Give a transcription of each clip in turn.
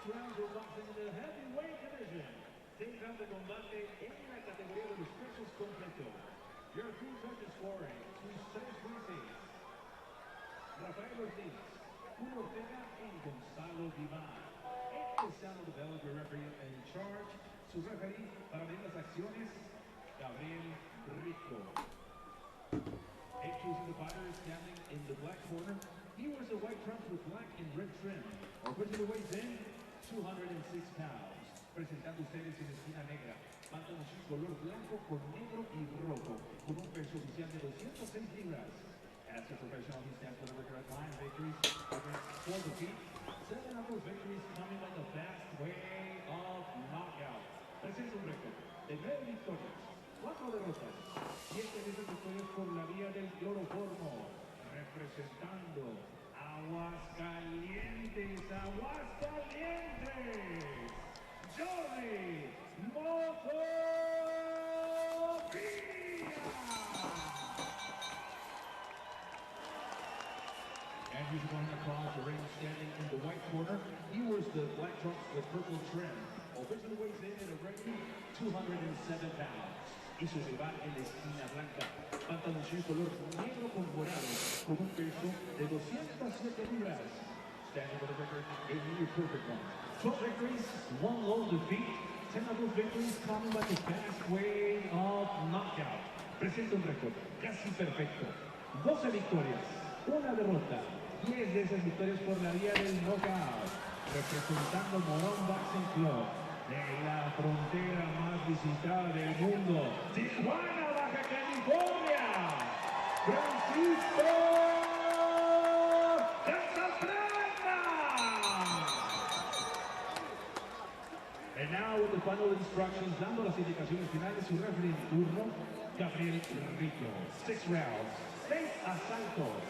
rounds of boxing in the heavyweight division. 6 rounds de combate en la categoría de los pesos completos. Your two judges scoring, sus 3 jueces. Rafael Ortiz, Julio Ortega y Gonzalo Divan. Empezando the Belgian referee in charge. Su referee para ver las acciones, Gabriel Rico. Choosing the fighter is standing in the black corner. He wears the white trunks with black and red trim. Officially weighs in 206 pounds. Presentando ustedes en esquina negra, pantaloncillo color blanco con negro y rojo, con un peso oficial de 206 libras. As a professional, he stands for the record at 9 victories against 4 defeats. 7 of those victories coming by the fast way of knockout. Presenta un récord de 9 victorias, 4 derrotas, 7 de esas victorias por la vía del cloroformo, representando Aguascalientes, Jordi Motovilla. And he's going across the ring, standing in the white corner. He wears the black trunks with purple trim. Officially weighs in at a record 207 pounds. Y su rival en la esquina blanca, pantaloncillo color negro con morado, con un peso de 207 libras. Standing with a record, a near perfect one. 12 victories, 1 lone defeat. 10 of those victories coming by the fast way of knockout. Presenta un récord casi perfecto. 12 victorias, 1 derrota. 10 de esas victorias por la vía del knockout. Representando Morón Boxing Club. De la frontera más visitada del mundo, Tijuana, Baja California, Francisco Cantabrana. And now with the final instructions, dando las indicaciones finales, su referee en turno, Gabriel Rico. 6 rounds, 6 asaltos.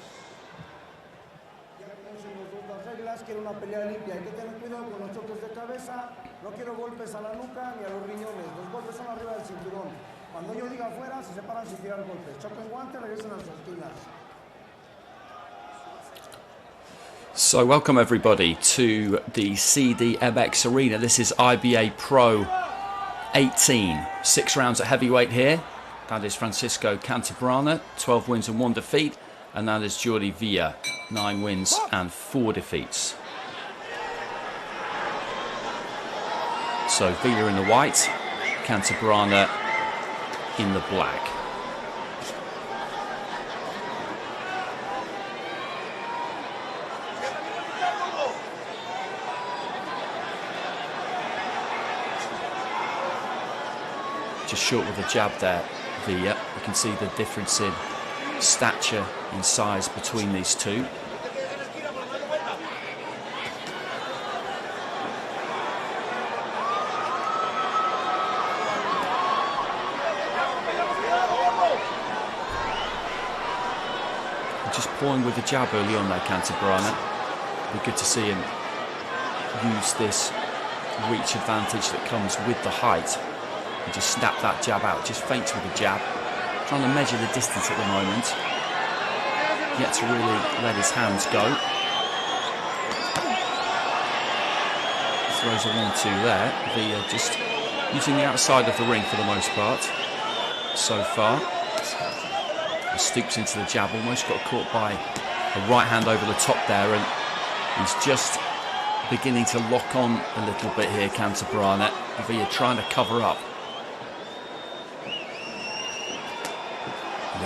Las reglas, quiero una pelea limpia, hay que tener cuidado con los choques de cabeza, no quiero golpes a la nuca ni a los riñones, los golpes son arriba del cinturón. Cuando yo diga afuera, se separan sin tirar golpes, choquen guante, regresen a sus esquinas. So welcome everybody to the CDMX arena. This is IBA.PRO 18, 6 rounds at heavyweight here. That is Francisco Cantabrana, 12 wins and 1 defeat. And that is Jordi Villa, 9 wins and 4 defeats. So Villa in the white, Cantabrana in the black. Just short with a jab there, Villa. You can see the difference in stature in size between these two. Just pawing with the jab early on there, Cantabrana. Be good to see him use this reach advantage that comes with the height and just snap that jab out. Just feints with the jab. Trying to measure the distance at the moment. Yet to really let his hands go. Throws a 1-2 there. Villa just using the outside of the ring for the most part so far. He stoops into the jab, almost got caught by a right hand over the top there, and he's just beginning to lock on a little bit here, Cantabrana. Villa trying to cover up.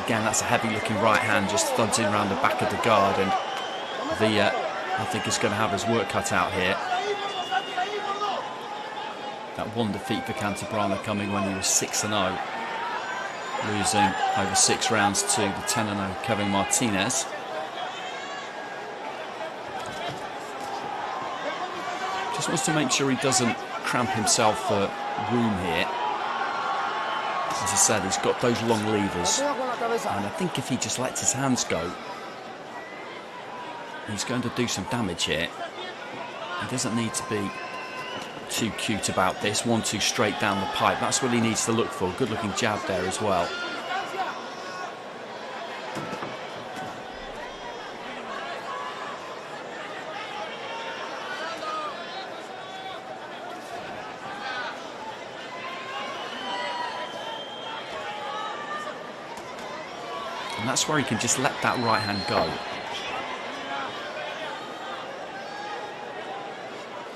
Again, that's a heavy-looking right hand just thudding around the back of the guard, and Villa, I think, is going to have his work cut out here. That 1 defeat for Cantabrana coming when he was 6-0, losing over 6 rounds to the 10-0 Kevin Martinez. Just wants to make sure he doesn't cramp himself for room here. As I said, he's got those long levers, and I think if he just lets his hands go, he's going to do some damage here. He doesn't need to be too cute about this. 1-2 straight down the pipe. That's what he needs to look for. Good looking jab there as well. And that's where he can just let that right hand go.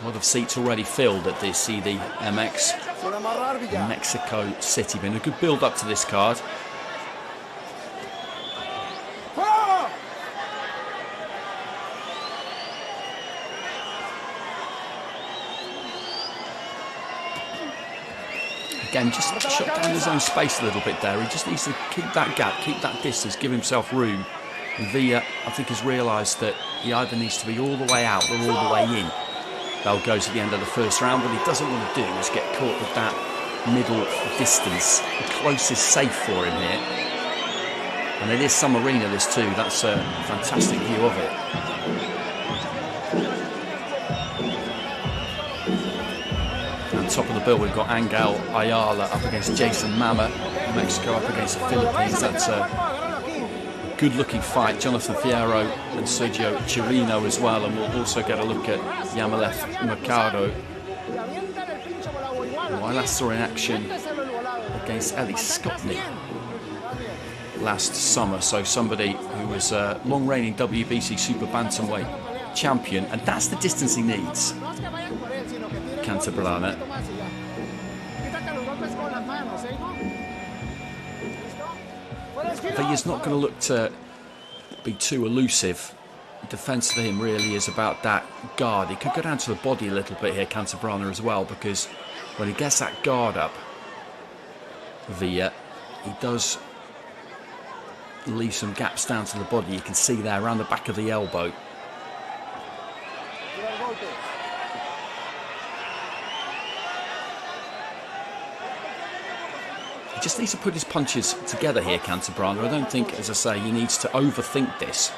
A lot of seats already filled at the CDMX in Mexico City. Been a good build up to this card. Again, just shut down his own space a little bit there. He just needs to keep that gap, keep that distance, give himself room. And Villa, I think, has realised that he either needs to be all the way out or all the way in. Bell goes at the end of the first round. What he doesn't want to do is get caught with that middle distance. The closest safe for him here. And it is some arena, this too. That's a fantastic view of it. At top of the bill, we've got Angel Ayala up against Jason Mama. Mexico up against the Philippines. That's a good-looking fight. Jonathan Fierro and Sergio Chirino as well. And we'll also get a look at Yamileth Mercado. I last saw in action against Ellie Scotney last summer. So somebody who was a long-reigning WBC Super Bantamweight champion. And that's the distance he needs. Cantabrana. Villa's not going to look to be too elusive. Defence for him really is about that guard. He could go down to the body a little bit here, Cantabrana, as well, because when he gets that guard up, Villa, he does leave some gaps down to the body. You can see there around the back of the elbow. He just needs to put his punches together here, Cantabrana. I don't think, as I say, he needs to overthink this.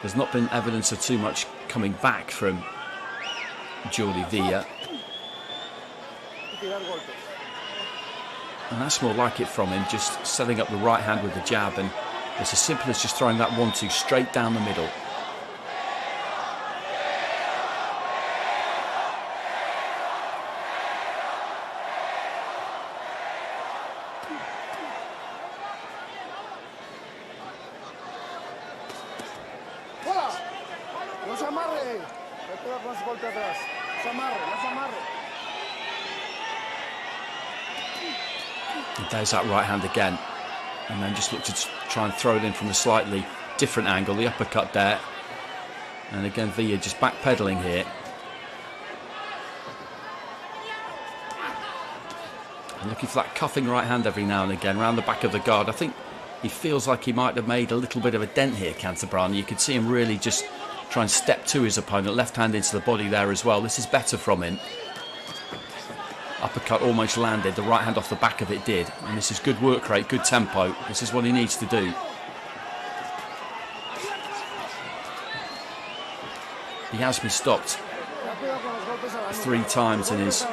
There's not been evidence of too much coming back from Jordi Villa. And that's more like it from him, just setting up the right hand with the jab, and it's as simple as just throwing that 1-2 straight down the middle. There's that right hand again, and then just look to try and throw it in from a slightly different angle, the uppercut there, and again Villa just backpedaling here. And looking for that cuffing right hand every now and again around the back of the guard. I think he feels like he might have made a little bit of a dent here, Cantabrana. You could see him really just try and step to his opponent, left hand into the body there as well. This is better from him. Uppercut almost landed, the right hand off the back of it did, and this is good work rate, good tempo. This is what he needs to do. He has been stopped 3 times in his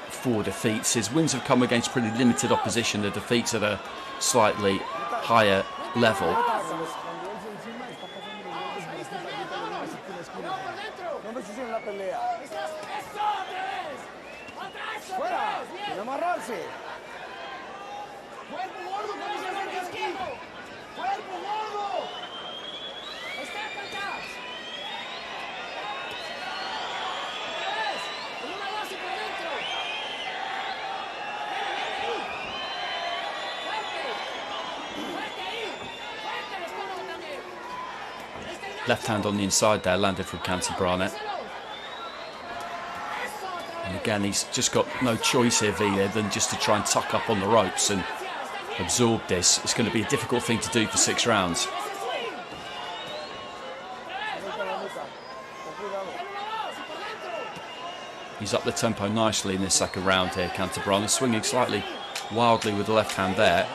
4 defeats. His wins have come against pretty limited opposition, the defeats at a slightly higher level. Left hand on the inside there, landed from Cantabrana. And again, he's just got no choice here, Villa, than just to try and tuck up on the ropes and absorb this. It's going to be a difficult thing to do for 6 rounds. He's up the tempo nicely in this second round here, Cantabrana, swinging slightly wildly with the left hand there.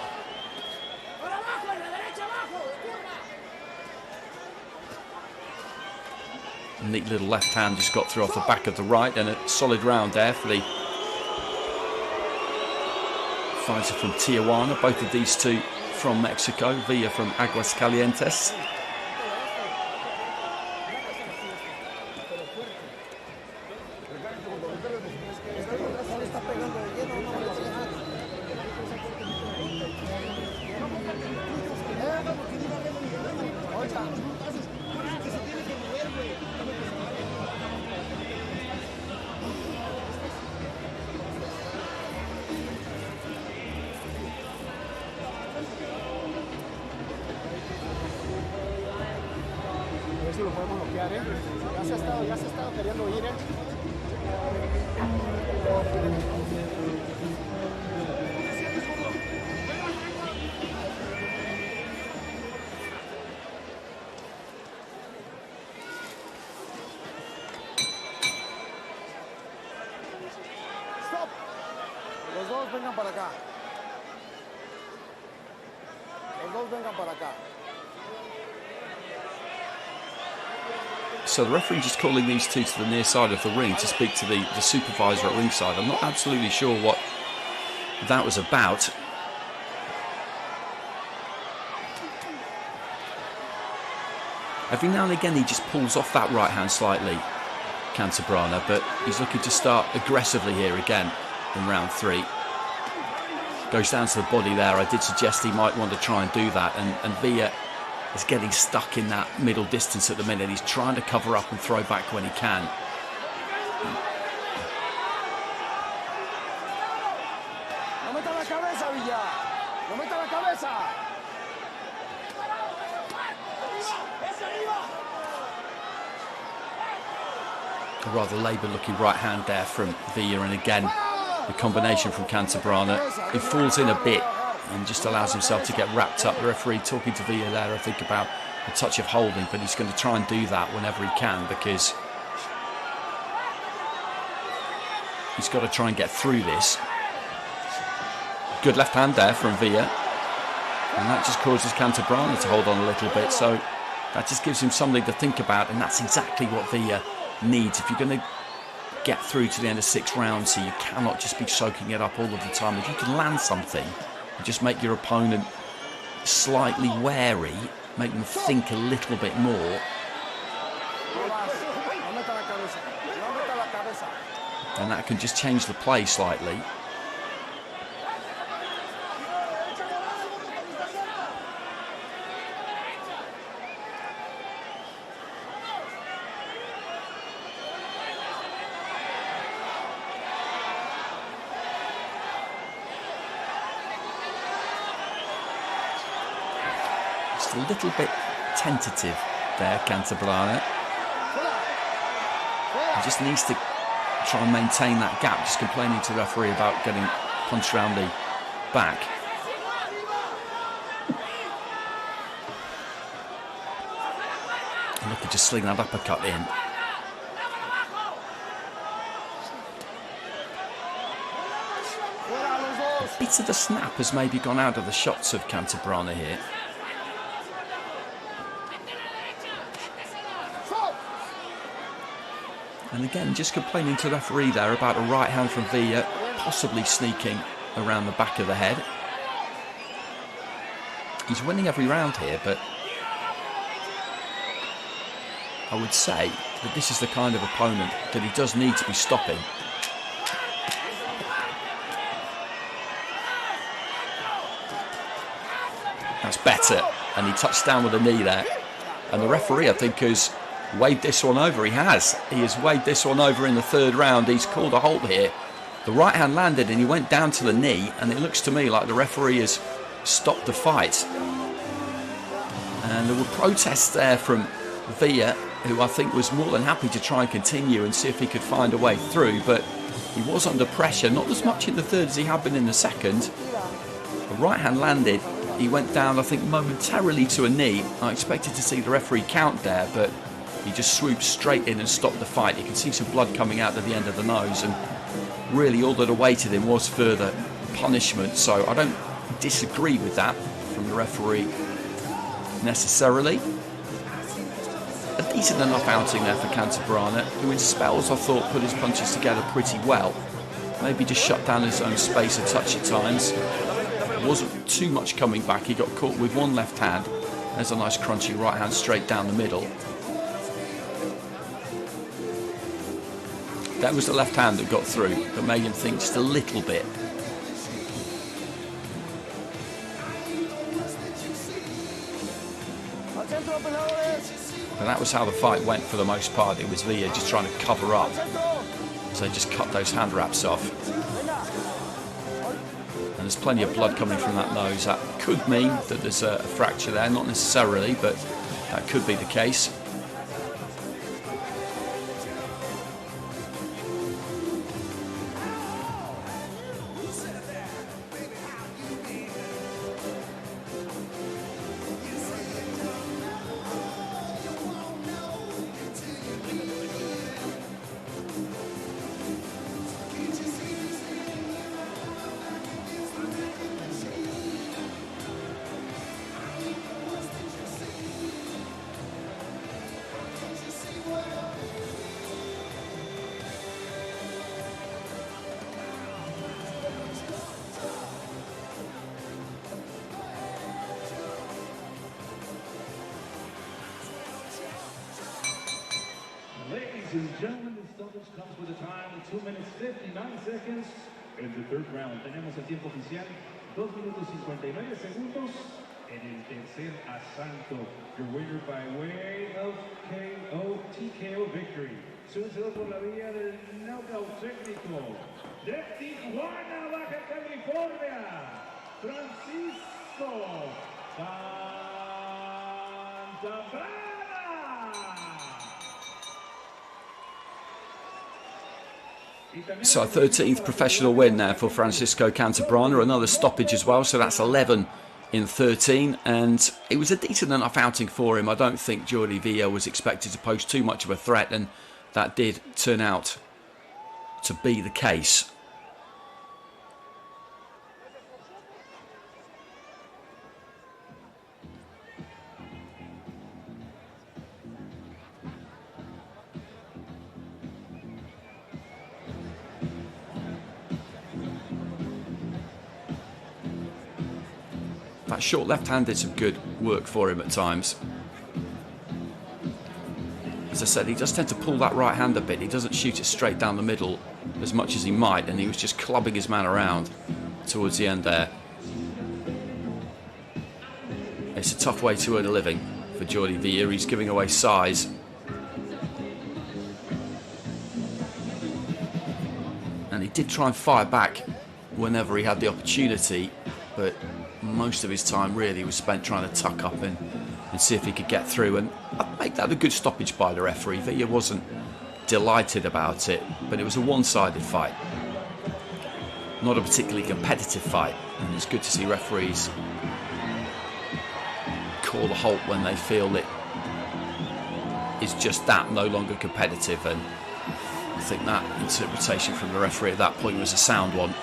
Neat little left hand just got through off the back of the right, and a solid round there for the fighter from Tijuana. Both of these two from Mexico, Villa from Aguascalientes. pelear, ¿eh? Ya se ha estado queriendo ir, ¿eh? Stop. Los dos vengan para acá. Los dos vengan para acá. So the referee just calling these two to the near side of the ring to speak to the supervisor at ringside. I'm not absolutely sure what that was about. Every now and again he just pulls off that right hand slightly, Cantabrana, but he's looking to start aggressively here again in round 3. Goes down to the body there. I did suggest he might want to try and do that, and Villa is getting stuck in that middle distance at the minute. He's trying to cover up and throw back when he can. No meta la cabeza, Villa. No meta la cabeza. A rather laboured looking right hand there from Villa, and again the combination from Cantabrana. He falls in a bit and just allows himself to get wrapped up. The referee talking to Villa there, I think, about a touch of holding, but he's going to try and do that whenever he can, because he's got to try and get through this. Good left hand there from Villa, and that just causes Cantabrana to hold on a little bit, so that just gives him something to think about, and that's exactly what Villa needs. If you're going to get through to the end of 6 rounds here, you cannot just be soaking it up all of the time. If you can land something, just make your opponent slightly wary, make them think a little bit more. And that can just change the play slightly. A little bit tentative there, Cantabrana. He just needs to try and maintain that gap, just complaining to the referee about getting punched around the back. And look at just sling that uppercut in. A bit of the snap has maybe gone out of the shots of Cantabrana here. And again, just complaining to the referee there about a right hand from Villa, possibly sneaking around the back of the head. He's winning every round here, but I would say that this is the kind of opponent that he does need to be stopping. That's better, and he touched down with a knee there. And the referee, I think, has weighed this one over. He has weighed this one over in the 3rd round. He's called a halt here. The right hand landed and he went down to the knee, and it looks to me like the referee has stopped the fight. And there were protests there from Villa, who I think was more than happy to try and continue and see if he could find a way through, but he was under pressure, not as much in the 3rd as he had been in the 2nd. The right hand landed. He went down, I think, momentarily to a knee. I expected to see the referee count there, but he just swooped straight in and stopped the fight. You can see some blood coming out at the end of the nose, and really all that awaited him was further punishment. So I don't disagree with that from the referee necessarily. A decent enough outing there for Cantabrana, who in spells I thought put his punches together pretty well. Maybe just shut down his own space a touch at times. Wasn't too much coming back. He got caught with one left hand. There's a nice crunchy right hand straight down the middle. That was the left hand that got through, that made him think just a little bit. And that was how the fight went for the most part. It was Villa just trying to cover up. So they just cut those hand wraps off. And there's plenty of blood coming from that nose. That could mean that there's a fracture there, not necessarily, but that could be the case. Ladies and gentlemen, the stoppage comes with a time of 2 minutes 59 seconds. En the third round tenemos el tiempo oficial 2 minutos 59 segundos. En el tercer asalto, your winner by way of TKO victory. Su vencedor por la vía del knockout técnico de Tijuana, Baja California, Francisco Cantabrana. So a 13th professional win now for Francisco Cantabrana, another stoppage as well, so that's 11 in 13, and it was a decent enough outing for him. I don't think Jordi Villa was expected to pose too much of a threat, and that did turn out to be the case. That short left hand did some good work for him at times. As I said, he does tend to pull that right hand a bit. He doesn't shoot it straight down the middle as much as he might, and he was just clubbing his man around towards the end there. It's a tough way to earn a living for Jordi Villa. He's giving away size. And he did try and fire back whenever he had the opportunity, but most of his time really was spent trying to tuck up and see if he could get through, and I'd make that a good stoppage by the referee. Villa wasn't delighted about it, but it was a one-sided fight, not a particularly competitive fight, and it's good to see referees call the halt when they feel it is just that, no longer competitive, and I think that interpretation from the referee at that point was a sound one.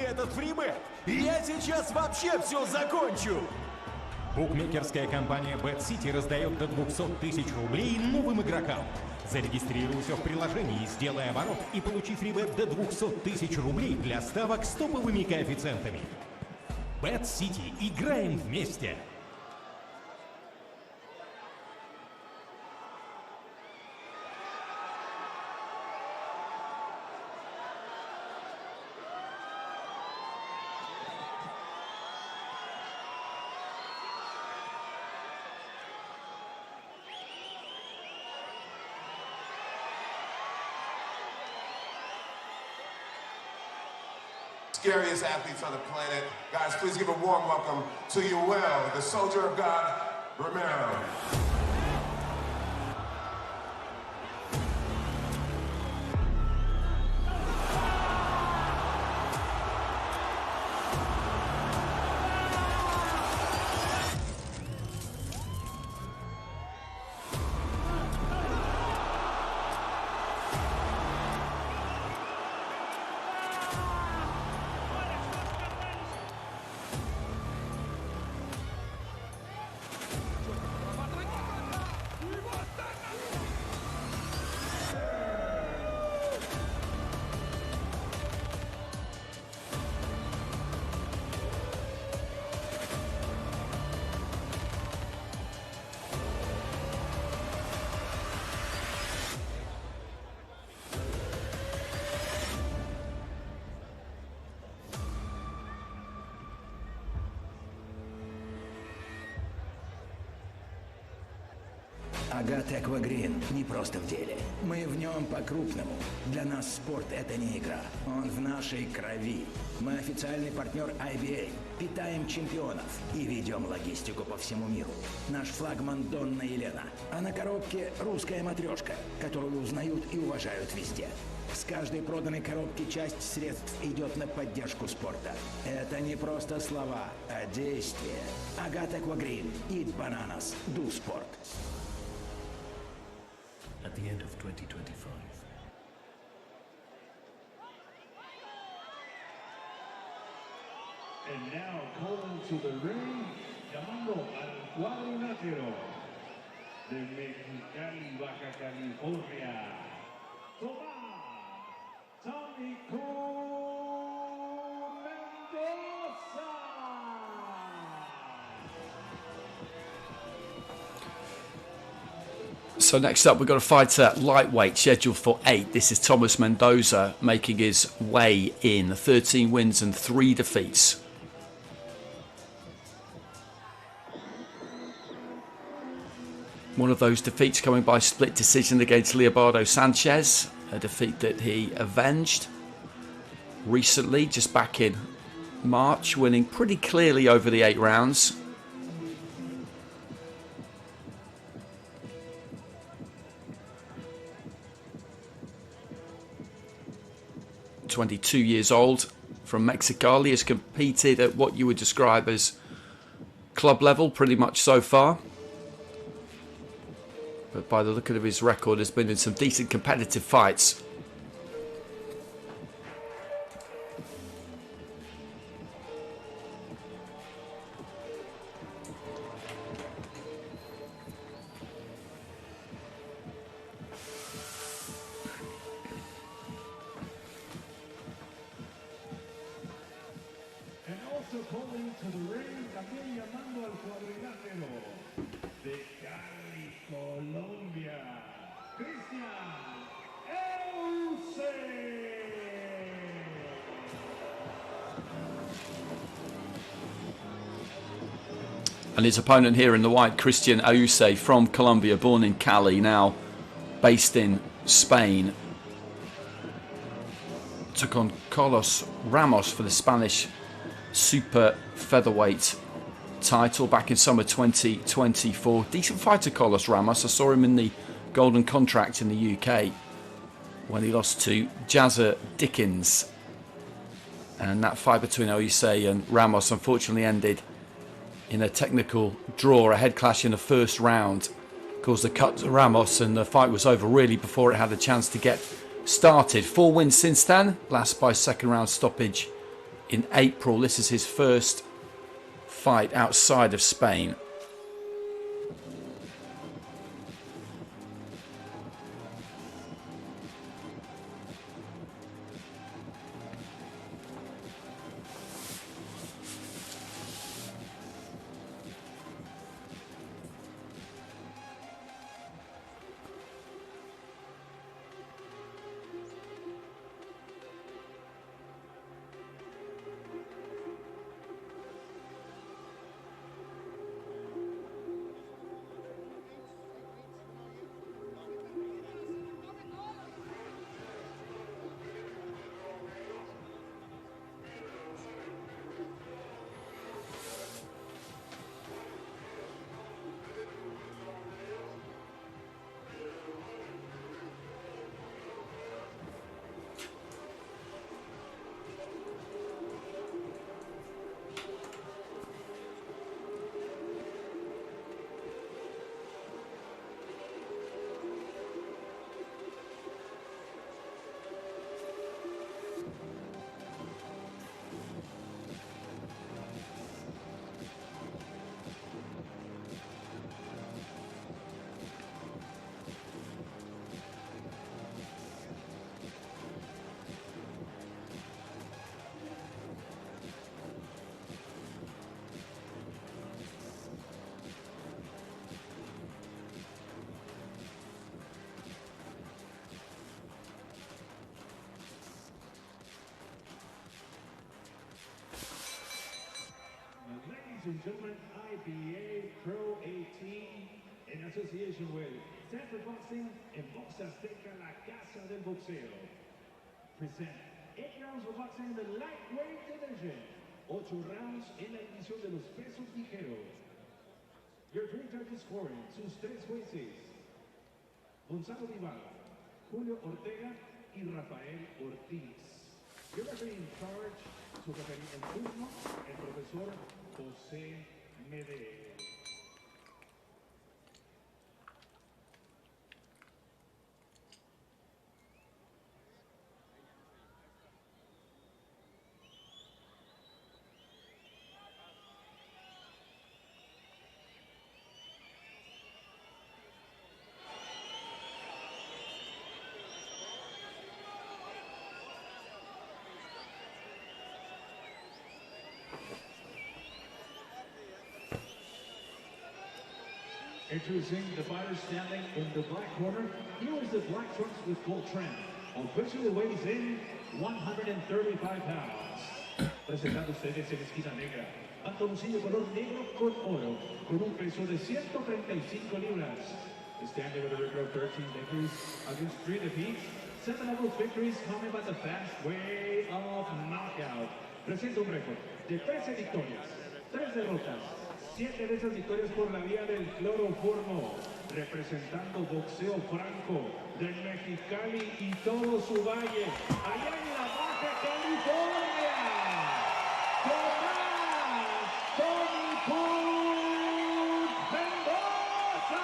этот фрибет. Я сейчас вообще все закончу. Букмекерская компания Bet-City раздает до 200 тысяч рублей новым игрокам. Зарегистрируйся в приложении, сделай оборот и получи фрибет до 200 тысяч рублей для ставок с топовыми коэффициентами. Bet-City. Играем вместе. Scariest athletes on the planet. Guys, please give a warm welcome to Eusse, the soldier of God, Romero. Агат-Эква Грин не просто в деле. Мы в нем по-крупному. Для нас спорт — это не игра. Он в нашей крови. Мы официальный партнер IBA. Питаем чемпионов и ведем логистику по всему миру. Наш флагман Донна Елена. А на коробке русская матрешка, которую узнают и уважают везде. С каждой проданной коробки часть средств идет на поддержку спорта. Это не просто слова, а действия. Агат-Эква Грин. Eat bananas. Do sport. At the end of 2025. And now calling to the ring, llamando al cuadrilátero de Mexicali, Baja California, Tomas, Mendoza. So next up, we've got a fighter at lightweight scheduled for 8. This is Tomas Mendoza making his way in. 13 wins and 3 defeats. One of those defeats coming by split decision against Leobardo Sanchez, a defeat that he avenged recently, just back in March, winning pretty clearly over the 8 rounds. .22 years old, from Mexicali, has competed at what you would describe as club level pretty much so far. But by the look of his record, has been in some decent competitive fights. And his opponent here in the white, Cristian Eusse from Colombia, born in Cali, now based in Spain. Took on Carlos Ramos for the Spanish super featherweight title back in summer 2024. Decent fighter, Carlos Ramos. I saw him in the Golden Contract in the UK when he lost to Jazza Dickens. And that fight between Eusse and Ramos unfortunately ended in a technical draw. A head clash in the first round caused a cut to Ramos, and the fight was over really before it had a chance to get started. 4 wins since then, last by second round stoppage in April. This is his first fight outside of Spain. Ladies and gentlemen, IBA.PRO 18 en association with Stanford Boxing and Box Azteca, la casa del boxeo. Present 8 rounds of boxing in the lightweight division. 8 rounds en la división de los pesos ligeros. Your three judges scoring, sus 3 jueces: Gonzalo Vivar, Julio Ortega y Rafael Ortiz. Your referee in charge, su referee en turno, el profesor José Mendez. Introducing the fighter standing in the black corner. Here is the black trunks with gold trim. Officially weighs in 135 pounds. Presentando ustedes en esquina negra, pantaloncillo color negro con oro, con un peso de 135 libras. Standing with a record of 13 victories against 3 defeats. 7 of those victories coming by the fast way of knockout. Presenta un récord de 13 victorias, 3 derrotas. 7 de esas victorias por la vía del cloroformo, representando boxeo franco del Mexicali y todo su valle, allá en la Baja California, Tomás Mendoza.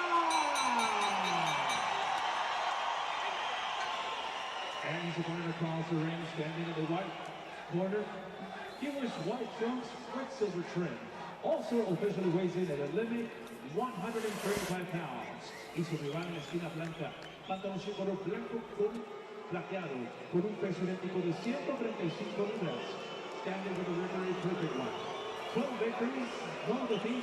And he's going across the ring, standing in the white corner. He wears white trunks with silver trim. Also officially weighs in at a limit 135 pounds. Y su rival en la esquina blanca, pantaloncillo color blanco con plateado, con un peso idéntico de 135 libras. Standing with a record perfect one. 12 victories, 1 defeat,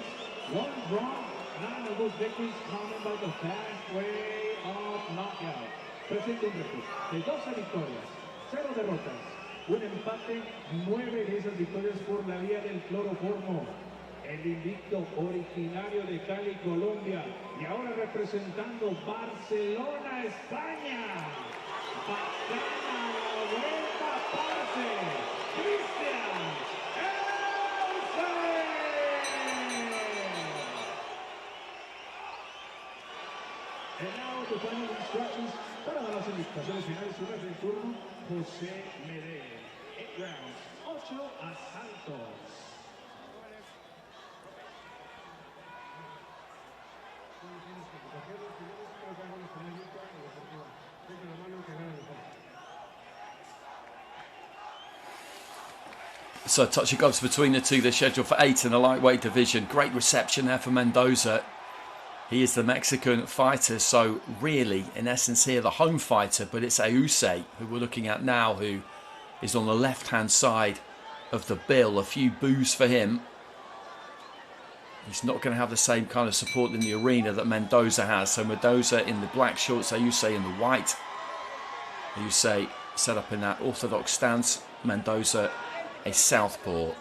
1 draw. 9 of those victories coming by the fast way of knockout. Presenta un récord de 12 victorias, 0 derrotas, un empate, 9 de esas victorias por la vía del cloroformo. El invicto originario de Cali, Colombia, y ahora representando Barcelona, España. Bacana la vuelta parte, Cristian Eusse. And now the final instructions para las indicaciones finales, una del turno, José Mendez. 8 rounds, 8 asaltos. So touch of gloves between the two. They're scheduled for 8 in the lightweight division. Great reception there for Mendoza. He is the Mexican fighter, so really, in essence here, the home fighter. But it's Eusse, who we're looking at now, who is on the left-hand side of the bill. A few boos for him. He's not going to have the same kind of support in the arena that Mendoza has. So Mendoza in the black shorts, Eusse in the white. Eusse set up in that orthodox stance. Mendoza a southpaw.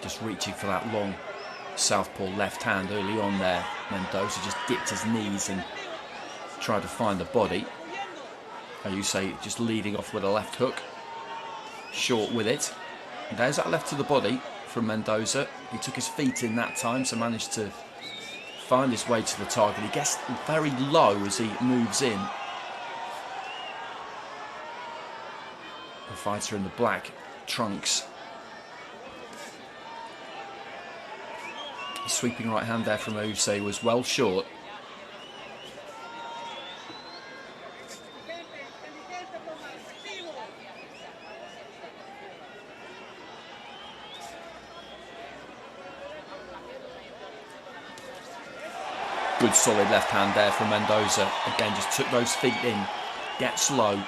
Just reaching for that long southpaw left hand early on there. Mendoza just dipped his knees and tried to find the body. Eusse just leading off with a left hook. Short with it. And there's that left to the body from Mendoza. He took his feet in that time, so managed to find his way to the target. He gets very low as he moves in. The fighter in the black trunks. The sweeping right hand there from Eusse was well short. Good solid left hand there from Mendoza. Again, just took those feet in, gets low,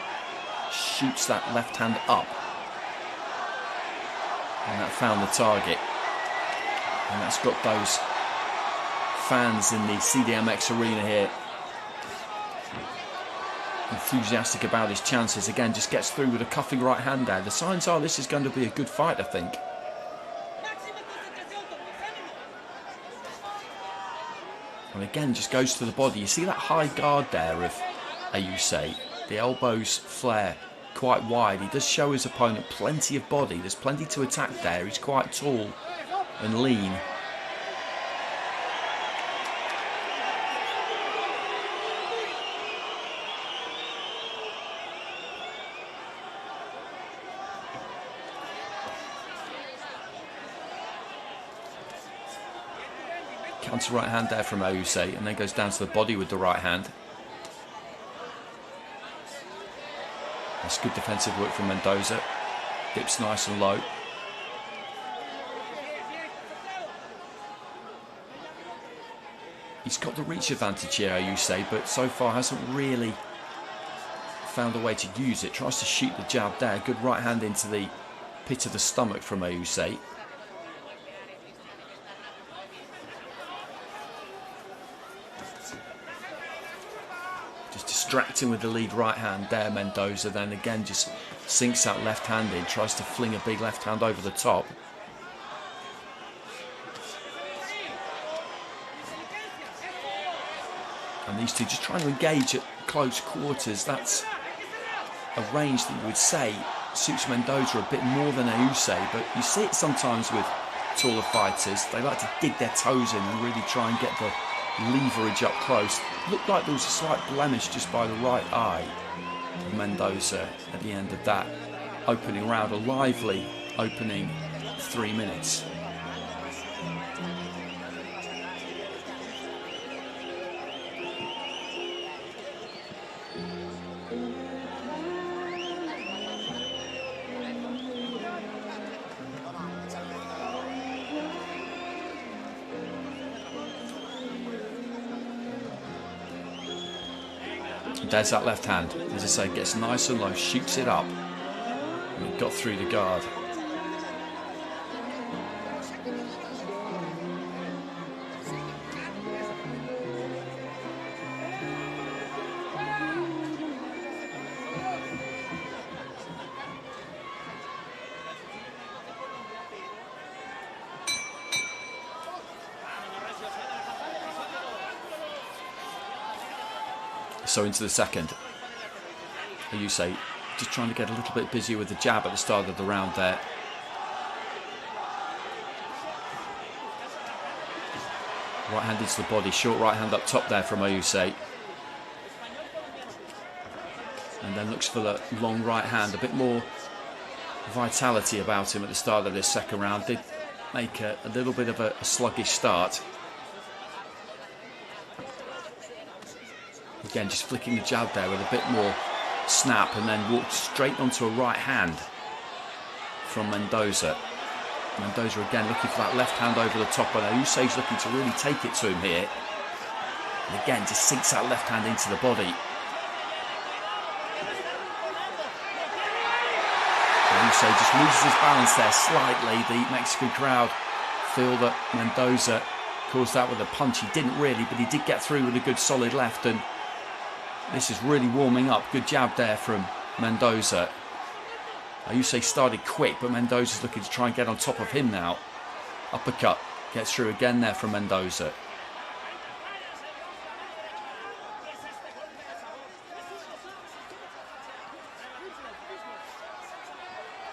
shoots that left hand up. And that found the target. And that's got those fans in the CDMX arena here enthusiastic about his chances. Again, just gets through with a cuffing right hand there. The signs are this is going to be a good fight, I think. And again, just goes to the body. You see that high guard there of Eusse. The elbows flare quite wide. He does show his opponent plenty of body. There's plenty to attack there. He's quite tall and lean. Counter right hand there from Eusse, and then goes down to the body with the right hand. That's good defensive work from Mendoza. Dips nice and low. He's got the reach advantage here, Eusse, but so far hasn't really found a way to use it. Tries to shoot the jab there. Good right hand into the pit of the stomach from Eusse. Just distracting with the lead right hand there, Mendoza. Then again just sinks that left hand in. Tries to fling a big left hand over the top. And these two just trying to engage at close quarters. That's a range that you would say suits Mendoza a bit more than Eusse, but you see it sometimes with taller fighters. They like to dig their toes in and really try and get the leverage up close. Looked like there was a slight blemish just by the right eye of Mendoza at the end of that opening round. A lively opening 3 minutes. There's that left hand, as I say, gets nice and low, shoots it up, and it got through the guard. So into the second. Eusse just trying to get a little bit busier with the jab at the start of the round there. Right hand into the body, short right hand up top there from Eusse. And then looks for the long right hand, a bit more vitality about him at the start of this second round. Did make a little bit of a sluggish start. Again, just flicking the jab there with a bit more snap and then walked straight onto a right hand from Mendoza. Mendoza again looking for that left hand over the top, and Eusse's looking to really take it to him here. And again, just sinks that left hand into the body. Eusse just loses his balance there slightly. The Mexican crowd feel that Mendoza caused that with a punch. He didn't really, but he did get through with a good solid left, and this is really warming up. Good jab there from Mendoza. Eusse started quick, but Mendoza's looking to try and get on top of him now. Uppercut gets through again there from Mendoza.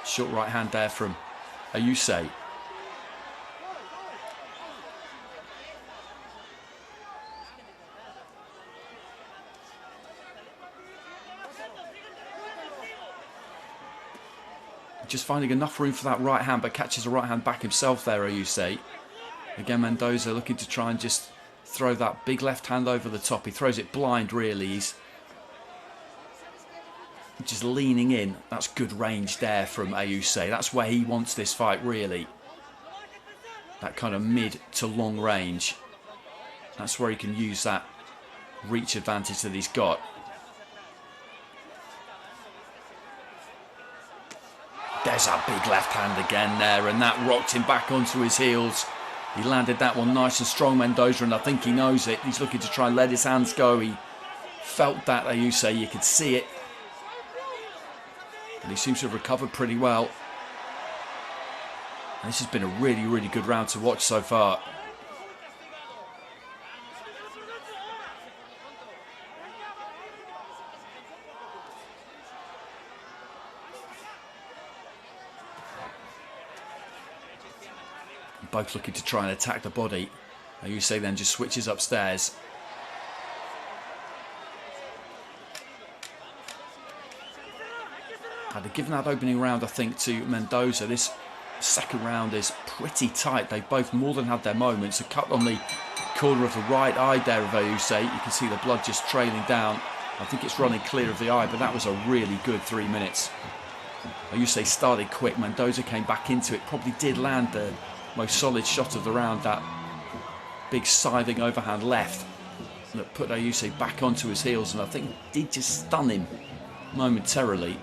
Short right hand there from Eusse. Just finding enough room for that right hand, but catches a right hand back himself there, Eusse. Again, Mendoza looking to try and just throw that big left hand over the top. He throws it blind, really. He's just leaning in. That's good range there from Eusse. That's where he wants this fight, really. That kind of mid to long range. That's where he can use that reach advantage that he's got. There's that big left hand again there, and that rocked him back onto his heels. He landed that one nice and strong, Mendoza, and I think he knows it. He's looking to try and let his hands go. He felt that, Eusse. You could see it. And he seems to have recovered pretty well. And this has been a really, really good round to watch so far. Both looking to try and attack the body. Eusse then just switches upstairs. Had given that opening round, I think, to Mendoza. This second round is pretty tight. They've both more than had their moments. A cut on the corner of the right eye there of Eusse. You can see the blood just trailing down. I think it's running clear of the eye, but that was a really good 3 minutes. Eusse started quick. Mendoza came back into it. Probably did land the most solid shot of the round, that big scything overhand left that put Eusse back onto his heels, and I think did just stun him momentarily.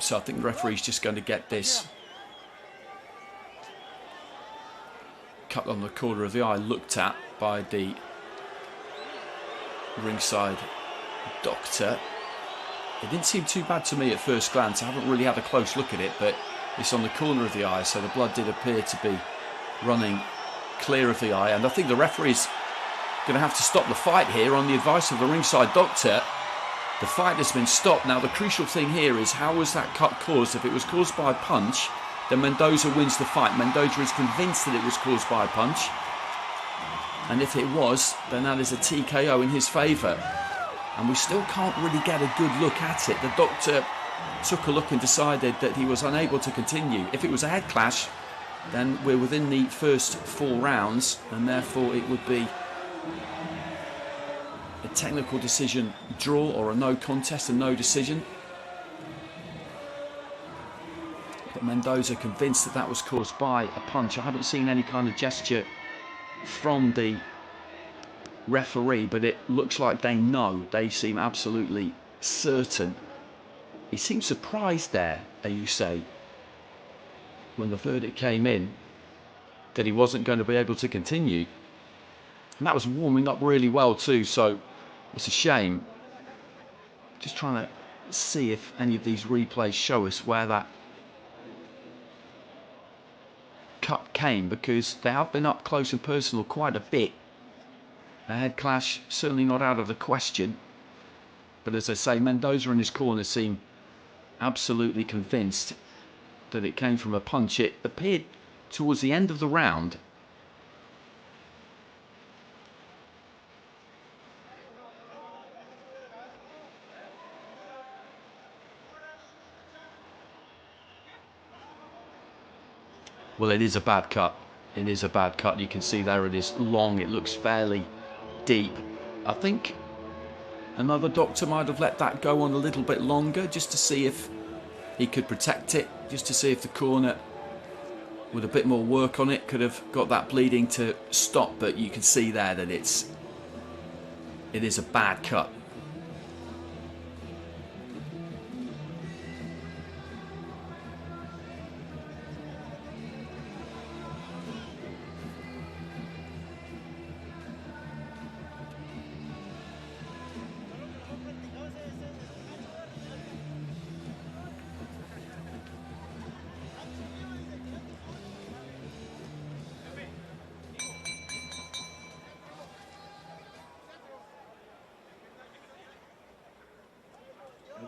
So I think the referee's just going to get this cut on the corner of the eye looked at by the ringside doctor. It didn't seem too bad to me at first glance. I haven't really had a close look at it, but it's on the corner of the eye, so the blood did appear to be running clear of the eye. And I think the referee's going to have to stop the fight here on the advice of the ringside doctor. The fight has been stopped. Now, the crucial thing here is, how was that cut caused? If it was caused by a punch, then Mendoza wins the fight. Mendoza is convinced that it was caused by a punch. And if it was, then that is a TKO in his favour. And we still can't really get a good look at it. The doctor took a look and decided that he was unable to continue. If it was a head clash, then we're within the first 4 rounds, and therefore it would be a technical decision draw or a no contest, a no decision. But Mendoza convinced that that was caused by a punch. I haven't seen any kind of gesture from the referee, but it looks like they know. They seem absolutely certain. He seemed surprised there, Eusse, when the verdict came in, that he wasn't going to be able to continue. And that was warming up really well too, so it's a shame Just trying to see if any of these replays show us where that cut came, because they have been up close and personal quite a bit. A head clash certainly not out of the question, but as I say, Mendoza and his corner seem absolutely convinced that it came from a punch. It appeared towards the end of the round. Well, it is a bad cut. It is a bad cut. You can see there it is long. It looks fairly deep. I think another doctor might have let that go on a little bit longer just to see if he could protect it, just to see if the corner, with a bit more work on it, could have got that bleeding to stop. But you can see there that it is a bad cut.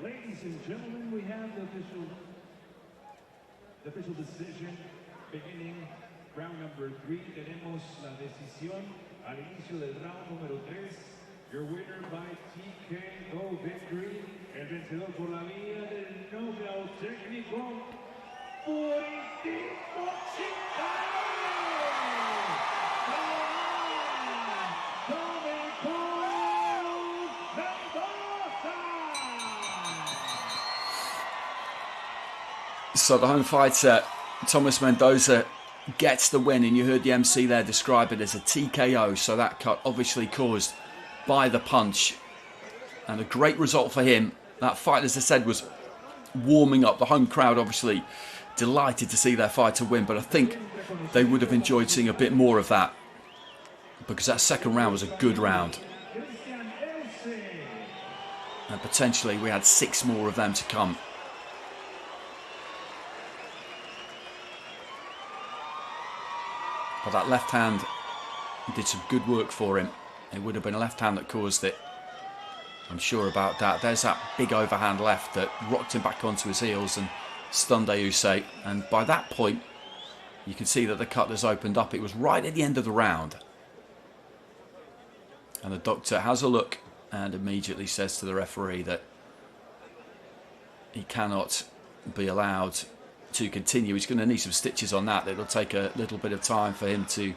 Ladies and gentlemen, we have the official decision beginning round number 3. Tenemos la decisión al inicio del round número 3. Your winner by TKO victory. El vencedor por la vía del knockout técnico por instinto chicano. So the home fighter, Tomas Mendoza, gets the win, and you heard the MC there describe it as a TKO, so that cut obviously caused by the punch, and a great result for him. That fight, as I said, was warming up. The home crowd obviously delighted to see their fighter win, but I think they would have enjoyed seeing a bit more of that, because that second round was a good round, and potentially we had 6 more of them to come. But that left hand did some good work for him. It would have been a left hand that caused it. I'm sure about that. There's that big overhand left that rocked him back onto his heels and stunned Eusse. And by that point, you can see that the cut has opened up. It was right at the end of the round. And the doctor has a look and immediately says to the referee that he cannot be allowed to continue. He's going to need some stitches on that. It'll take a little bit of time for him to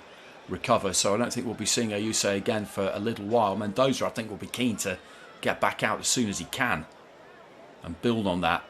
recover. So I don't think we'll be seeing Eusse again for a little while. Mendoza, I think, will be keen to get back out as soon as he can and build on that.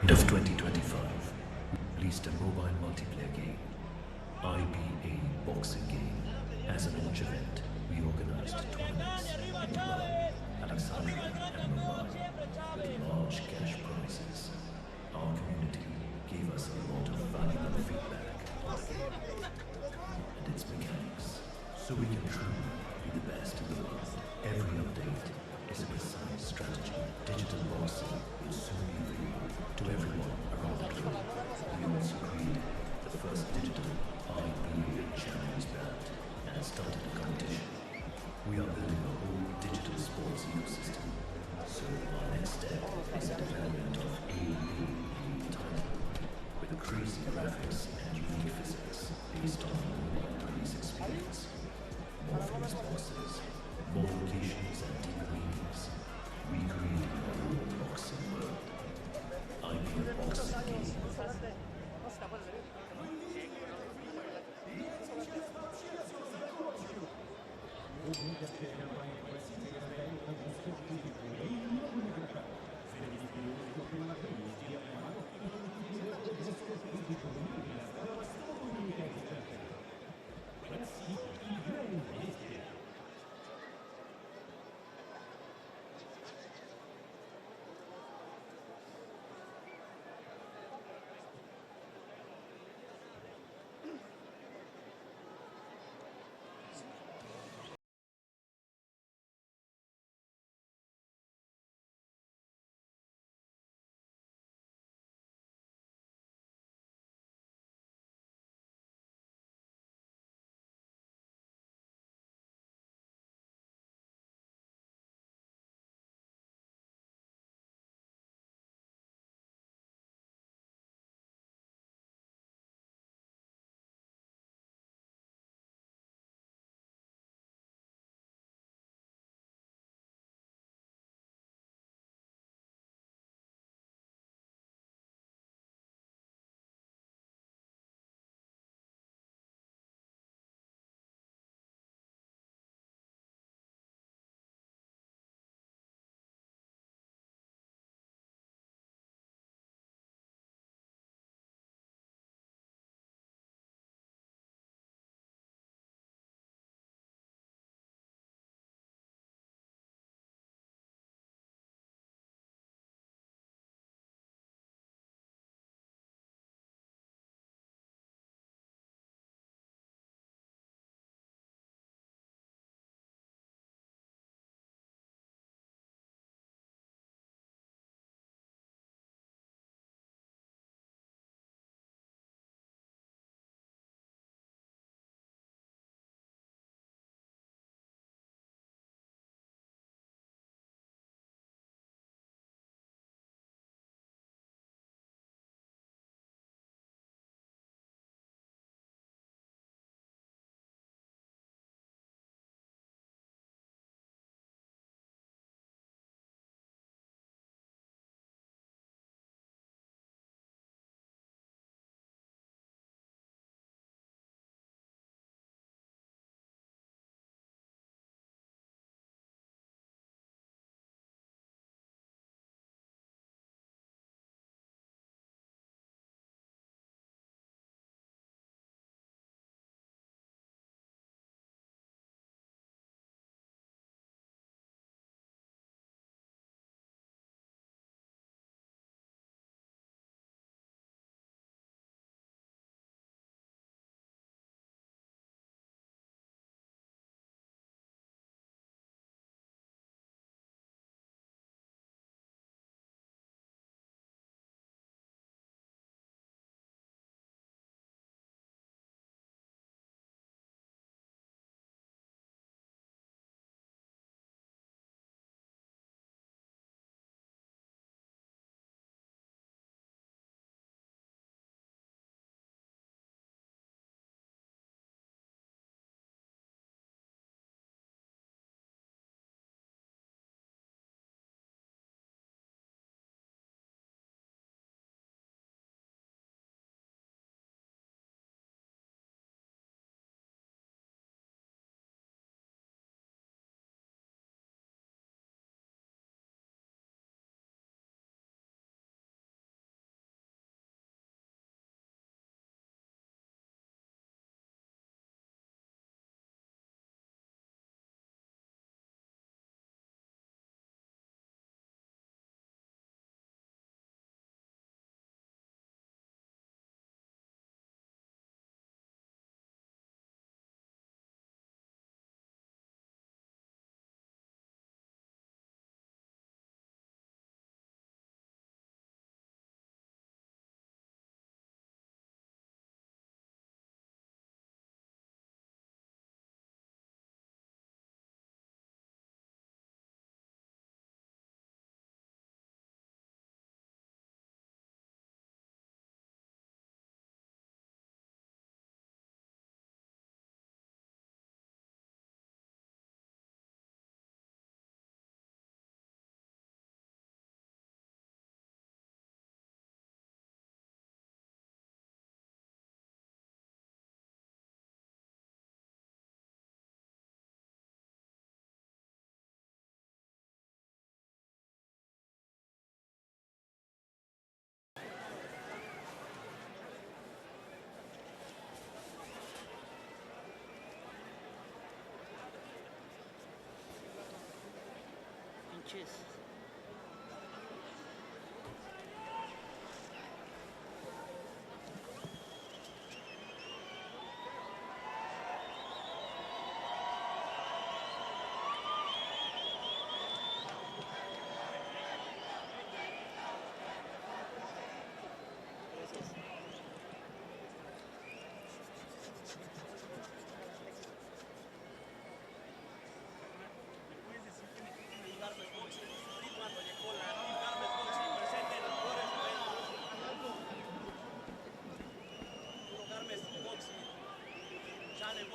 End of 2025, we released a mobile multiplayer game, IBA boxing game. As a launch event, we organized tournaments in Dubai, Alexandria, and Mumbai with large cash prizes. Our community gave us a lot of valuable feedback on the game and its mechanics, so we can truly be the best in the world. Every update is a precise strategy. Digital boxing will soon be available to everyone around the globe. We also created the first digital IBA Champions band and started a competition. We are building a whole digital sports ecosystem, so our next step is the development of ABA title with crazy graphics and unique physics based on the mobile police experience. More famous bosses, more locations and deeper meanings. We created our own boxing world. IBA boxing game. noches.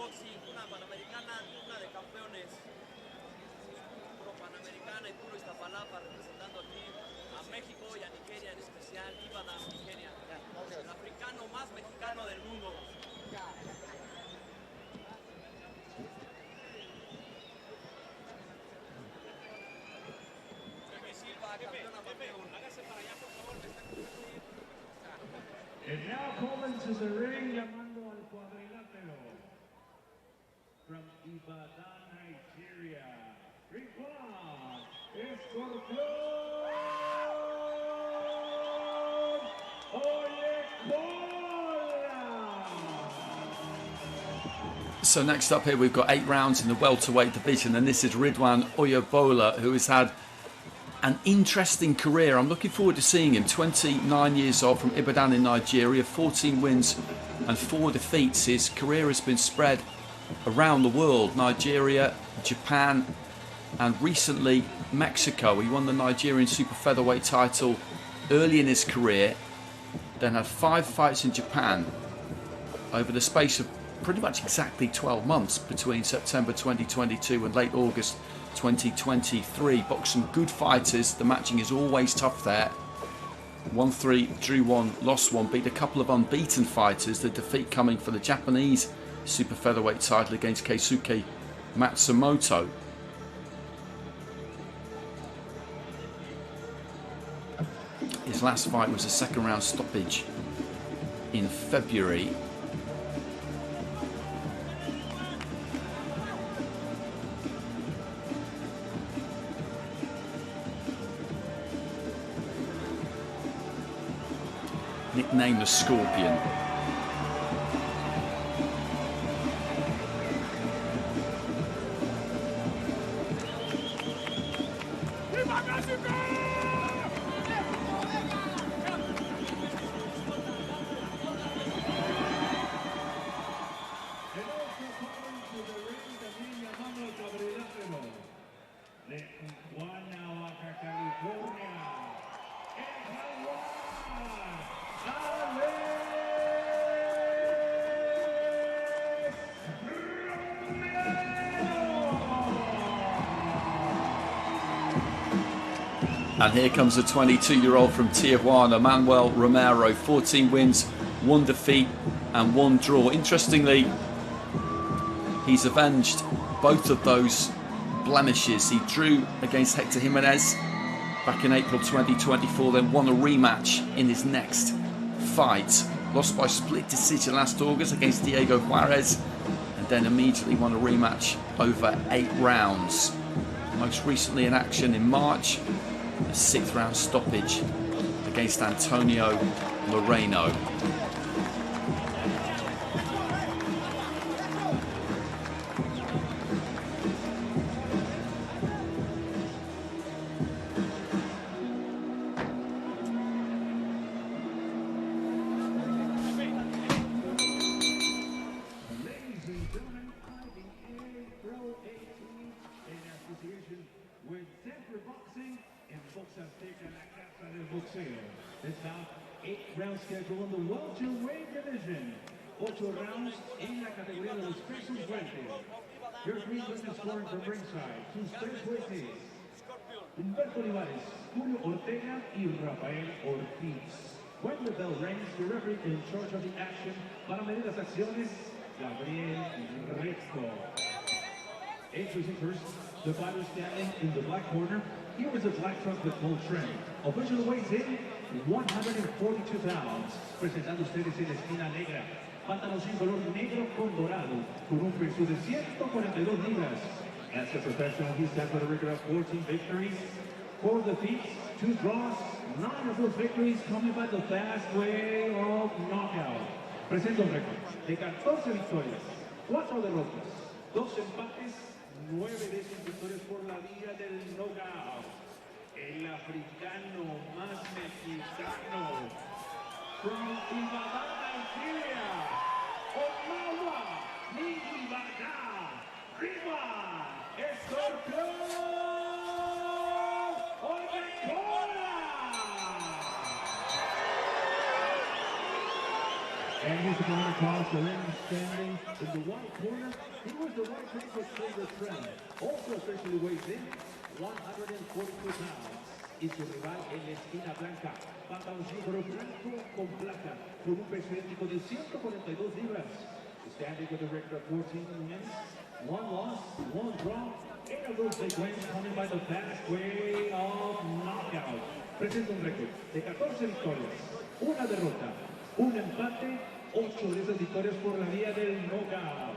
Una panamericana, una de campeones, puro panamericana y puro Iztapalapa, representando aquí a México y a Nigeria en especial, Ibada, Nigeria, el africano más mexicano del mundo. And now calling to the ring, llamando al cuadrilátero. From Ibadan, Nigeria, Ridwan, Escorpión, Oyekola. So next up here we've got 8 rounds in the welterweight division, and this is Ridwan Oyekola, who has had an interesting career. I'm looking forward to seeing him. 29 years old, from Ibadan in Nigeria, 14 wins and 4 defeats. His career has been spread around the world: Nigeria, Japan, and recently Mexico. He won the Nigerian super featherweight title early in his career, then had 5 fights in Japan over the space of pretty much exactly 12 months between September 2022 and late August 2023. Boxed some good fighters. The matching is always tough there. Won 3, drew 1, lost 1, beat a couple of unbeaten fighters. The defeat coming for the Japanese super featherweight title against Keisuke Matsumoto. His last fight was a second round stoppage in February. Nicknamed the Scorpion. And here comes a 22-year-old from Tijuana, Manuel Romero. 14 wins, 1 defeat and 1 draw. Interestingly, he's avenged both of those blemishes. He drew against Hector Jimenez back in April 2024, then won a rematch in his next fight. Lost by split decision last August against Diego Juarez, and then immediately won a rematch over 8 rounds. Most recently in action in March, a 6th round stoppage against Antonio Moreno. This bout, 8-round schedule in the welterweight division. 8 rounds en la categoría de los pesos fuertes. Your 3 witnesses scoring from ringside. Sus 3 jueces: Humberto Olivares, Julio Ortega y Rafael Ortiz. When the bell rings, the referee in charge of the action para medir las acciones, Gabriel Recto. Introducing first, the fighter standing in the black corner. Here is a black trunk with full trim. Official weighs in 142 pounds. Presentando ustedes en la esquina negra. Pantaloncín color negro con dorado, con un peso de 142 libras. As a professional, he's had a record of 14 victories, 4 defeats, 2 draws, 9 of those victories coming by the fast way of knockout. Presenta un récord de 14 victorias, 4 derrotas, 2 empates, 9 de esas victorias por la vía del knockout. El africano más mexicano, from Ibadan, Nigeria, Omar, Ridwan, Oyekola. And he's going across the ring, standing in the white corner. He was the white paper silver trend. Also officially weighs in 142 pounds. Y su rival en la esquina blanca, pantaloncillo blanco con placa, con un peso ético de 142 libras. Standing with a record of 14 wins, 1 loss, 1 draw, 8 of those big wins coming by the fast way of knockout. Presenta un récord de 14 victorias, 1 derrota, 1 empate, 8 de esas victorias por la vía del knockout.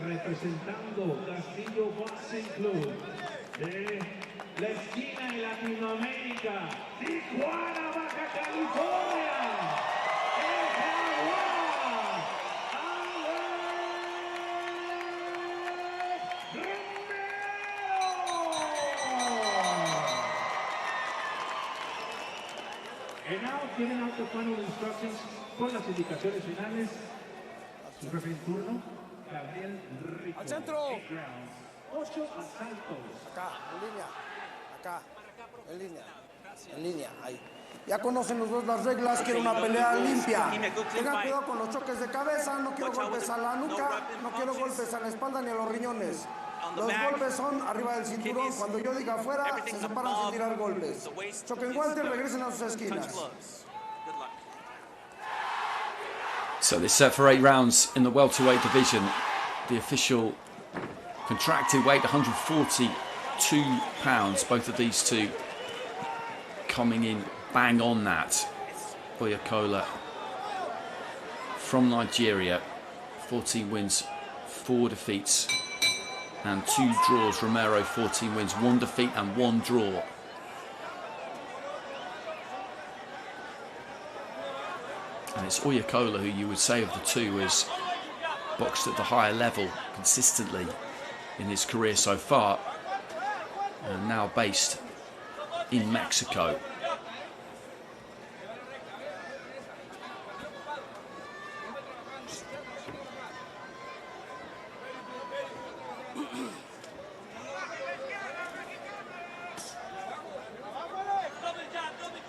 Representando Castillo Boxing Club de la esquina en Latinoamérica, Tijuana, Baja California, el Jaguar, Romero. And now giving out the final instructions con las indicaciones finales. Su jefe en turno, Gabriel Rico. ¡Al centro! 8 asaltos. Acá, en línea. Acá, en línea. En línea, ahí. Ya conocen los dos las reglas, quiero una pelea limpia. Tengan cuidado con los choques de cabeza, no quiero golpes a la nuca, no quiero golpes a la espalda ni a los riñones. Los golpes son arriba del cinturón, cuando yo diga afuera, se separan sin tirar golpes. Choquen guantes, regresen a sus esquinas. So they're set for 8 rounds in the welterweight division. The official contracted weight, 142 pounds. Both of these two coming in bang on that. Oyekola from Nigeria, 14 wins, 4 defeats and 2 draws. Romero, 14 wins, 1 defeat and 1 draw. And it's Oyekola who you would say of the two has boxed at the higher level consistently in his career so far, and now based in Mexico.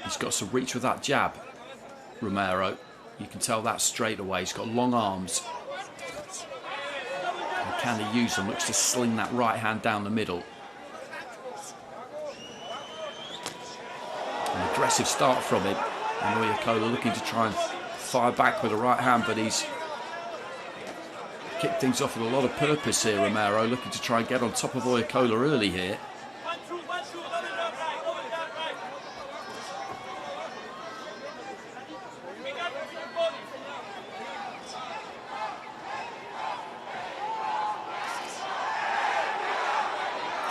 He's got some reach with that jab, Romero. You can tell that straight away. He's got long arms. And can he use them? Looks to sling that right hand down the middle. An aggressive start from him. And Oyekola looking to try and fire back with the right hand, but he's kicked things off with a lot of purpose here, Romero, looking to try and get on top of Oyekola early here.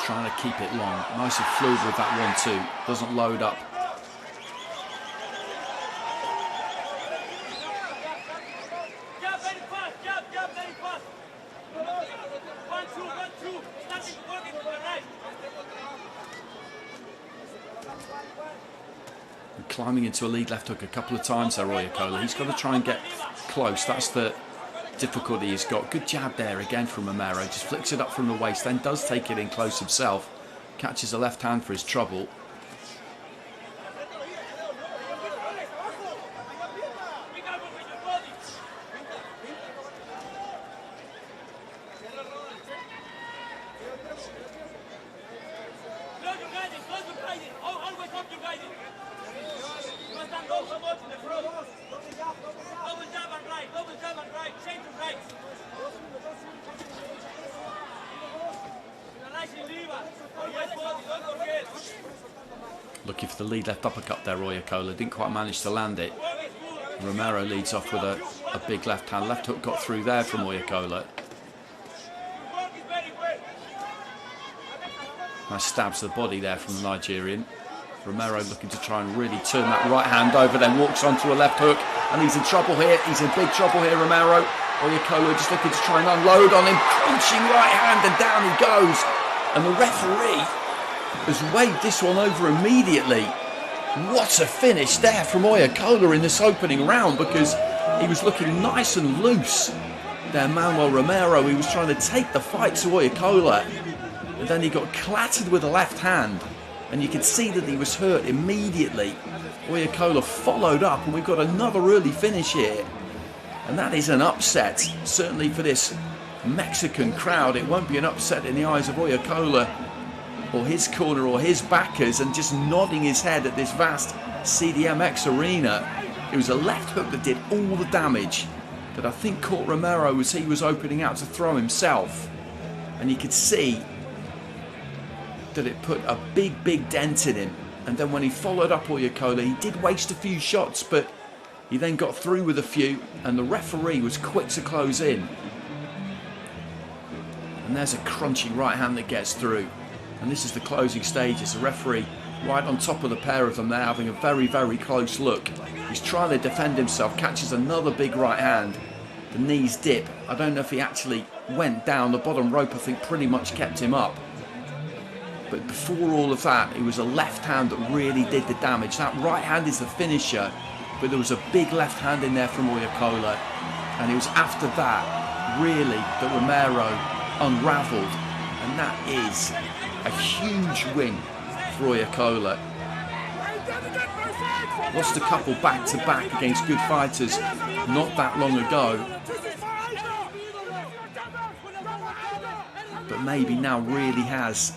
Trying to keep it long. Nice and fluid with that 1-2. Doesn't load up. And climbing into a lead left hook a couple of times there, Oyekola. He's got to try and get close. That's the difficulty he's got. Good jab there again from Romero. Just flicks it up from the waist, then does take it in close himself. Catches a left hand for his trouble. Looking for the lead left uppercut there, Oyekola. Didn't quite manage to land it. Romero leads off with a big left hand. Left hook got through there from Oyekola. Nice stabs to the body there from the Nigerian. Romero looking to try and really turn that right hand over, then walks onto a left hook, and he's in trouble here. He's in big trouble here, Romero. Oyekola just looking to try and unload on him, crunching right hand, and down he goes. And the referee has waved this one over immediately. What a finish there from Oyekola in this opening round, because he was looking nice and loose there, Manuel Romero. He was trying to take the fight to Oyekola, and then he got clattered with a left hand, and you could see that he was hurt immediately. Oyekola followed up, and we've got another early finish here, and that is an upset, certainly for this Mexican crowd. It won't be an upset in the eyes of Oyekola or his corner or his backers, and just nodding his head at this vast CDMX arena. It was a left hook that did all the damage, that I think caught Romero as he was opening out to throw himself, and you could see that it put a big dent in him. And then when he followed up Oyekola, he did waste a few shots, but he then got through with a few, and the referee was quick to close in. And there's a crunching right hand that gets through, and this is the closing stages. The referee right on top of the pair of them. They're having a very close look. He's trying to defend himself, catches another big right hand. The knees dip. I don't know if he actually went down. The bottom rope, I think, pretty much kept him up. But before all of that, it was a left hand that really did the damage. That right hand is the finisher, but there was a big left hand in there from Oyekola, and it was after that, really, that Romero unravelled, and that is a huge win for Oyekola. Lost a couple back-to-back against good fighters not that long ago, but maybe now really has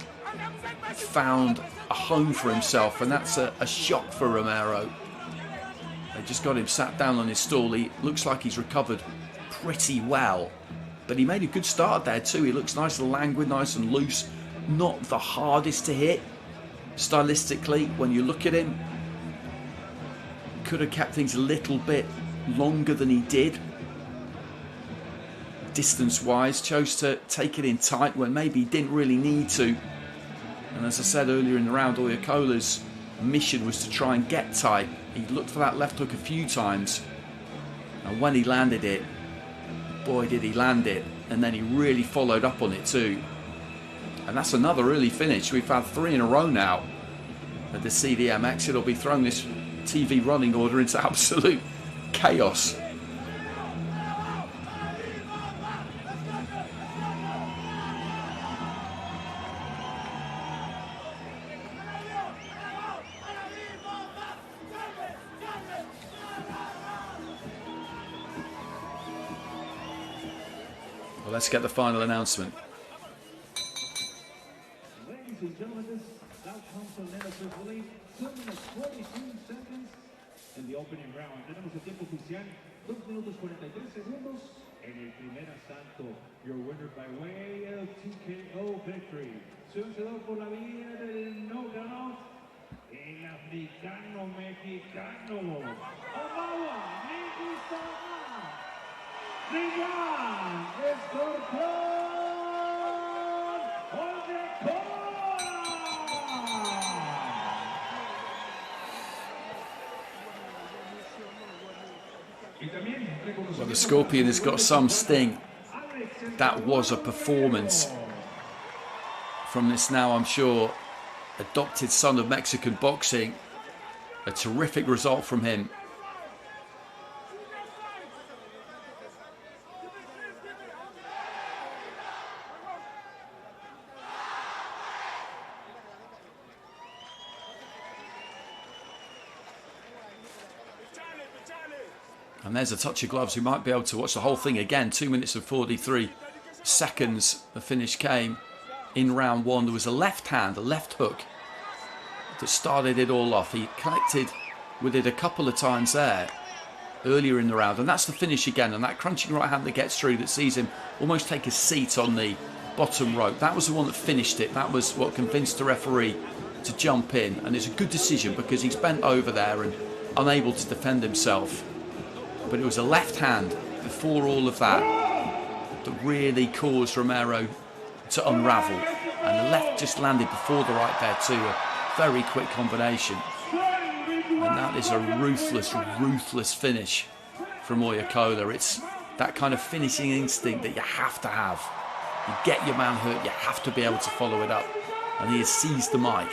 found a home for himself, and that's a shock for Romero. They just got him sat down on his stool. He looks like he's recovered pretty well, but he made a good start there too. He looks nice and languid, nice and loose, not the hardest to hit stylistically. When you look at him, could have kept things a little bit longer than he did distance wise, chose to take it in tight when maybe he didn't really need to. And as I said earlier in the round, Oyekola's mission was to try and get tight. He looked for that left hook a few times, and when he landed it, boy did he land it, and then he really followed up on it too. And that's another early finish. We've had 3 in a row now at the CDMX. It'll be throwing this TV running order into absolute chaos. Well, let's get the final announcement. Ladies and gentlemen, this bout comes to an end officially. 2 minutes 42 seconds in the opening round. Tenemos el tiempo oficial, 2 minutos 43 segundos en el primer asalto. Your winner by way of TKO victory. Su vencedor por la vía del knockout, el africano mexicano, Omar, Ridwan, Well, the Scorpion has got some sting. That was a performance from this now, I'm sure, adopted son of Mexican boxing. A terrific result from him. And there's a touch of gloves. We might be able to watch the whole thing again. 2 minutes and 43 seconds the finish came in round 1. There was a left hand, a left hook that started it all off. He connected with it a couple of times there earlier in the round, and that's the finish again. And that crunching right hand that gets through, that sees him almost take a seat on the bottom rope, that was the one that finished it. That was what convinced the referee to jump in, and it's a good decision because he's bent over there and unable to defend himself. But it was a left hand before all of that that really caused Romero to unravel. And the left just landed before the right there too. A very quick combination. And that is a ruthless finish from Oyekola. It's that kind of finishing instinct that you have to have. You get your man hurt, you have to be able to follow it up. And he has seized the mic.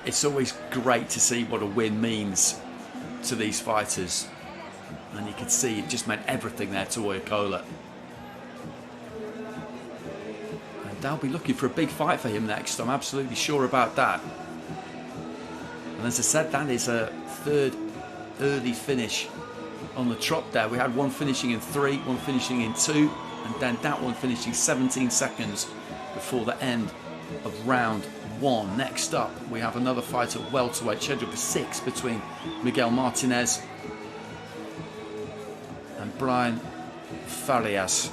It's always great to see what a win means to these fighters. And you can see it just meant everything there to Oyekola. And they'll be looking for a big fight for him next. I'm absolutely sure about that. And as I said, that is a third early finish on the trot there. We had one finishing in 3, one finishing in 2, and then that one finishing 17 seconds before the end of round 1. Next up, we have another fight at welterweight scheduled for 6 between Miguel Martinez and Brian Farias.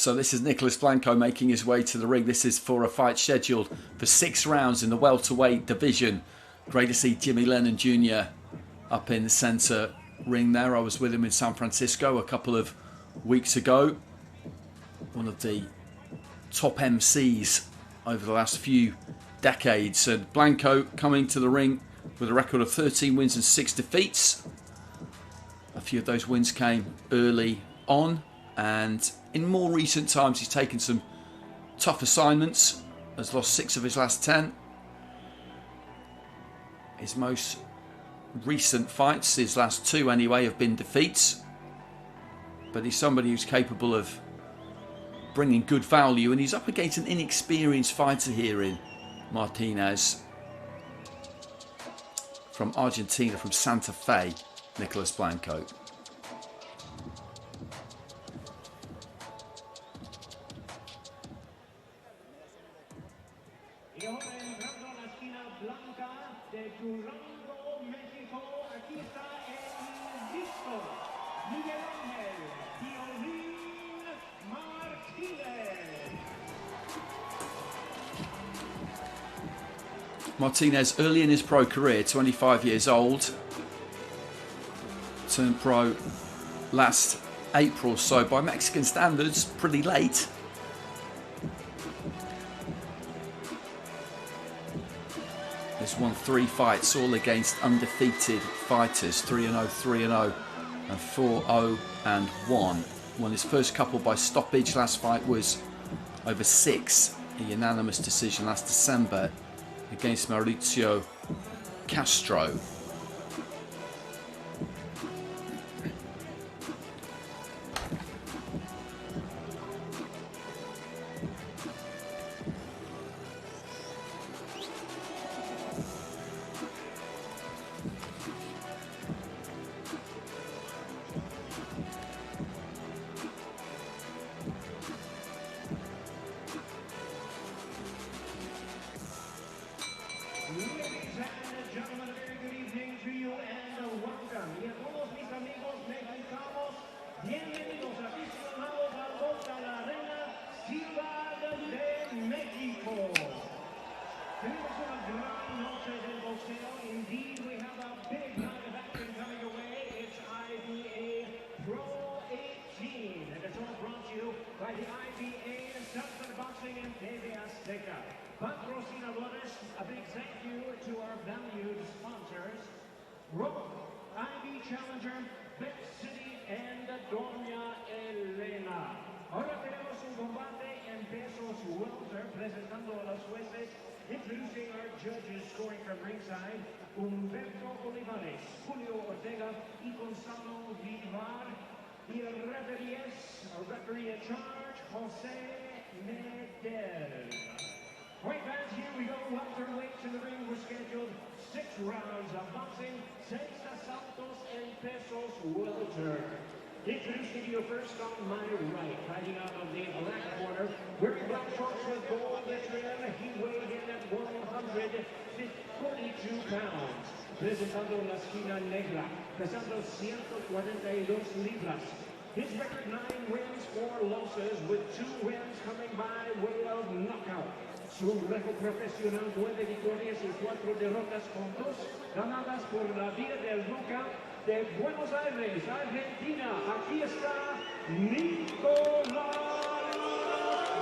So this is Nicolas Blanco making his way to the ring. This is for a fight scheduled for 6 rounds in the welterweight division. Great to see Jimmy Lennon Jr. up in the centre ring there. I was with him in San Francisco a couple of weeks ago. One of the top MCs over the last few decades. And Blanco coming to the ring with a record of 13 wins and 6 defeats. A few of those wins came early on, and in more recent times he's taken some tough assignments, has lost 6 of his last 10. His most recent fights, his last 2 anyway, have been defeats, but he's somebody who's capable of bringing good value, and he's up against an inexperienced fighter here in Martinez from Argentina, from Santa Fe, Nicolas Blanco. Martinez, early in his pro career, 25 years old, turned pro last April, so by Mexican standards, pretty late. He's won 3 fights, all against undefeated fighters, 3-0, 3-0, and 4-0 and 1. Won his first couple by stoppage. Last fight was over 6, a unanimous decision last December against Mauricio Castro. Indeed, we have a big night of action coming your way. It's IBA.PRO 18, and it's all brought to you by the IBA Southern Boxing and TV Azteca. Patrocinadores, a big thank you to our valued sponsors, Rome, IB Challenger, Bet City, and Doña Elena. Ahora tenemos un combate en pesos welter, presentando a los jueces. Introducing our judges scoring from ringside, Humberto Olivares, Julio Ortega, y Gonzalo Vivar. Y el referee in charge, Jose Mendez. Right, fans, here we go. Welterweights in the ring. We're scheduled 6 rounds of boxing, 6 asaltos en pesos welter. Introducing you first on my right, fighting out of the black corner, wearing black shorts with gold trim. He weighed in at 142 pounds. Presentando la esquina negra, pesando 142 libras. His record 9 wins, 4 losses, with 2 wins coming by way of knockout. Su récord profesional, 9 victorias y 4 derrotas con 2 ganadas por la vía del knockout. De Buenos Aires, Argentina, aquí está Nicolas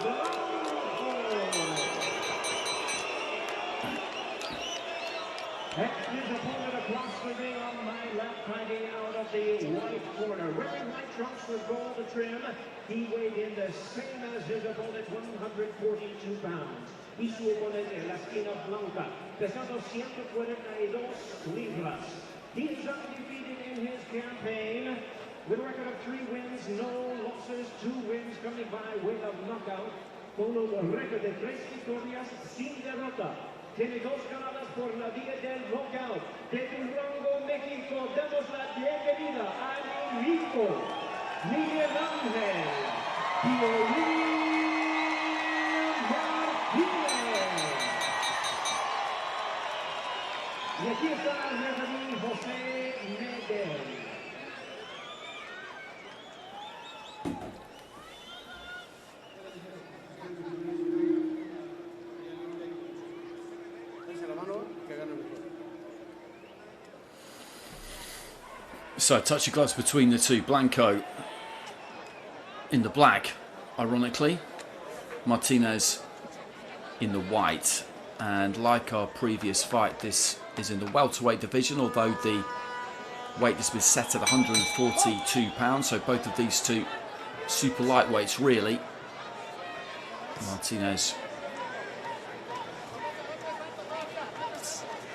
Blanco. And his opponent across the ring on my left, fighting out of the white corner. Wearing white trunks with gold trim, he weighed in the same as his opponent, 142 pounds. Y su oponente en la esquina blanca, pesando 142 libras. He is undefeated in his campaign, with a record of 3 wins, no losses, 2 wins coming by way of knockout, con un récord de 3 victorias sin derrota. Tiene 2 ganadas por la vía del knockout. De Durango, México, damos la bienvenida a mi hijo, Miguel Ángel Martinez. Y aquí está el referee Jose Mendez. So touch of gloves between the two. Blanco in the black, ironically. Martinez in the white. And like our previous fight, this is in the welterweight division, although the weight has been set at 142 pounds. So both of these two super lightweights, really. Martinez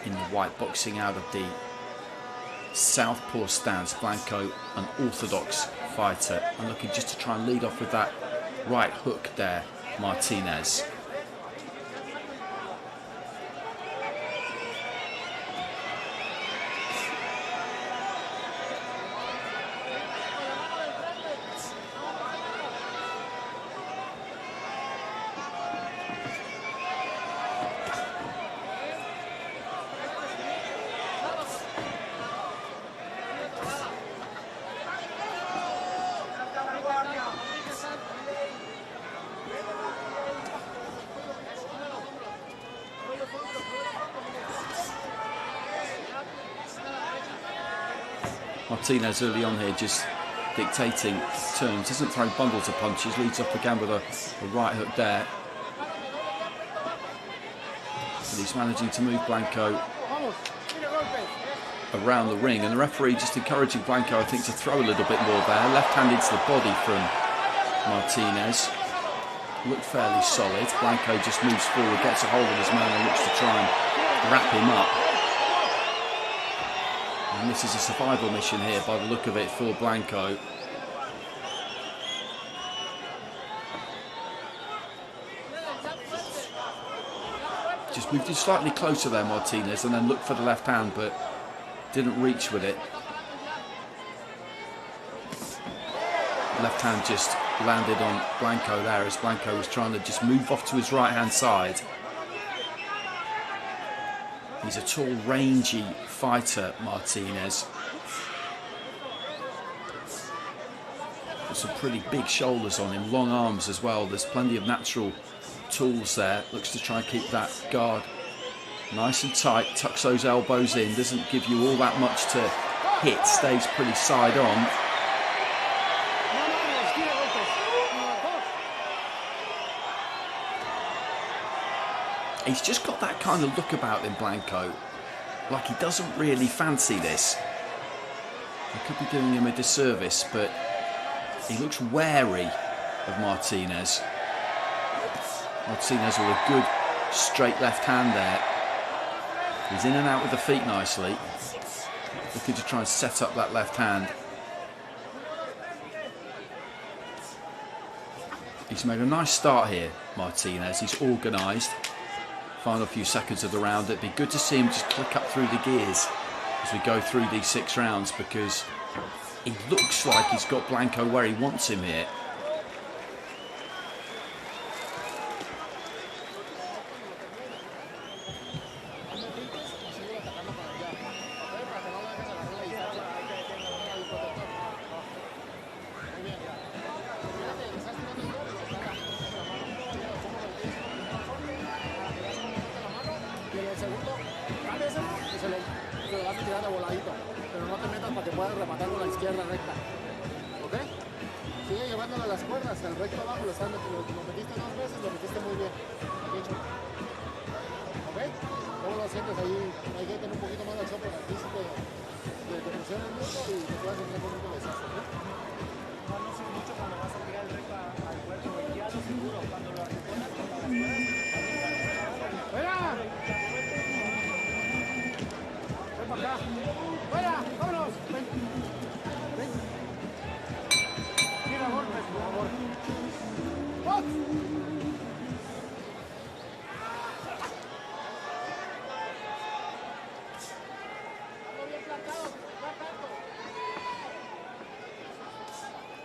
in the white, boxing out of the southpaw stance. Blanco, an orthodox fighter, and looking just to try and lead off with that right hook there, Martinez. Martinez early on here just dictating terms, isn't throwing bundles of punches, leads off again with a right hook there. And he's managing to move Blanco around the ring, and the referee just encouraging Blanco, I think, to throw a little bit more there. Left hand into the body from Martinez. Looked fairly solid. Blanco just moves forward, gets a hold of his man and looks to try and wrap him up. And this is a survival mission here by the look of it for Blanco. Just moved in slightly closer there, Martinez, and then looked for the left hand, but didn't reach with it. Left hand just landed on Blanco there as Blanco was trying to just move off to his right hand side. He's a tall, rangy fighter, Martinez. Got some pretty big shoulders on him, long arms as well. There's plenty of natural tools there. Looks to try and keep that guard nice and tight, tucks those elbows in, doesn't give you all that much to hit, stays pretty side on. He's just got that kind of look about him, Blanco, like he doesn't really fancy this. He could be doing him a disservice, but he looks wary of Martinez. Martinez with a good straight left hand there. He's in and out with the feet nicely, looking to try and set up that left hand. He's made a nice start here, Martinez. He's organised. Final few seconds of the round. It'd be good to see him just click up through the gears as we go through these 6 rounds, because he looks like he's got Blanco where he wants him here.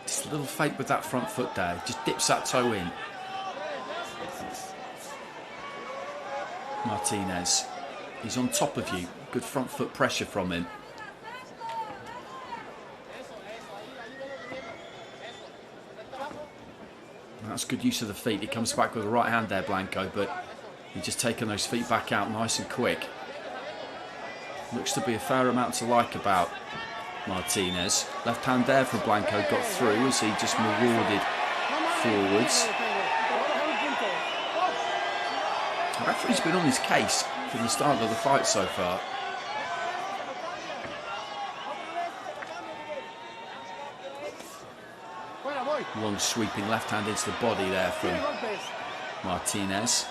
Just a little fake with that front foot there, just dips that toe in. Martinez, he's on top of you, good front foot pressure from him. That's good use of the feet. He comes back with the right hand there, Blanco, but he's just taking those feet back out nice and quick. Looks to be a fair amount to like about Martinez. Left hand there from Blanco, got through as he just marauded forwards. The referee's been on his case from the start of the fight so far. Long sweeping left hand into the body there from Martinez.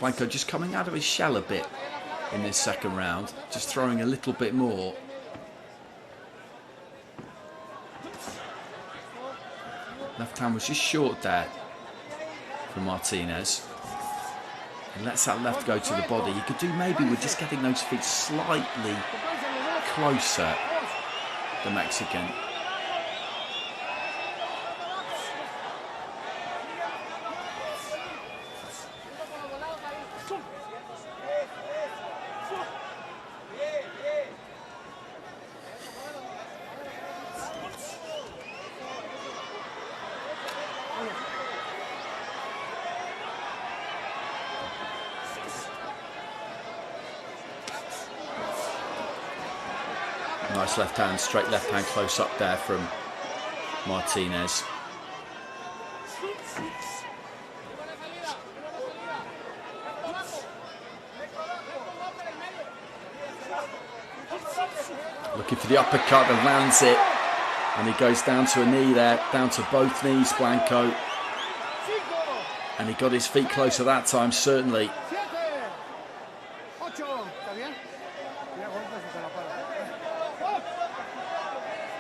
Blanco just coming out of his shell a bit in this second round, just throwing a little bit more. Left hand was just short there from Martinez. And lets that left go to the body. You could do maybe with just getting those feet slightly closer, the Mexican. Nice left hand, straight left hand close up there from Martinez. Looking for the uppercut and lands it. And he goes down to a knee there, down to both knees, Blanco. And he got his feet closer that time, certainly.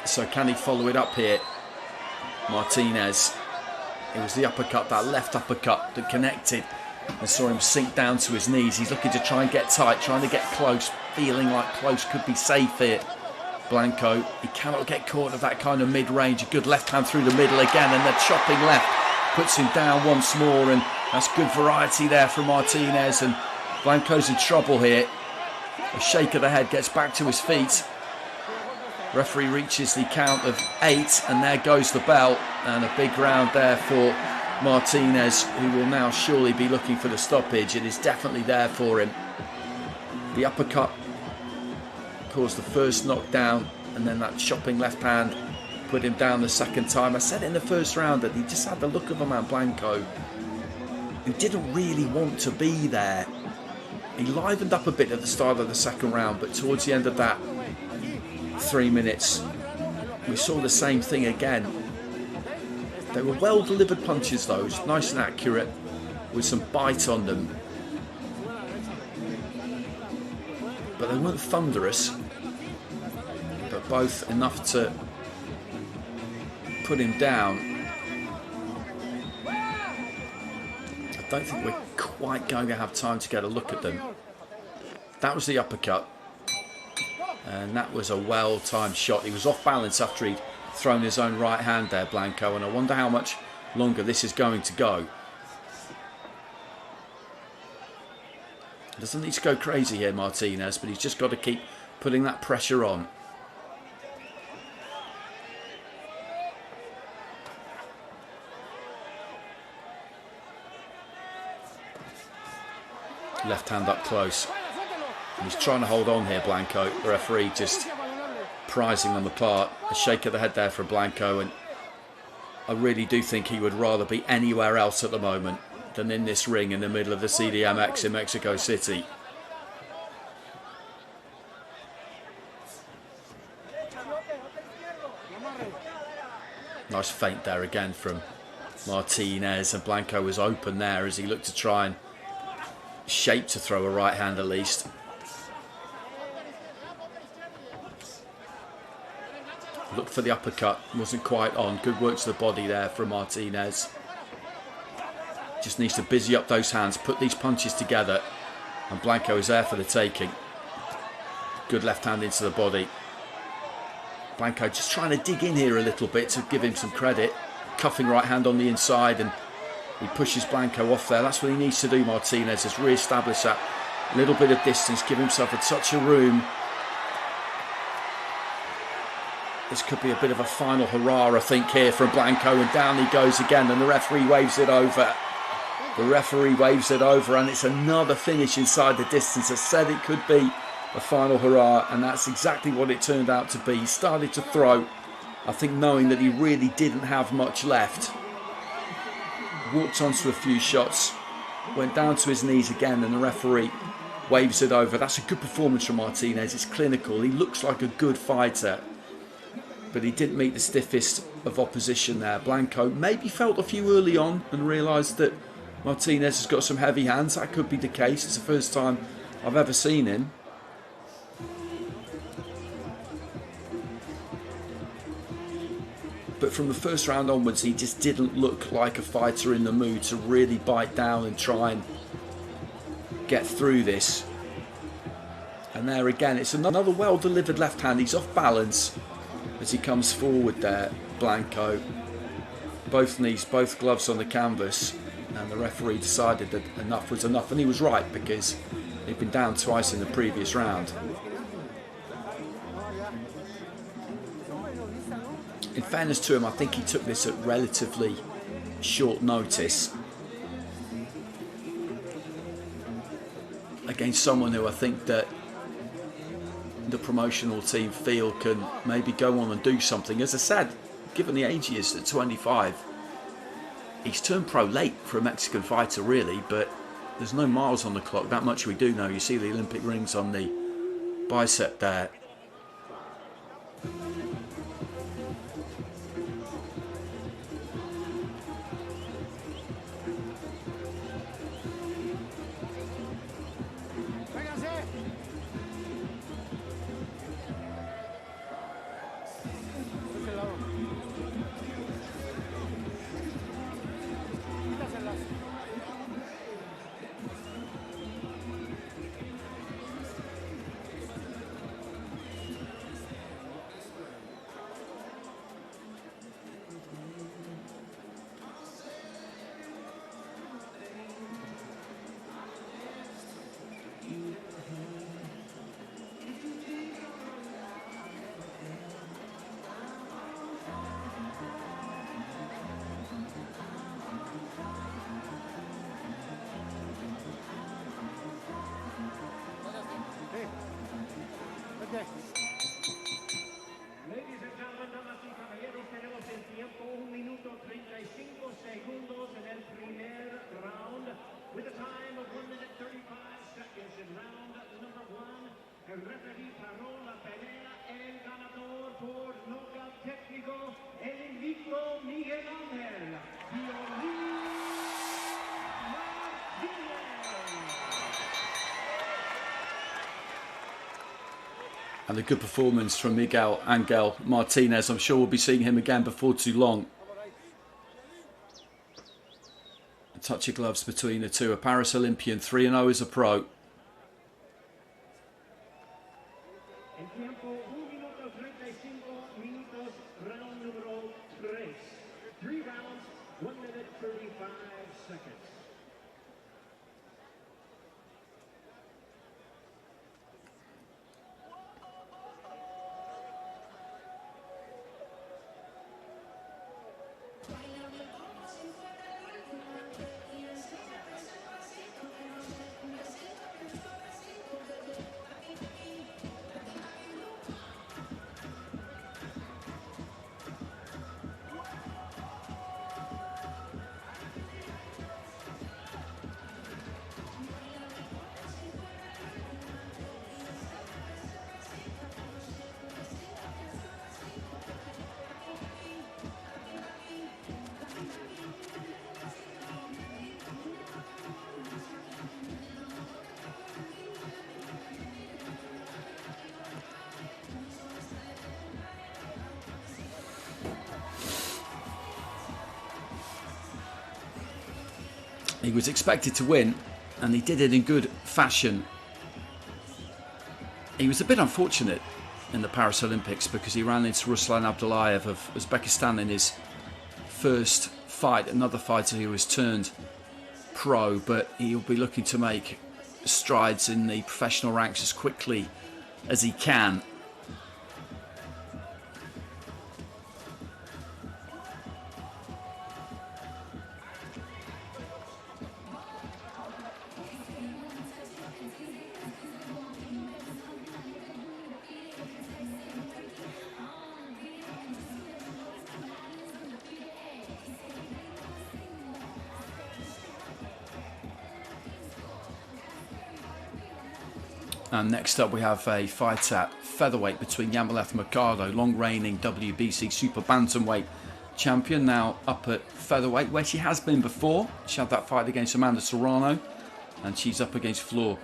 So can he follow it up here? Martinez. It was the uppercut, that left uppercut that connected and saw him sink down to his knees. He's looking to try and get tight, trying to get close, feeling like close could be safe here. Blanco, he cannot get caught at that kind of mid-range. A good left hand through the middle again, and the chopping left puts him down once more, and that's good variety there from Martinez, and Blanco's in trouble here. A shake of the head, gets back to his feet. Referee reaches the count of 8, and there goes the bell, and a big round there for Martinez, who will now surely be looking for the stoppage. It is definitely there for him. The uppercut caused the first knockdown, and then that chopping left hand put him down the second time. I said in the first round that he just had the look of a man, Blanco, who didn't really want to be there. He livened up a bit at the start of the second round, but towards the end of that 3 minutes, we saw the same thing again. They were well delivered punches, those, nice and accurate, with some bite on them. But they weren't thunderous, but both enough to put him down. I don't think we're quite going to have time to get a look at them. That was the uppercut. And that was a well-timed shot. He was off balance after he'd thrown his own right hand there, Blanco, and I wonder how much longer this is going to go. Doesn't need to go crazy here, Martinez, but he's just got to keep putting that pressure on. Left hand up close. And he's trying to hold on here, Blanco. The referee just prizing them apart. A shake of the head there for Blanco, and I really do think he would rather be anywhere else at the moment than in this ring in the middle of the CDMX in Mexico City. Nice feint there again from Martinez, and Blanco was open there as he looked to try and shape to throw a right hand at least. Looked for the uppercut, wasn't quite on. Good work to the body there from Martinez. Just needs to busy up those hands, put these punches together, and Blanco is there for the taking. Good left hand into the body. Blanco just trying to dig in here a little bit to give him some credit. Cuffing right hand on the inside, and he pushes Blanco off there. That's what he needs to do, Martinez, is re-establish that little bit of distance, give himself a touch of room. This could be a bit of a final hurrah, I think, here from Blanco, and down he goes again, and the referee waves it over. The referee waves it over, and it's another finish inside the distance. I said it could be a final hurrah, and that's exactly what it turned out to be. He started to throw, I think knowing that he really didn't have much left. Walked onto a few shots, went down to his knees again, and the referee waves it over. That's a good performance from Martinez. It's clinical. He looks like a good fighter, but he didn't meet the stiffest of opposition there. Blanco maybe felt a few early on and realised that Martinez has got some heavy hands. That could be the case. It's the first time I've ever seen him. But from the first round onwards, he just didn't look like a fighter in the mood to really bite down and try and get through this. And there again, it's another well-delivered left hand. He's off balance as he comes forward there, Blanco. Both knees, both gloves on the canvas. And the referee decided that enough was enough. And he was right, because he'd been down twice in the previous round. In fairness to him, I think he took this at relatively short notice against someone who I think that the promotional team feel can maybe go on and do something. As I said, given the age he is at 25, he's turned pro late for a Mexican fighter really, but there's no miles on the clock. That much we do know. You see the Olympic rings on the bicep there. Ladies and gentlemen, damas y caballeros, tenemos el tiempo 1 minuto 35 segundos en el primer round, with a time of 1 minute 35 seconds in round number 1. El referee paró la pelea, el ganador por nocaut técnico, el invicto Miguel Ángel Martinez. And a good performance from Miguel Ángel Martinez. I'm sure we'll be seeing him again before too long. A touch of gloves between the two. A Paris Olympian, 3-0 as a pro. El tiempo 1 minuto 35 minutos, round número 3. 3 rounds, 1 minute 35 seconds. He was expected to win, and he did it in good fashion. He was a bit unfortunate in the Paris Olympics because he ran into Ruslan Abdullayev of Uzbekistan in his first fight, another fighter who was turned pro, but he'll be looking to make strides in the professional ranks as quickly as he can. And next up we have a fight at featherweight between Yamileth and Mercado, long reigning WBC Super Bantamweight champion, now up at featherweight where she has been before. She had that fight against Amanda Serrano, and she's up against Flor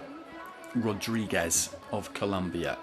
Rodriguez of Colombia.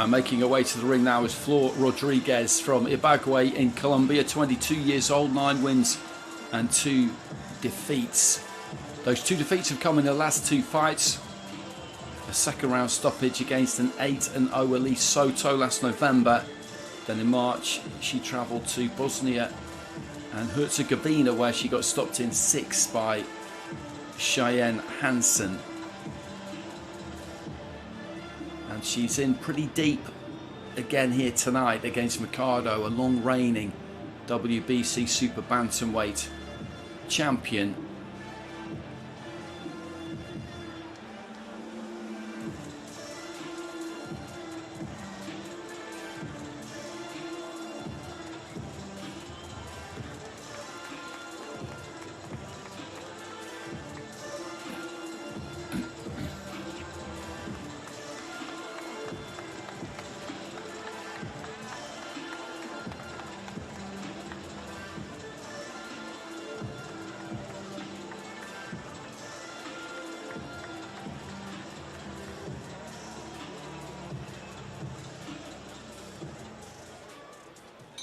Making her way to the ring now is Flor Rodriguez from Ibagué in Colombia, 22 years old, 9 wins and 2 defeats. Those 2 defeats have come in her last 2 fights. A second round stoppage against an 8-0 Elise Soto last November. Then in March she travelled to Bosnia and Herzegovina, where she got stopped in 6 by Cheyenne Hansen. And she's in pretty deep again here tonight against Mercado, a long reigning WBC Super Bantamweight champion.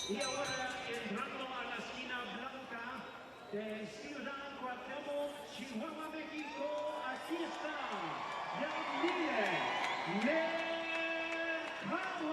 Y ahora entrando a la esquina blanca de Ciudad, Chihuahua, México, aquí está Yamileth Mercado.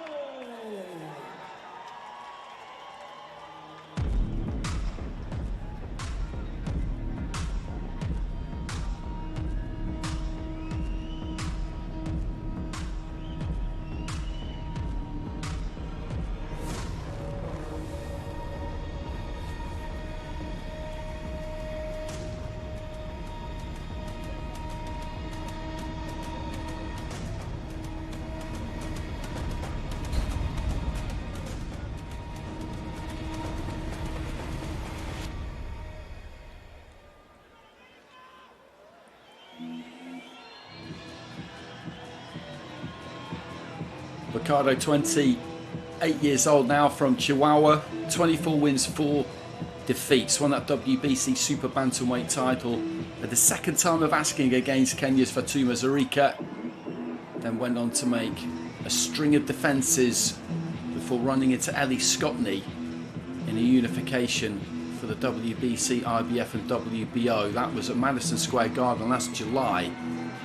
Mercado, 28 years old now, from Chihuahua, 24 wins, 4 defeats, won that WBC Super Bantamweight title at the second time of asking against Kenya's Fatuma Zarika, then went on to make a string of defences before running into Ellie Scotney in a unification for the WBC, IBF and WBO. That was at Madison Square Garden last July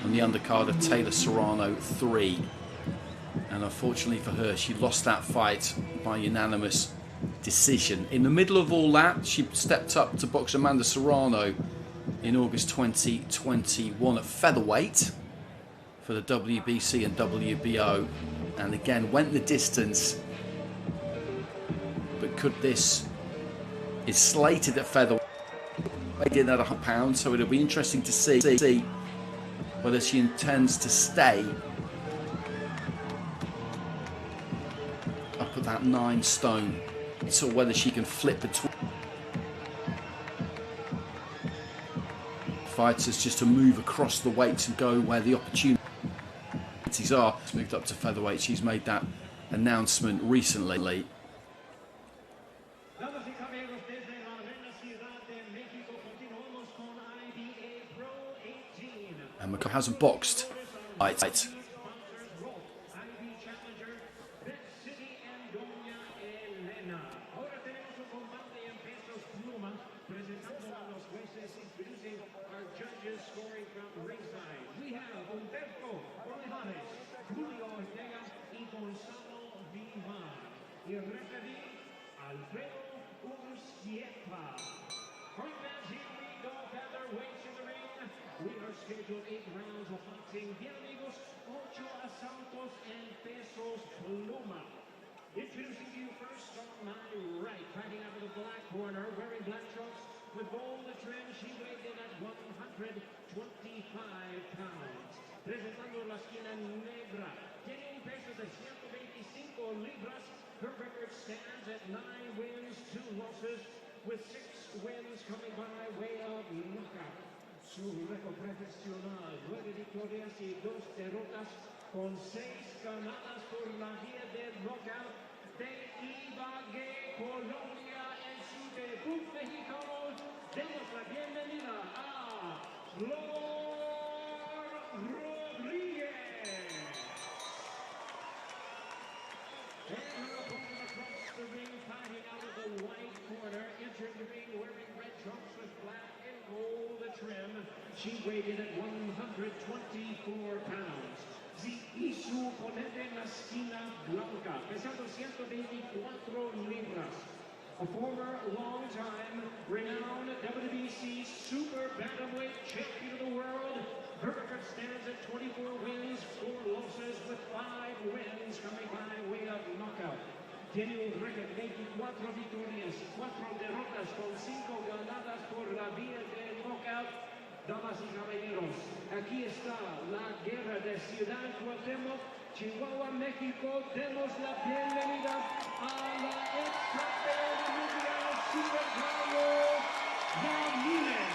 on the undercard of Taylor Serrano 3. And unfortunately for her, she lost that fight by unanimous decision. In the middle of all that, she stepped up to box Amanda Serrano in August 2021 at featherweight for the WBC and WBO, and again went the distance. But could this is slated at featherweight in at £100, so it'll be interesting to see whether she intends to stay up at that 9 stone, so whether she can flip between fighters just to move across the weights and go where the opportunities are. She's moved up to featherweight. She's made that announcement recently. And McCall hasn't boxed. Right. We are scheduled 8 rounds of boxing. Bien amigos, 8 asaltos en pesos pluma. Introducing to you first on my right, fighting out of the black corner, wearing black trunks with gold trim. She weighed in at 125 pounds. Presentando la esquina negra, tiene un peso de 125 libras. Her record stands at 9 wins, 2 losses, with 6 wins coming by way of knockout. Su récord profesional, 9 victorias y 2 derrotas, con 6 ganadas por la vía del knockout de Ibagué, Colombia, en su debut mexicano. Demos la bienvenida a Flor Rodríguez. she weighed in at 124 pounds. Y su oponente en la esquina blanca, pesando 124 libras. A former long-time renowned WBC super bantamweight champion of the world. Her record stands at 24 wins, 4 losses, with 5 wins coming by way of knockout. Tiene un récord de 24 victorias, 4 derrotas con 5 ganadas por la vía de knockout. Damas y caballeros, aquí está la guerra de Ciudad, Chihuahua, México. Demos la bienvenida a la ex campeona mundial super gallo, Yamileth.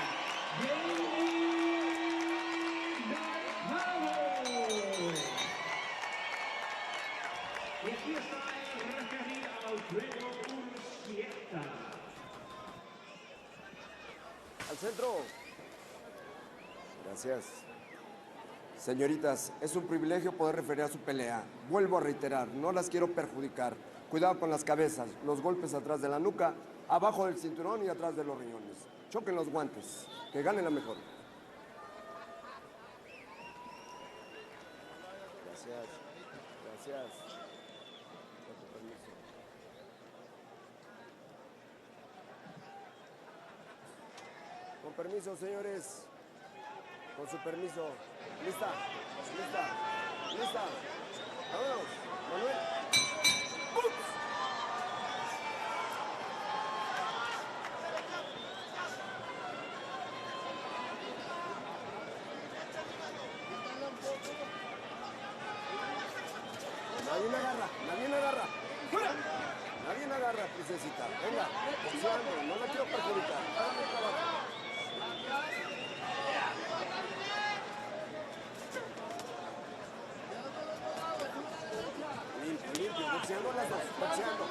Y aquí está el referee Alfredo Urquieta. Al centro. Gracias. Señoritas, es un privilegio poder referir a su pelea. Vuelvo a reiterar, no las quiero perjudicar. Cuidado con las cabezas, los golpes atrás de la nuca, abajo del cinturón y atrás de los riñones. Choquen los guantes, que gane la mejor. Gracias. Gracias. Con tu permiso. Con permiso, señores. Con su permiso. ¿Lista? ¿Lista? ¿Lista? ¡Vámonos! ¡Manuel! ¡Ups! Nadie me agarra, nadie me agarra. ¡Fuera! Nadie me agarra, princesita. Venga, boxeando, no la quiero perjudicar. Hágame el trabajo. Limpio, limpio, boxeando las dos, boxeando.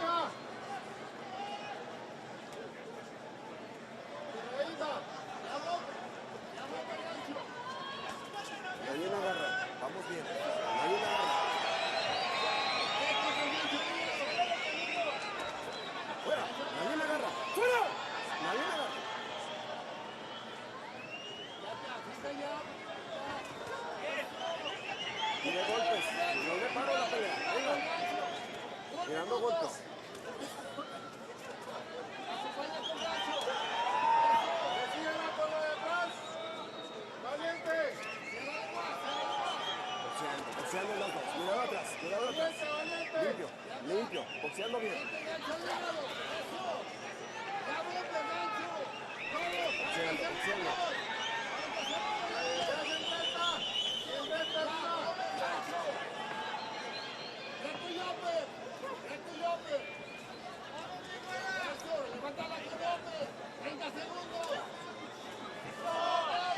Nadie me agarra, vamos bien. Nadie me agarra. ¡Fuera! ¡Nadie me agarra! ¡Fuera! ¡Nadie me agarra! Tire golpes, no le paro la pelea. Venga. Tirando golpes. Boxeando los dos. Cuidado atrás, cuidado atrás. Limpio, limpio, boxeando bien. Boxeando, boxeando.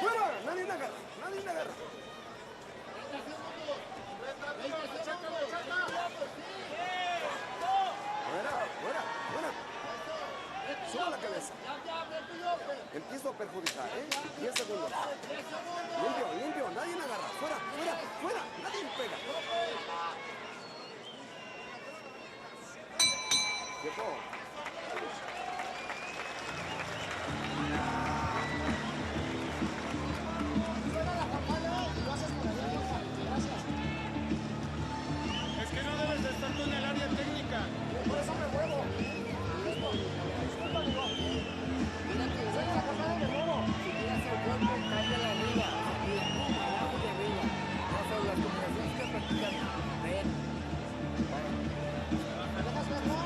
¡Fuera! ¡Nadie me agarra! ¡Nadie me agarra! ¡Fuera! ¡Fuera! ¡Fuera! ¡Suba la cabeza! Empiezo a perjudicar, ¿eh? 10 segundos. Limpio, limpio, nadie me agarra. ¡Fuera! ¡Fuera! ¡Fuera! ¡Nadie me pega! ¡Tiempo! Es que no debes de estar tú en el área técnica. Por eso me muevo. Disculpa, amigo. Mira que soy la cámara de nuevo. Si quieres el cuerpo, cámbiala arriba. Aquí, abajo y arriba. No son las combinaciones que practican. Ven. ¿Me dejas verlo?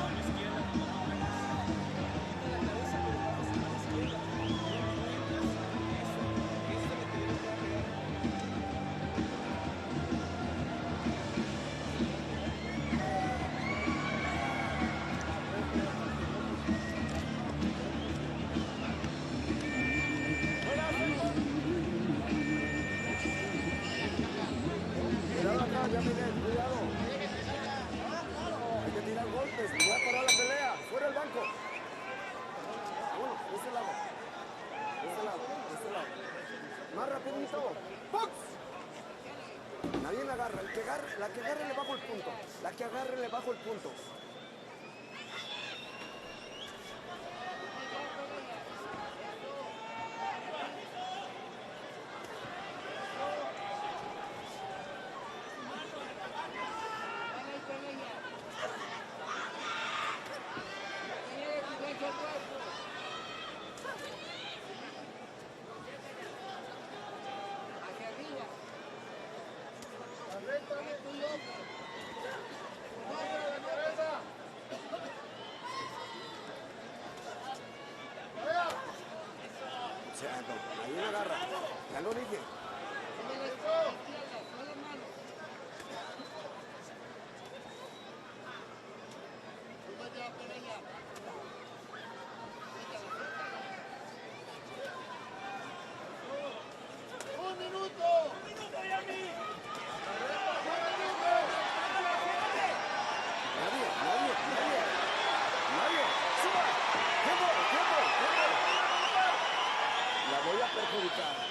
Cuidado acá, Yamileth, cuidado. Hay que tirar golpes, voy a parar la pelea. Fuera el banco. Vámonos, de este lado. De este lado, de este lado. Más rapidito. ¡Box! Nadie la agarra. La que agarre le bajo el punto. La que agarre le bajo el punto. Ahí una agarra. Ya lo dije.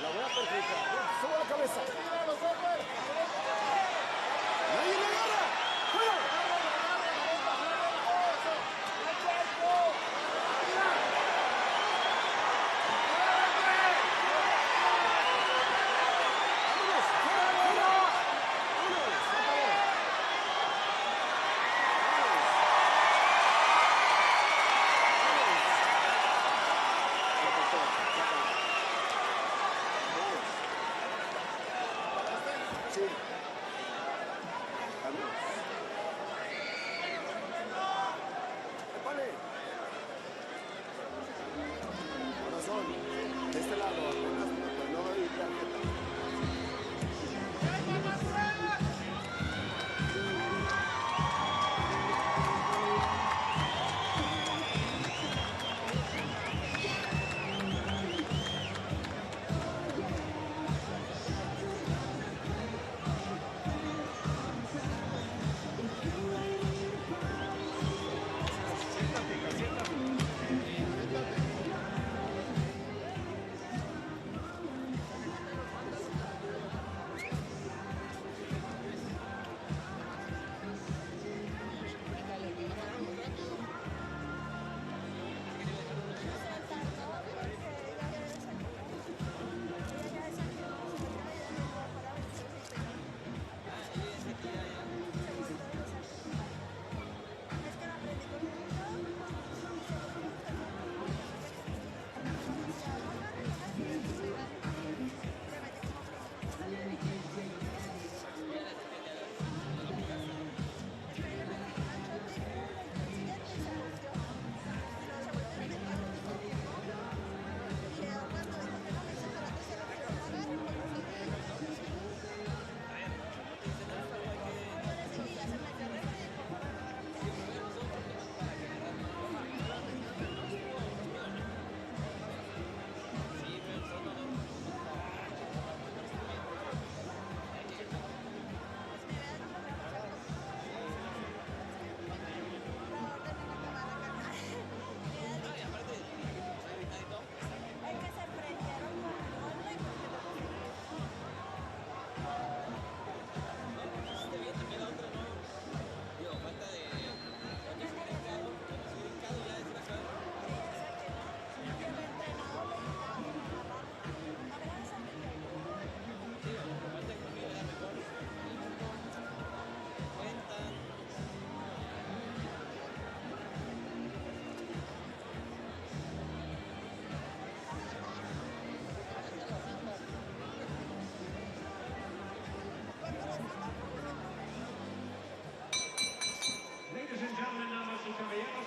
La voy a perjudicar. Suba la cabeza. ¡Nadie me agarra! ¡Fuera! De este lado, apenas, pues no doy tarjeta.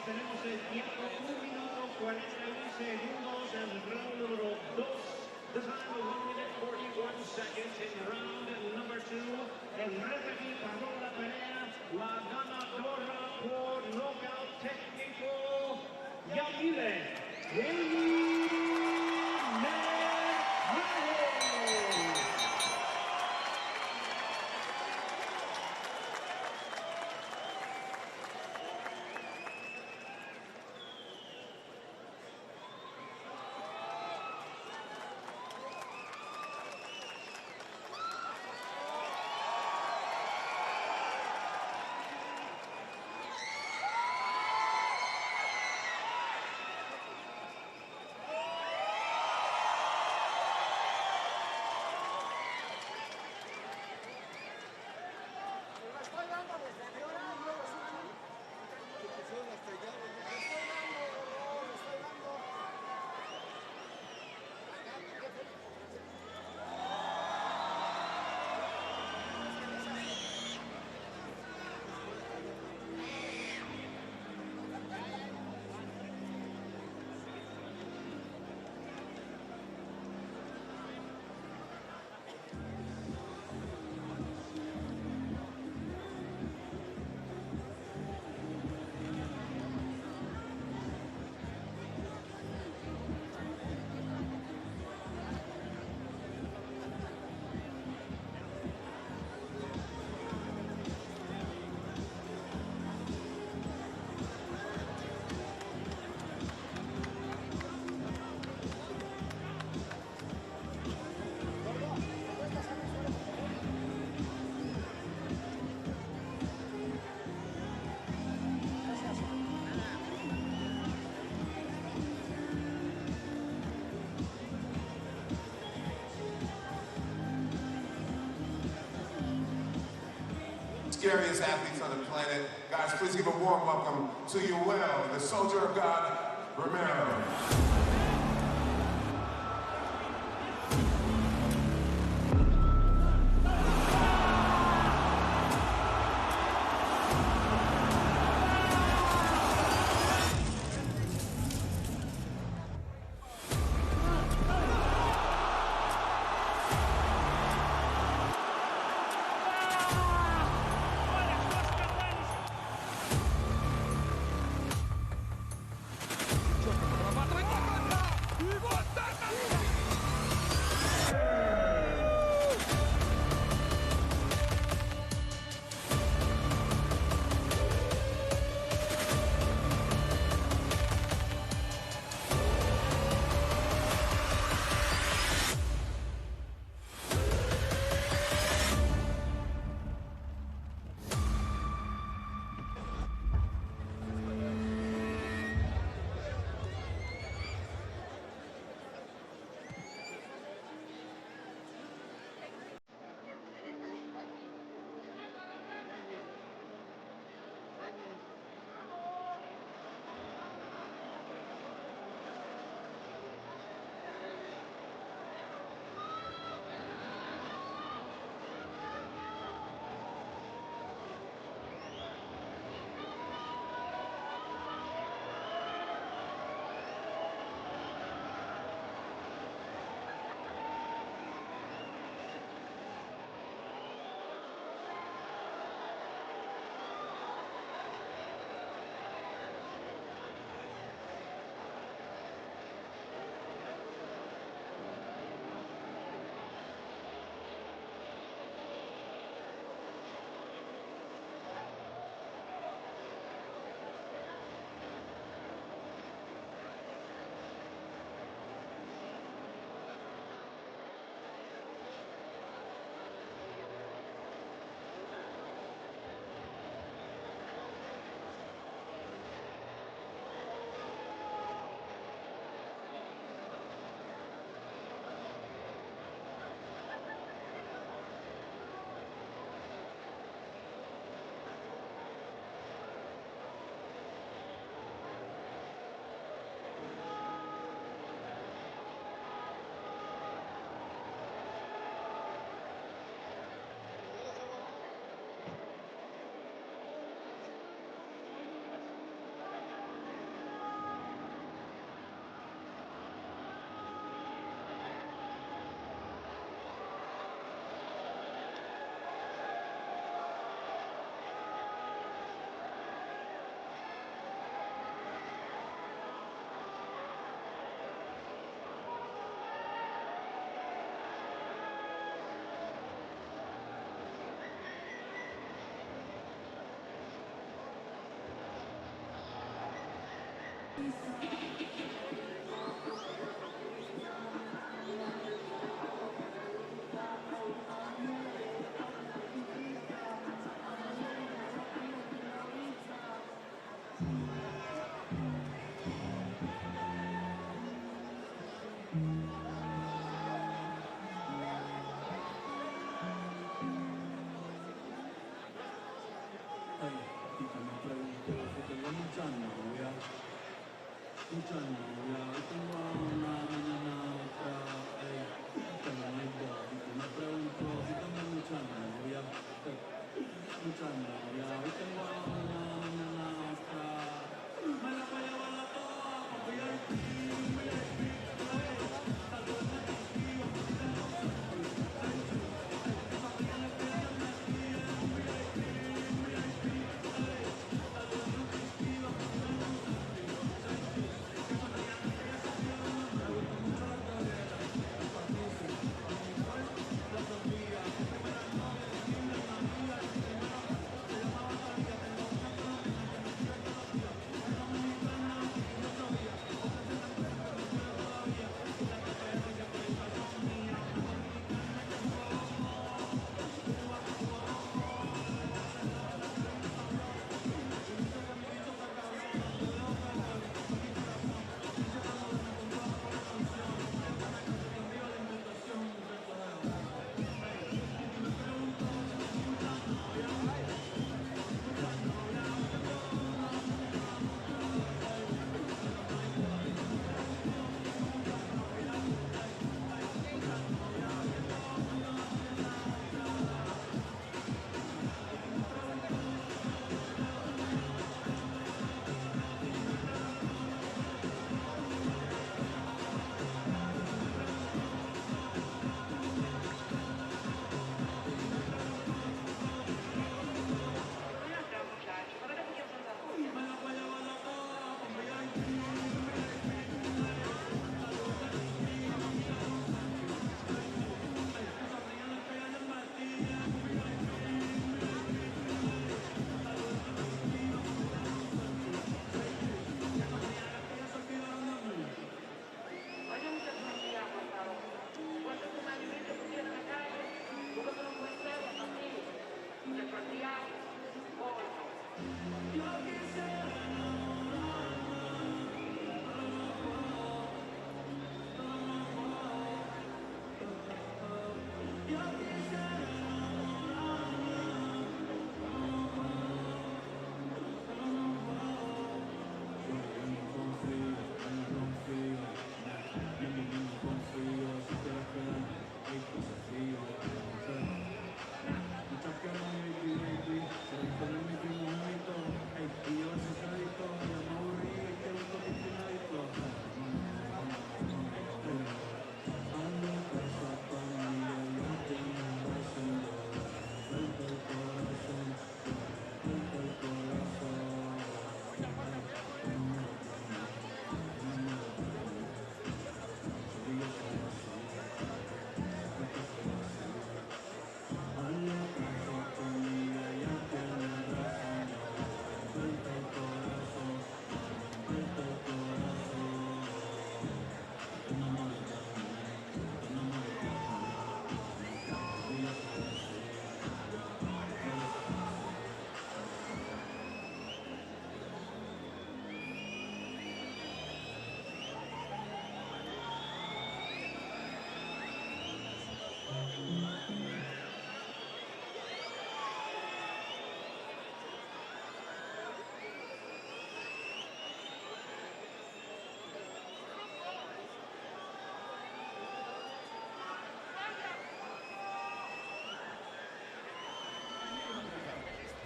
Tenemos el tiempo, 1 minuto 41 segundos en el round número 2. The time of 1 minute 41 seconds in round number 2. El referee paró la pelea, la ganadora por nocaut técnico, Yamileth. scariest athletes on the planet. Guys, please give a warm welcome to Eusse, the soldier of God, Romero.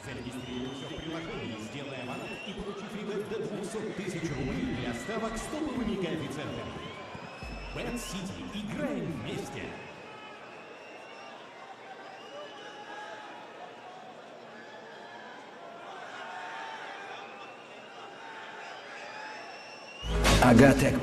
Зарегистрируйся в приложении, сделай аванс и получи фрибет до 200 тысяч рублей для ставок с топовыми коэффициентами. Bad City. Играем вместе! Агатек.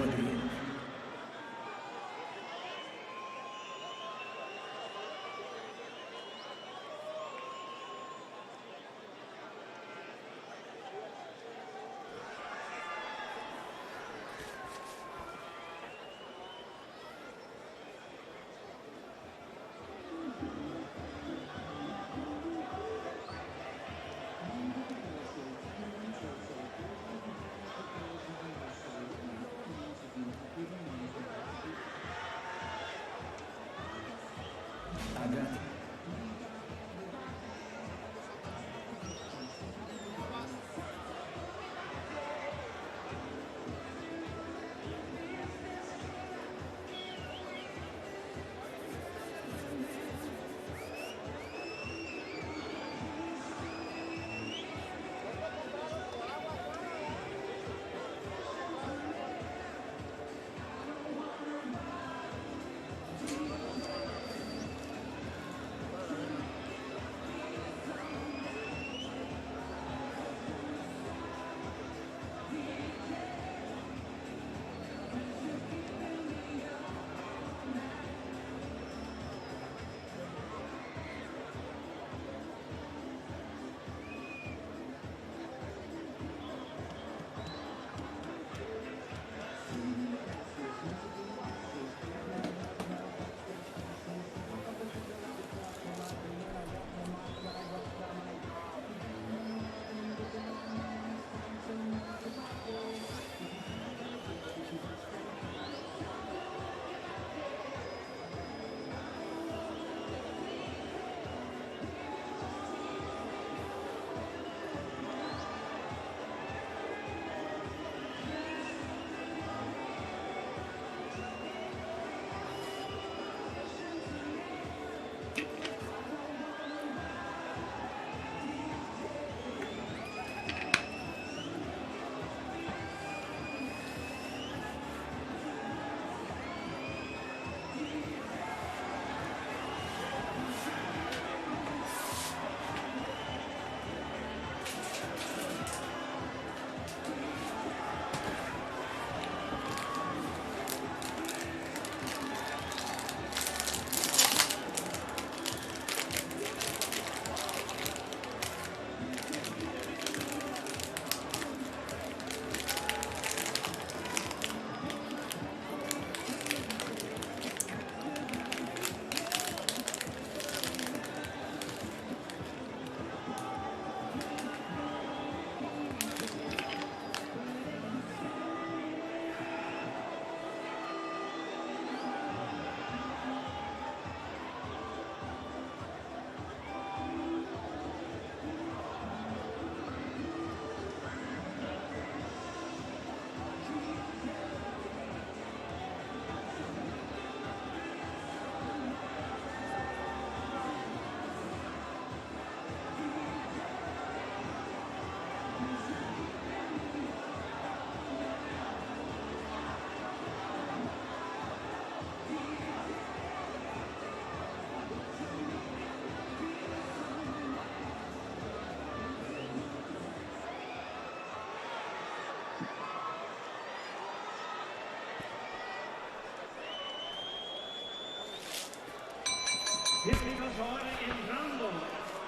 ahora entrando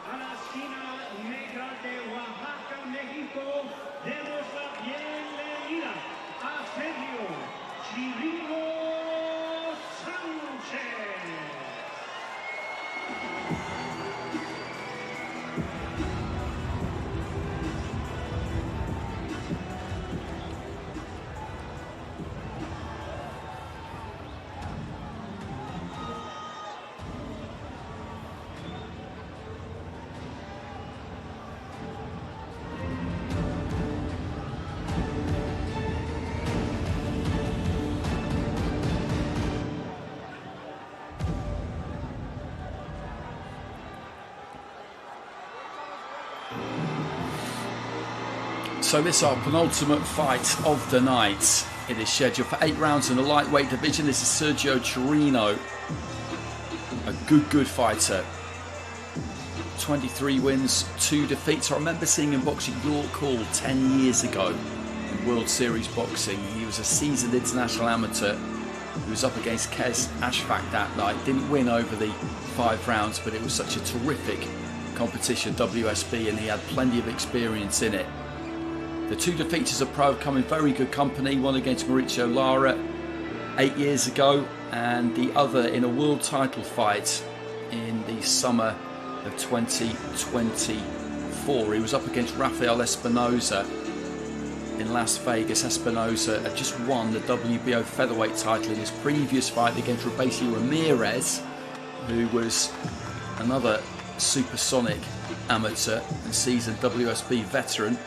a la esquina negra de Oaxaca, México. Demos la bienvenida a Sergio Chirino Sánchez. So this is our penultimate fight of the night. It is scheduled for 8 rounds in the lightweight division. This is Sergio Chirino, a good fighter. 23 wins, 2 defeats. I remember seeing him boxing York Hall 10 years ago in World Series boxing. He was a seasoned international amateur. He was up against Kez Ashfaq that night. Didn't win over the 5 rounds, but it was such a terrific competition, WSB, and he had plenty of experience in it. The 2 defeats as a pro have come in very good company. One against Mauricio Lara 8 years ago, and the other in a world title fight in the summer of 2024. He was up against Rafael Espinoza in Las Vegas. Espinoza had just won the WBO featherweight title in his previous fight against Robesi Ramirez, who was another supersonic amateur and seasoned WSB veteran.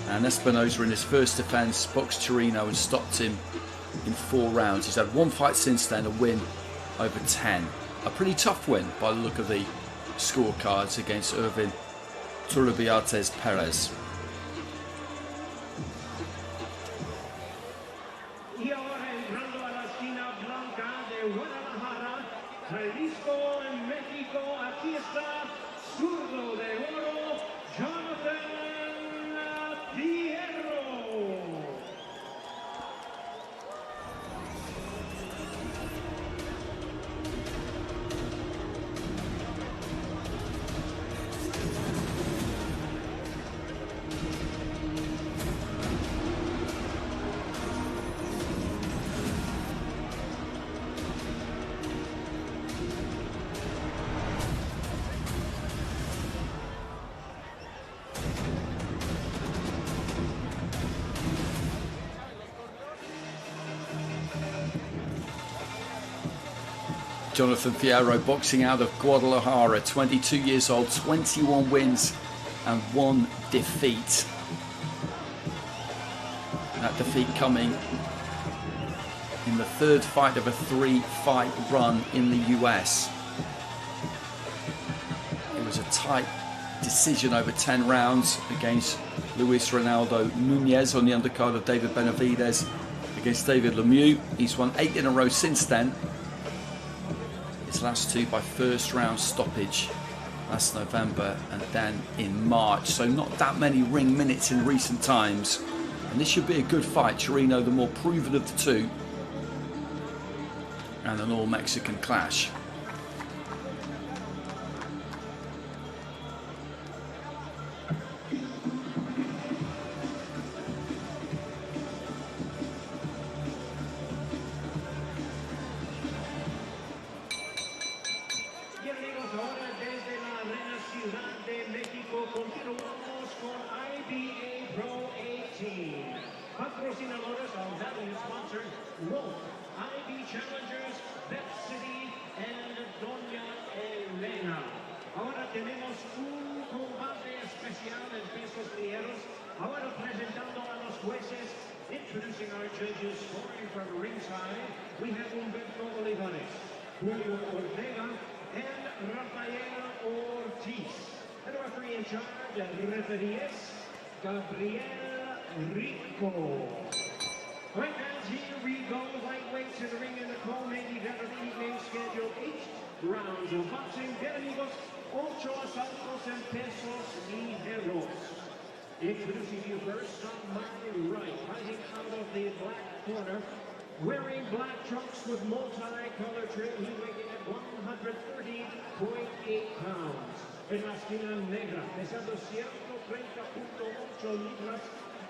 And Espinoza in his first defence boxed Chirino and stopped him in 4 rounds. He's had 1 fight since then, a win over 10. A pretty tough win by the look of the scorecards against Irvin Turbiates Perez. Y ahora entrando a la esquina blanca de Guadalajara, Jalisco, en México, aquí está zurdo de oro, Jonathan Fierro. Jonathan Fierro boxing out of Guadalajara, 22 years old, 21 wins and 1 defeat. That defeat coming in the 3rd fight of a 3-fight run in the US. It was a tight decision over 10 rounds against Luis Ronaldo Nunez on the undercard of David Benavidez against David Lemieux. He's won 8 in a row since then. His last 2 by 1st round stoppage last November and then in March. So not that many ring minutes in recent times. And this should be a good fight. Chirino, the more proven of the 2. And an all-Mexican clash. Ciudad de México, continuamos con IBA.PRO 18. Patrocinadores of value sponsors, Roll, IB Challengers, Bet City, and Doña Elena. Ahora tenemos un combate especial en pesos ligeros. Ahora presentando a los jueces, introducing our judges, scoring from ringside, we have Humberto Olivares, Julio Ortega, and Rafael Ortiz. And the referee in charge, referees, Gabriel Rico. Right, guys, here we go. Lightweights in the ring in the co-main event of the evening, scheduled 8 rounds of boxing. Bien, amigos, 8 asaltos en pesos ligeros. Introducing you first on my right, fighting out of the black corner, Wearing black trunks with multi-color trim, he weighing at 130.8 pounds. En la esquina negra, pesando 130.8 libras,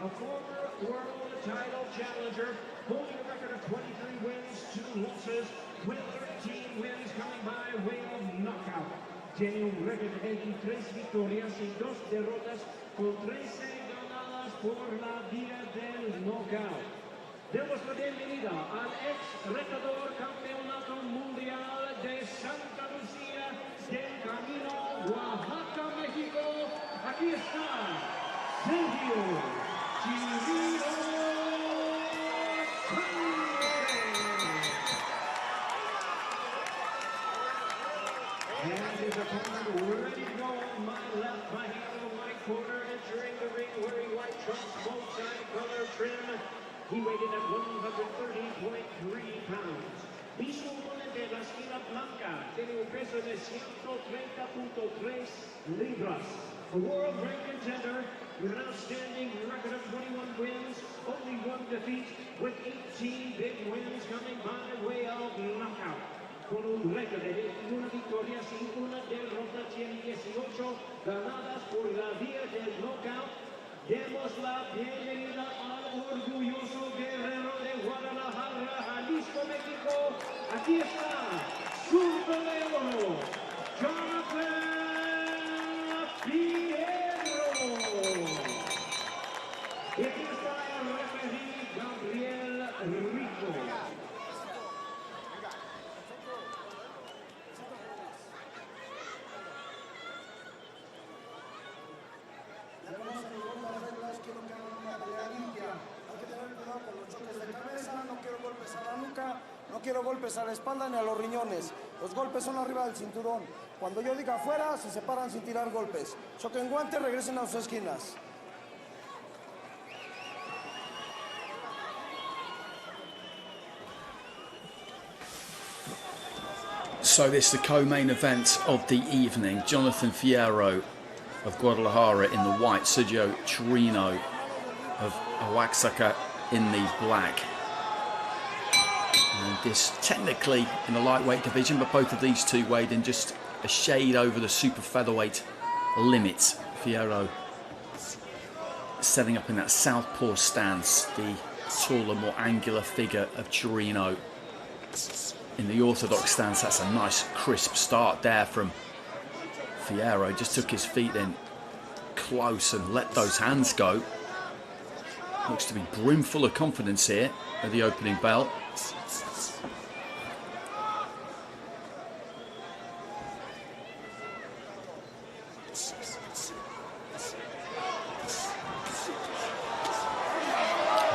a former world title challenger, holding a record of 23 wins, 2 losses, with 13 wins coming by way of knockout. Tiene un récord de 23 victorias y 2 derrotas, con 13 ganadas por la vía del knockout. Demos la bienvenida al ex retador campeonato mundial de Santa Lucía del Camino, Oaxaca, México. Aquí está Sergio Chirino. And his opponent ready to go on my left, my hand on my corner, entering the ring wearing white trunks, multi-color trim. He weighed in at 130.3 pounds. Mismo oponente de la esquina blanca tiene un peso de 130.3 libras. A world rank contender with an outstanding record of 21 wins, only 1 defeat, with 18 big wins coming by way of knockout. Con un récord de 21 victorias y 1 derrota, tiene 18 ganadas por la vía del knockout. Demos la bienvenida al orgulloso guerrero de Guadalajara, Jalisco, México. Aquí está su oro, Fierro. Y aquí está el referee Gabriel Rico. Quiero que hagan una pelea limpia. Hay que tener cuidado con los choques de cabeza, no quiero golpes a la nuca, no quiero golpes a la espalda ni a los riñones. Los golpes son arriba del cinturón. Cuando yo diga afuera, se separan sin tirar golpes. Choquen guantes, regresen a sus esquinas. So this is the co-main event of the evening. Jonathan Fierro of Guadalajara in the white, Sergio Chirino of Oaxaca in the black. And this technically in the lightweight division, but both of these two weighed in just a shade over the super featherweight limit. Fierro setting up in that southpaw stance, the taller, more angular figure of Chirino. In the orthodox stance, that's a nice crisp start there from Fierro. Just took his feet in close and let those hands go. Looks to be brimful of confidence here at the opening bell.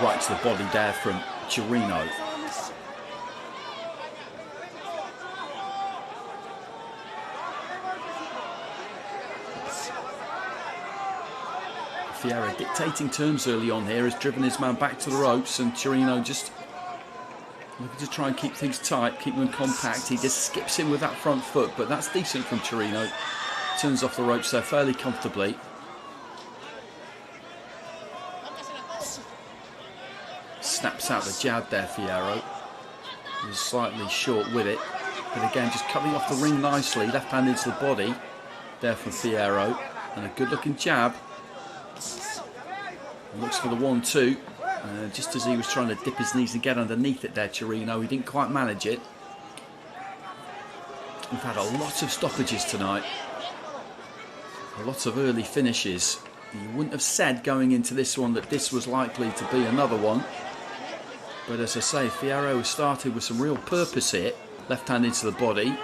Right to the body there from Chirino. Fierro dictating terms early on here, has driven his man back to the ropes, and Chirino just looking to try and keep things tight, keep them compact. He just skips in with that front foot, but that's decent from Chirino. Turns off the ropes there fairly comfortably. Snaps out the jab there, Fierro. He's slightly short with it, but again just coming off the ring nicely. Left hand into the body there from Fierro, and a good looking jab. And looks for the 1-2, just as he was trying to dip his knees and get underneath it there, Chirino. He didn't quite manage it. We've had a lot of stoppages tonight, a lot of early finishes. You wouldn't have said going into this one that this was likely to be another one, but as I say, Fierro has started with some real purpose here. Left hand into the body.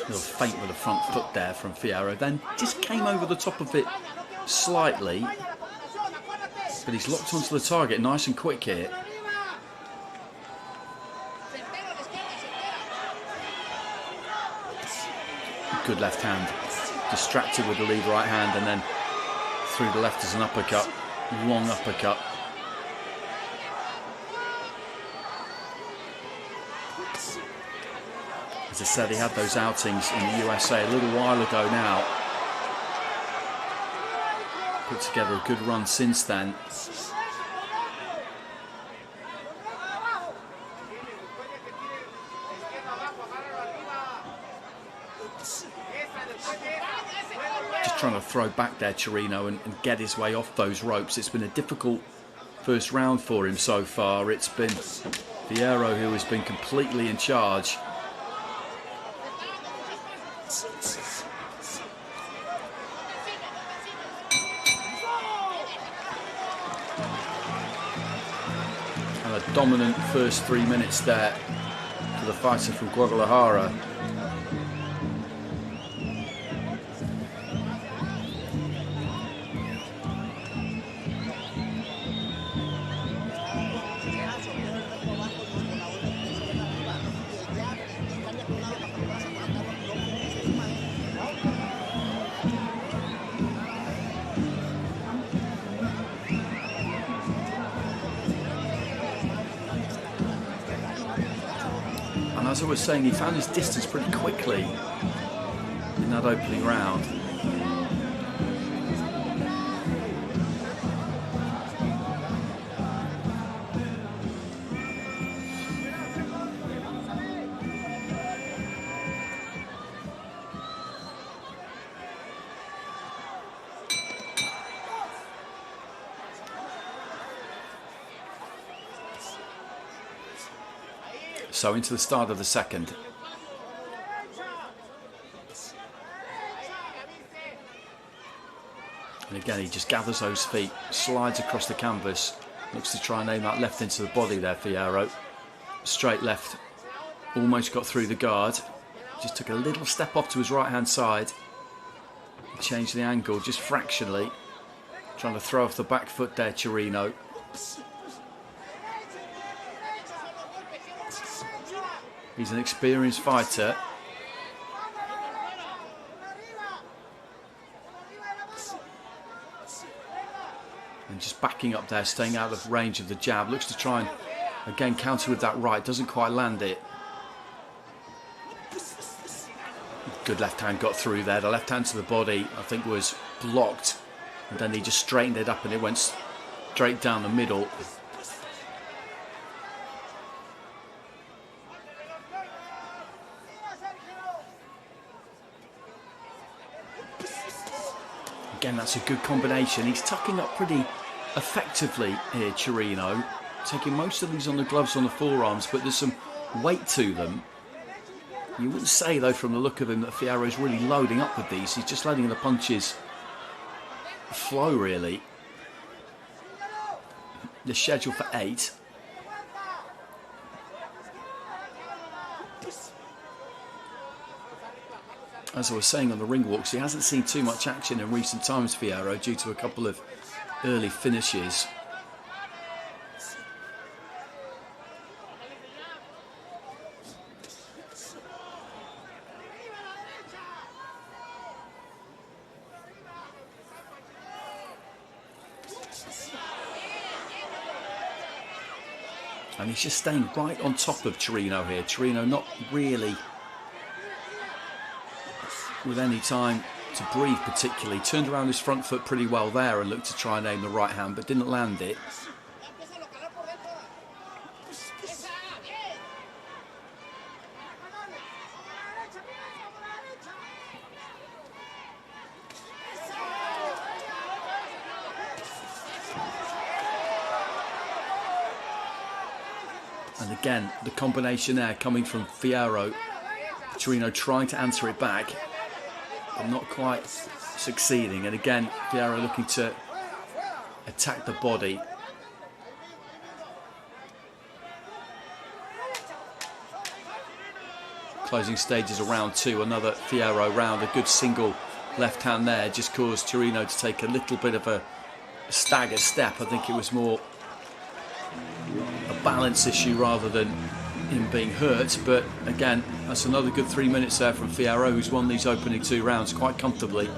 Little feint with the front foot there from Fierro, then just came over the top of it slightly, but he's locked onto the target nice and quick here. Good left hand, distracted with the lead right hand, and then through the left as an uppercut, long uppercut. As I said, he had those outings in the USA a little while ago now, put together a good run since then. Just trying to throw back there, Chirino, and get his way off those ropes. It's been a difficult first round for him so far. It's been Fierro who has been completely in charge. And a dominant first 3 minutes there for the fighter from Guadalajara. As I was saying, he found his distance pretty quickly in that opening round. So into the start of the second. And again, he just gathers those feet, slides across the canvas, looks to try and aim that left into the body there, Fierro. Straight left, almost got through the guard. Just took a little step off to his right-hand side. Changed the angle just fractionally. Trying to throw off the back foot there, Chirino. He's an experienced fighter. And just backing up there, staying out of range of the jab. Looks to try and, again, counter with that right. Doesn't quite land it. Good left hand got through there. The left hand to the body, I think, was blocked. And then he just straightened it up and it went straight down the middle. Again, that's a good combination. He's tucking up pretty effectively here, Chirino. Taking most of these on the gloves on the forearms, but there's some weight to them. You wouldn't say, though, from the look of him, that Fierro's really loading up with these. He's just letting the punches flow, really. The schedule for 8. As I was saying on the ring walks, he hasn't seen too much action in recent times, Fierro, due to a couple of early finishes. And he's just staying right on top of Chirino here. Chirino not really with any time to breathe particularly. Turned around his front foot pretty well there and looked to try and aim the right hand, but didn't land it. And again, the combination there coming from Fierro. Chirino trying to answer it back, but not quite succeeding. And again, Fierro looking to attack the body. Closing stages of round 2, another Fierro round. A good single left hand there just caused Chirino to take a little bit of a stagger step. I think it was more a balance issue rather than him being hurt, but again, that's another good 3 minutes there from Fierro, who's won these opening 2 rounds quite comfortably.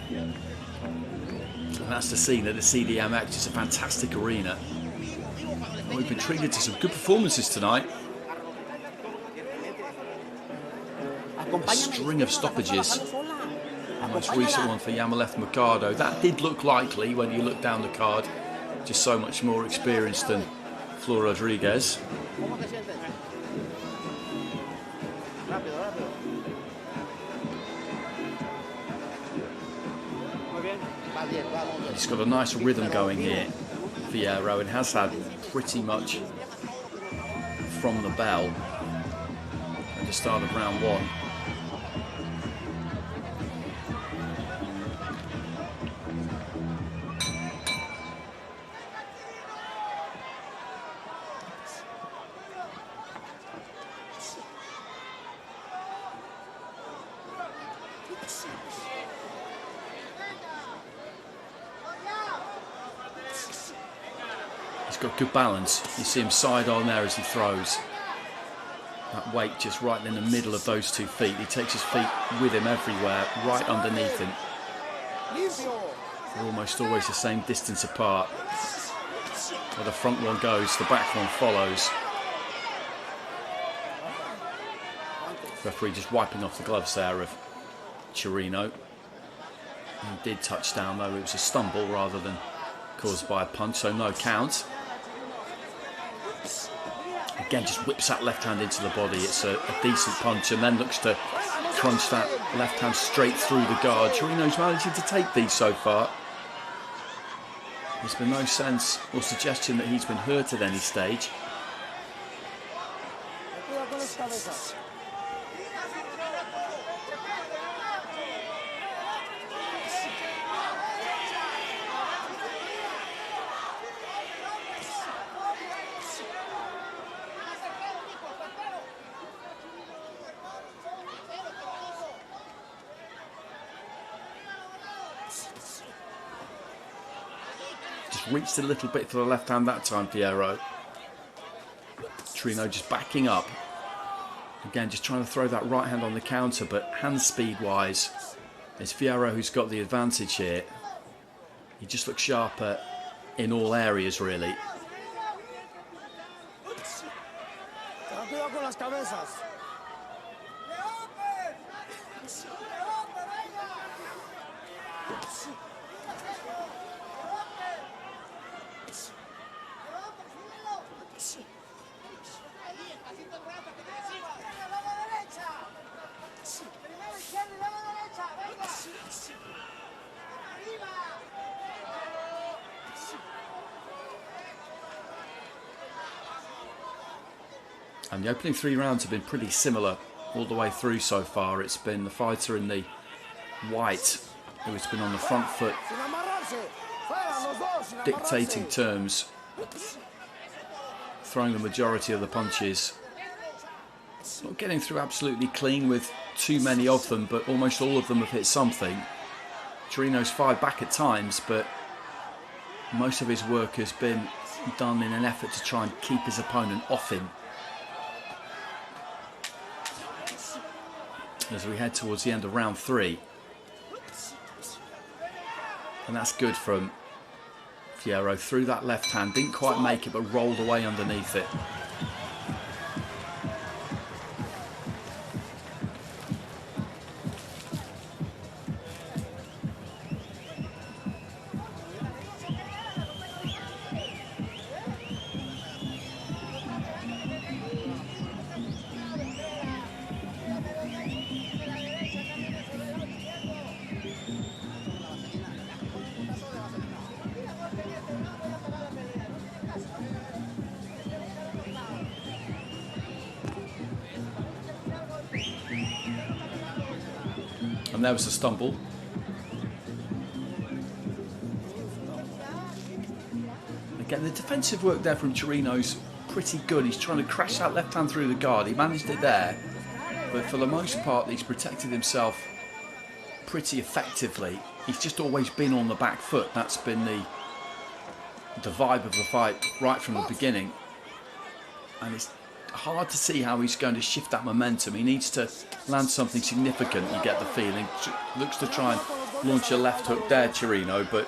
And that's the scene at the CDMX. It's a fantastic arena. We've been treated to some good performances tonight. A string of stoppages. The most recent one for Yamileth Mercado. That did look likely when you look down the card. Just so much more experienced than Flor Rodriguez. He's got a nice rhythm going here, Fierro, and has had pretty much from the bell at the start of round one. He's got good balance. You see him side on there as he throws. That weight just right in the middle of those 2 feet. He takes his feet with him everywhere, right underneath him. They're almost always the same distance apart. Where the front one goes, the back one follows. Referee just wiping off the gloves there of Chirino. He did touch down, though it was a stumble rather than caused by a punch, so no count. Again, just whips that left hand into the body. It's a decent punch, and then looks to crunch that left hand straight through the guard. Chirino's managing to take these so far. There's been no sense or suggestion that he's been hurt at any stage. Reached a little bit for the left hand that time, Fierro. Chirino just backing up. Again, just trying to throw that right hand on the counter, but hand speed wise, it's Fierro who's got the advantage here. He just looks sharper in all areas, really. And the opening 3 rounds have been pretty similar all the way through so far. It's been the fighter in the white who has been on the front foot, dictating terms, throwing the majority of the punches. Not getting through absolutely clean with too many of them, but almost all of them have hit something. Chirino's fired back at times, but most of his work has been done in an effort to try and keep his opponent off him. As we head towards the end of round 3. And that's good from Fierro. Through that left hand, didn't quite make it, but rolled away underneath it. And there was a stumble. Again, the defensive work there from Chirino's pretty good. He's trying to crash that left hand through the guard. He managed it there, but for the most part, he's protected himself pretty effectively. He's just always been on the back foot. That's been the vibe of the fight right from the beginning. And it's hard to see how he's going to shift that momentum. He needs to land something significant, you get the feeling. Looks to try and launch a left hook there, Chirino, but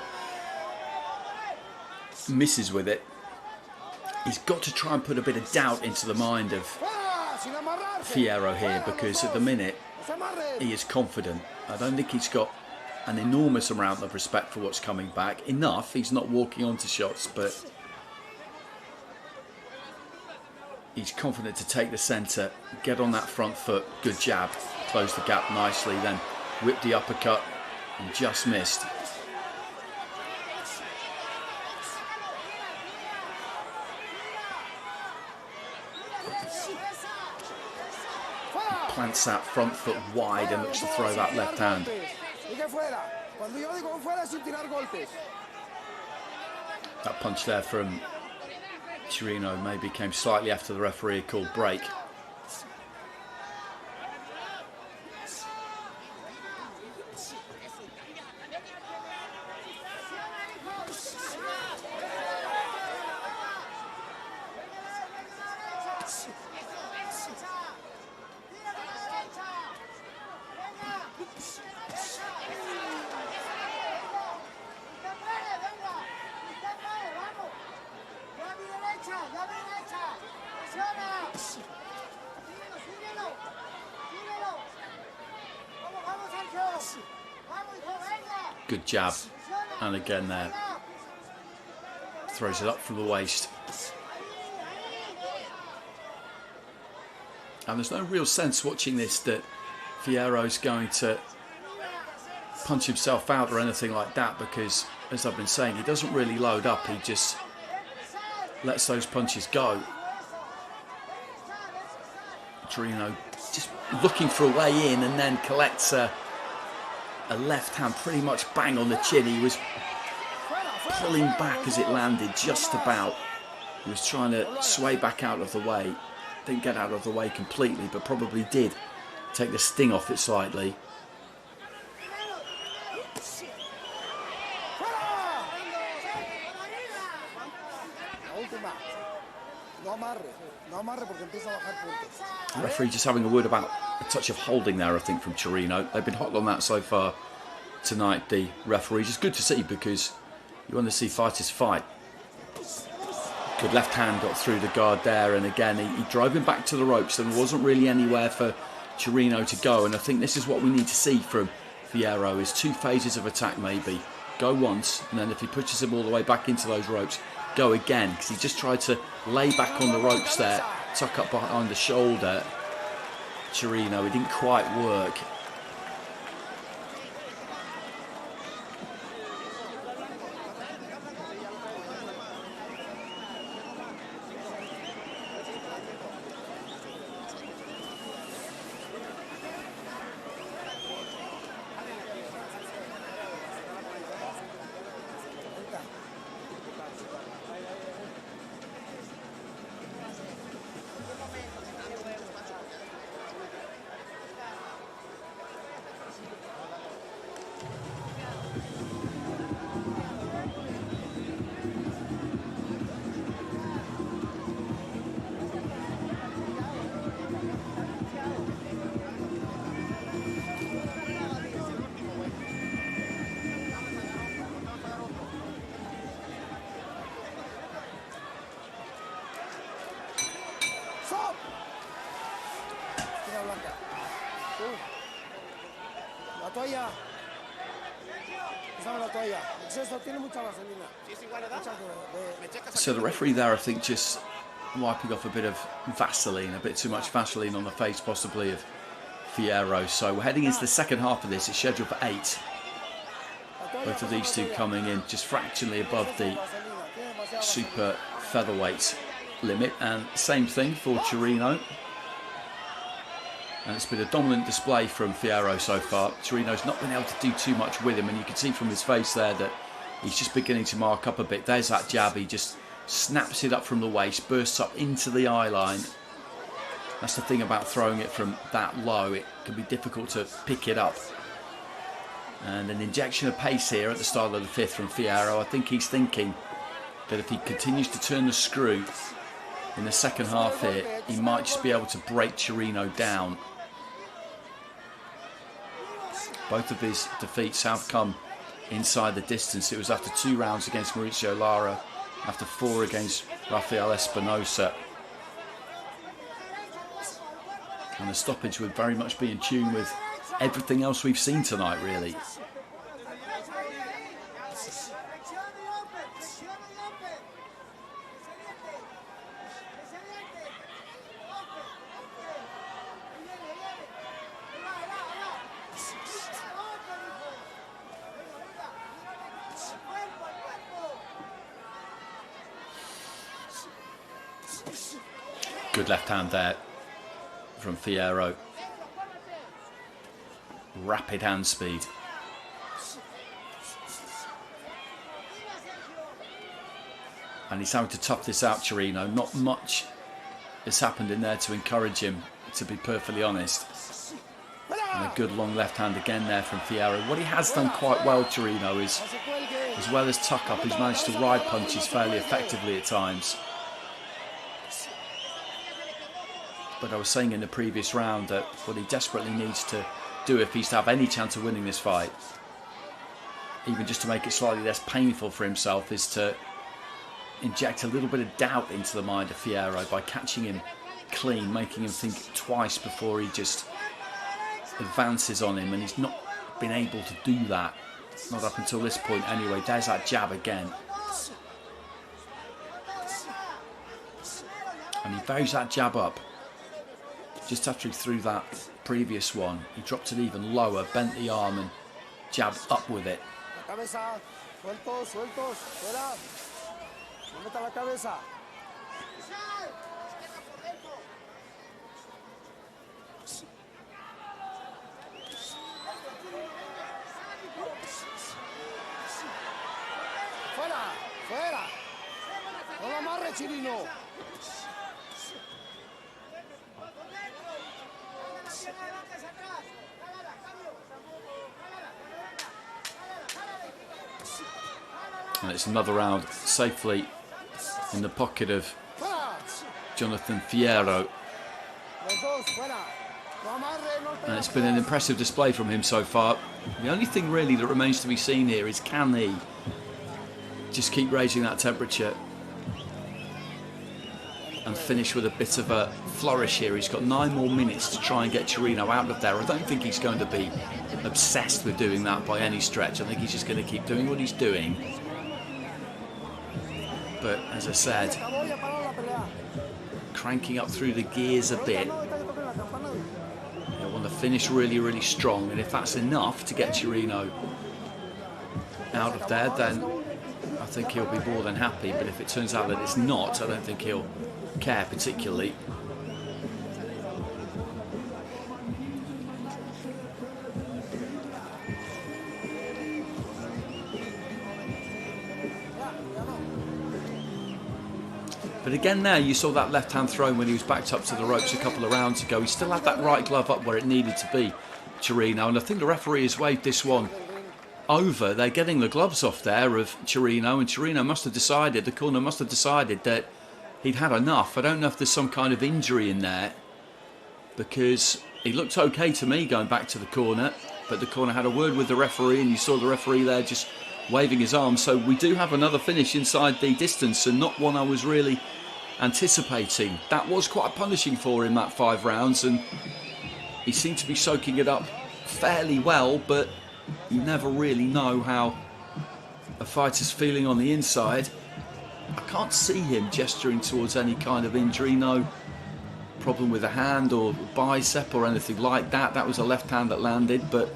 misses with it. He's got to try and put a bit of doubt into the mind of Fierro here, because at the minute he is confident. I don't think he's got an enormous amount of respect for what's coming back. Enough, he's not walking onto shots, but he's confident to take the centre, get on that front foot, good jab, close the gap nicely, then whip the uppercut and just missed. Plants that front foot wide and looks to throw that left hand. That punch there from Chirino maybe came slightly after the referee called break. Good jab, and again there, throws it up from the waist. And there's no real sense watching this that Fierro's going to punch himself out or anything like that, because, as I've been saying, he doesn't really load up, he just lets those punches go. Chirino just looking for a way in and then collects a left hand pretty much bang on the chin. He was pulling back as it landed just about. He was trying to sway back out of the way. Didn't get out of the way completely, but probably did take the sting off it slightly. The referee just having a word about a touch of holding there, I think, from Chirino. They've been hot on that so far tonight, the referees. It's good to see, because you want to see fighters fight. Good left hand got through the guard there, and again he drove him back to the ropes. There wasn't really anywhere for Chirino to go, and I think this is what we need to see from Fierro, is two phases of attack maybe. Go once, and then if he pushes him all the way back into those ropes, go again, because he just tried to lay back on the ropes there, tuck up behind the shoulder. Chirino, it didn't quite work. So the referee there, I think, just wiping off a bit of Vaseline, a bit too much Vaseline on the face possibly of Fierro. So we're heading into the second half of this. It's scheduled for 8. Both of these two coming in just fractionally above the super featherweight limit, and same thing for Chirino. And it's been a dominant display from Fierro so far. Chirino's not been able to do too much with him, and you can see from his face there that he's just beginning to mark up a bit. There's that jab, he just snaps it up from the waist, bursts up into the eye line. That's the thing about throwing it from that low, it can be difficult to pick it up. And an injection of pace here at the start of the 5th from Fierro. I think he's thinking that if he continues to turn the screw in the second half here, he might just be able to break Chirino down. Both of his defeats have come inside the distance. It was after 2 rounds against Mauricio Lara, after 4 against Rafael Espinosa. And the stoppage would very much be in tune with everything else we've seen tonight, really. Good left hand there from Fierro. Rapid hand speed. And he's having to tough this out, Chirino. Not much has happened in there to encourage him, to be perfectly honest. And a good long left hand again there from Fierro. What he has done quite well, Chirino, is as well as tuck up, he's managed to ride punches fairly effectively at times. But I was saying in the previous round that what he desperately needs to do if he's to have any chance of winning this fight, even just to make it slightly less painful for himself, is to inject a little bit of doubt into the mind of Fierro by catching him clean, making him think twice before he just advances on him. And he's not been able to do that, not up until this point anyway. There's that jab again. And he varies that jab up. Just after he threw that previous one, he dropped it even lower, bent the arm and jabbed up with it. Fuera, fuera. No lo amarre, Chirino. And it's another round safely in the pocket of Jonathan Fierro. And it's been an impressive display from him so far. The only thing really that remains to be seen here is, can he just keep raising that temperature and finish with a bit of a flourish here. He's got 9 more minutes to try and get Chirino out of there. I don't think he's going to be obsessed with doing that by any stretch. I think he's just going to keep doing what he's doing. But as I said, cranking up through the gears a bit. He'll want to finish really, really strong. And if that's enough to get Chirino out of there, then I think he'll be more than happy. But if it turns out that it's not, I don't think he'll care particularly. But again there, you saw that left hand thrown when he was backed up to the ropes a couple of rounds ago. He still had that right glove up where it needed to be, Chirino. And I think the referee has waved this one over. They're getting the gloves off there of Chirino, and Chirino must have decided, the corner must have decided that he'd had enough. I don't know if there's some kind of injury in there, because he looked okay to me going back to the corner, but the corner had a word with the referee, and you saw the referee there just waving his arm. So we do have another finish inside the distance, and not one I was really anticipating. That was quite punishing for him, that 5 rounds, and he seemed to be soaking it up fairly well, but you never really know how a fighter's feeling on the inside. I can't see him gesturing towards any kind of injury, no problem with a hand or bicep or anything like that. That was a left hand that landed, but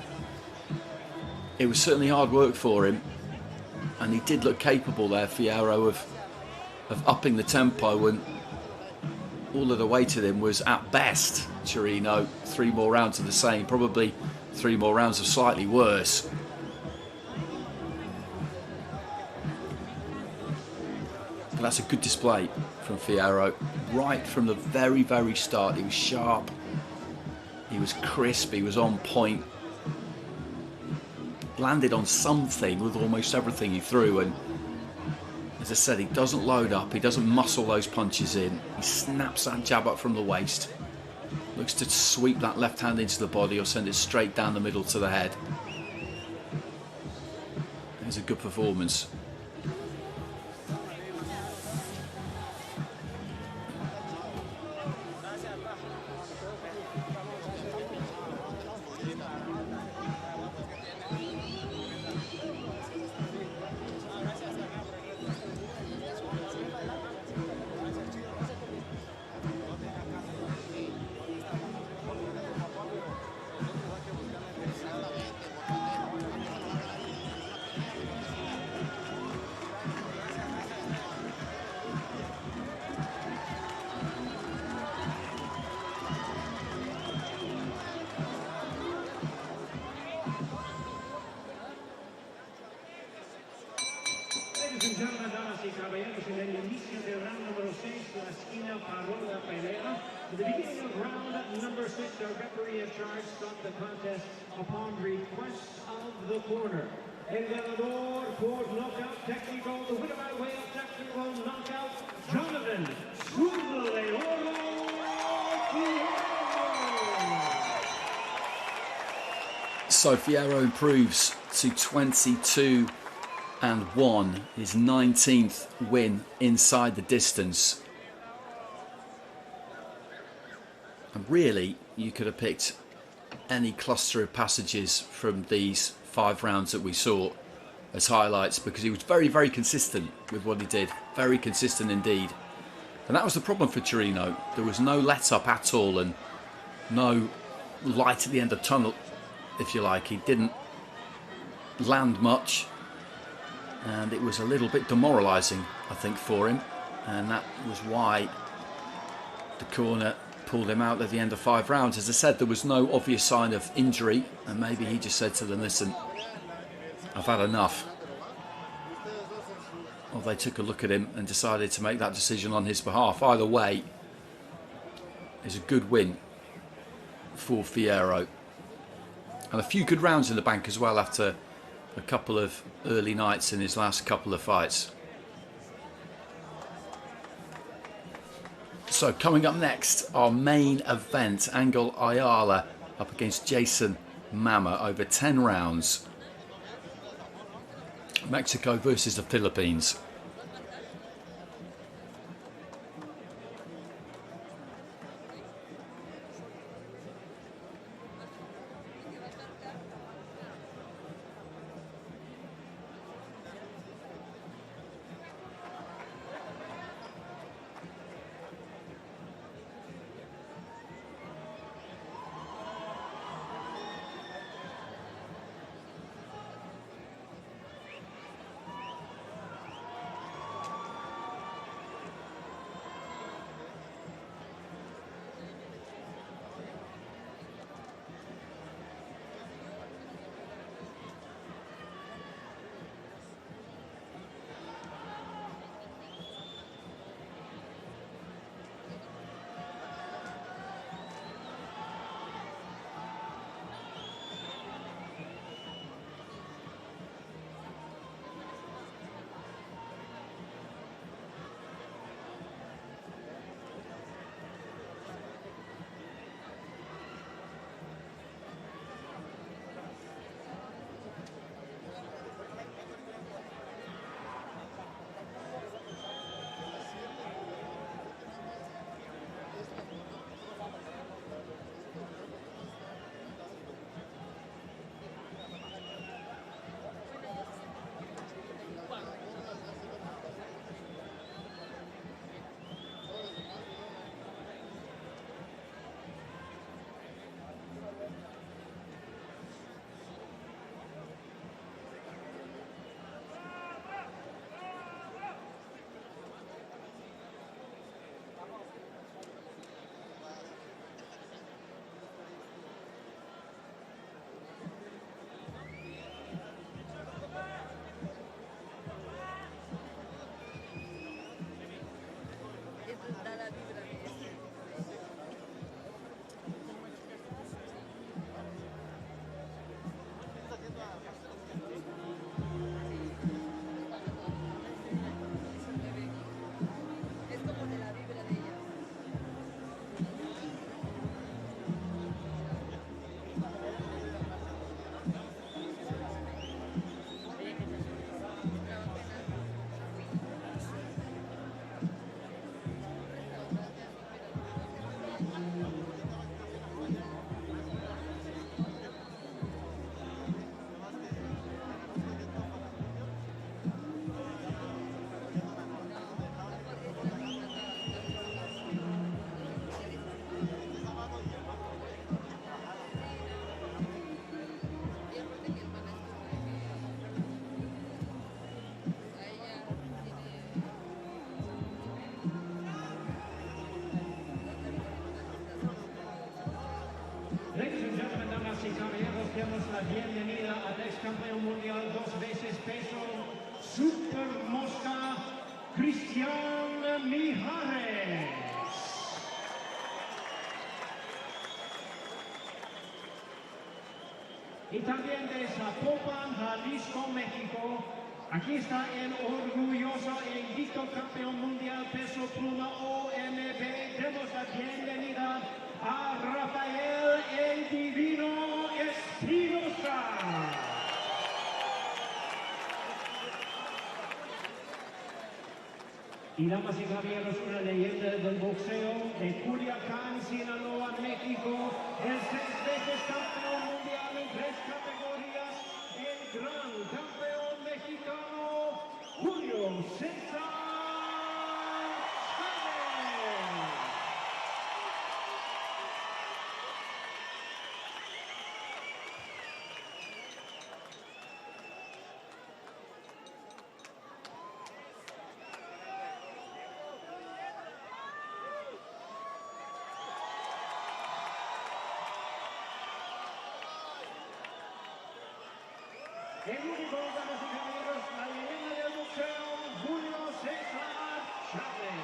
it was certainly hard work for him, and he did look capable there, Fierro, of upping the tempo, and all that awaited him was, at best, Chirino, 3 more rounds of the same, probably 3 more rounds of slightly worse. But that's a good display from Fierro. Right from the very, very start, he was sharp, he was crisp, he was on point. Landed on something with almost everything he threw, and as I said, he doesn't load up, he doesn't muscle those punches in. He snaps that jab up from the waist, looks to sweep that left hand into the body or send it straight down the middle to the head. It was a good performance. la esquina paró la pelea. At the beginning of round number 6, our referee in charge stopped the contest upon request of the corner. El ganador por knockout technical, the winner by way of technical knockout, Jonathan Fierro. So Fierro improves to 22-1, his 19th win inside the distance. And really, you could have picked any cluster of passages from these 5 rounds that we saw as highlights, because he was very, very consistent with what he did. Very consistent indeed. And that was the problem for Torino. There was no let-up at all and no light at the end of the tunnel, if you like. He didn't land much, and it was a little bit demoralising, I think, for him. And that was why the corner pulled him out at the end of 5 rounds. As I said, there was no obvious sign of injury, and maybe he just said to them, listen, I've had enough. Well, they took a look at him and decided to make that decision on his behalf. Either way, it's a good win for Fierro. And a few good rounds in the bank as well after a couple of early nights in his last couple of fights. So coming up next, our main event, Angel Ayala up against Jason Mama over 10 rounds. Mexico versus the Philippines. Bienvenida al ex campeón mundial 2 veces peso super mosca, Cristian Mijares. Y también de Zapopan, Jalisco, México. Aquí está el orgulloso e invicto campeón mundial peso pluma OMB. Demos la bienvenida a Rafael el Divino Espinosa. Y damas y caballeros, una leyenda del boxeo de Culiacán, Sinaloa, México, el 6 veces campeón mundial en 3 categorías, el gran campeón mexicano, Julio César Chávez. El único, damas y caballeros, la leyenda del boxeo, Julio César Chávez.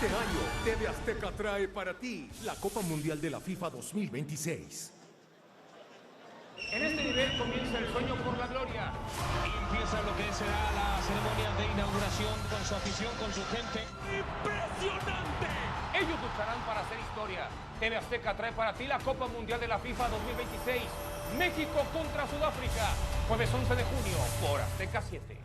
Este año, TV Azteca trae para ti la Copa Mundial de la FIFA 2026. En este nivel comienza el sueño por la gloria. Y empieza lo que será la ceremonia de inauguración con su afición, con su gente. ¡Impresionante! Ellos lucharán para hacer historia. TV Azteca trae para ti la Copa Mundial de la FIFA 2026. México contra Sudáfrica. Jueves 11 de junio por Azteca 7.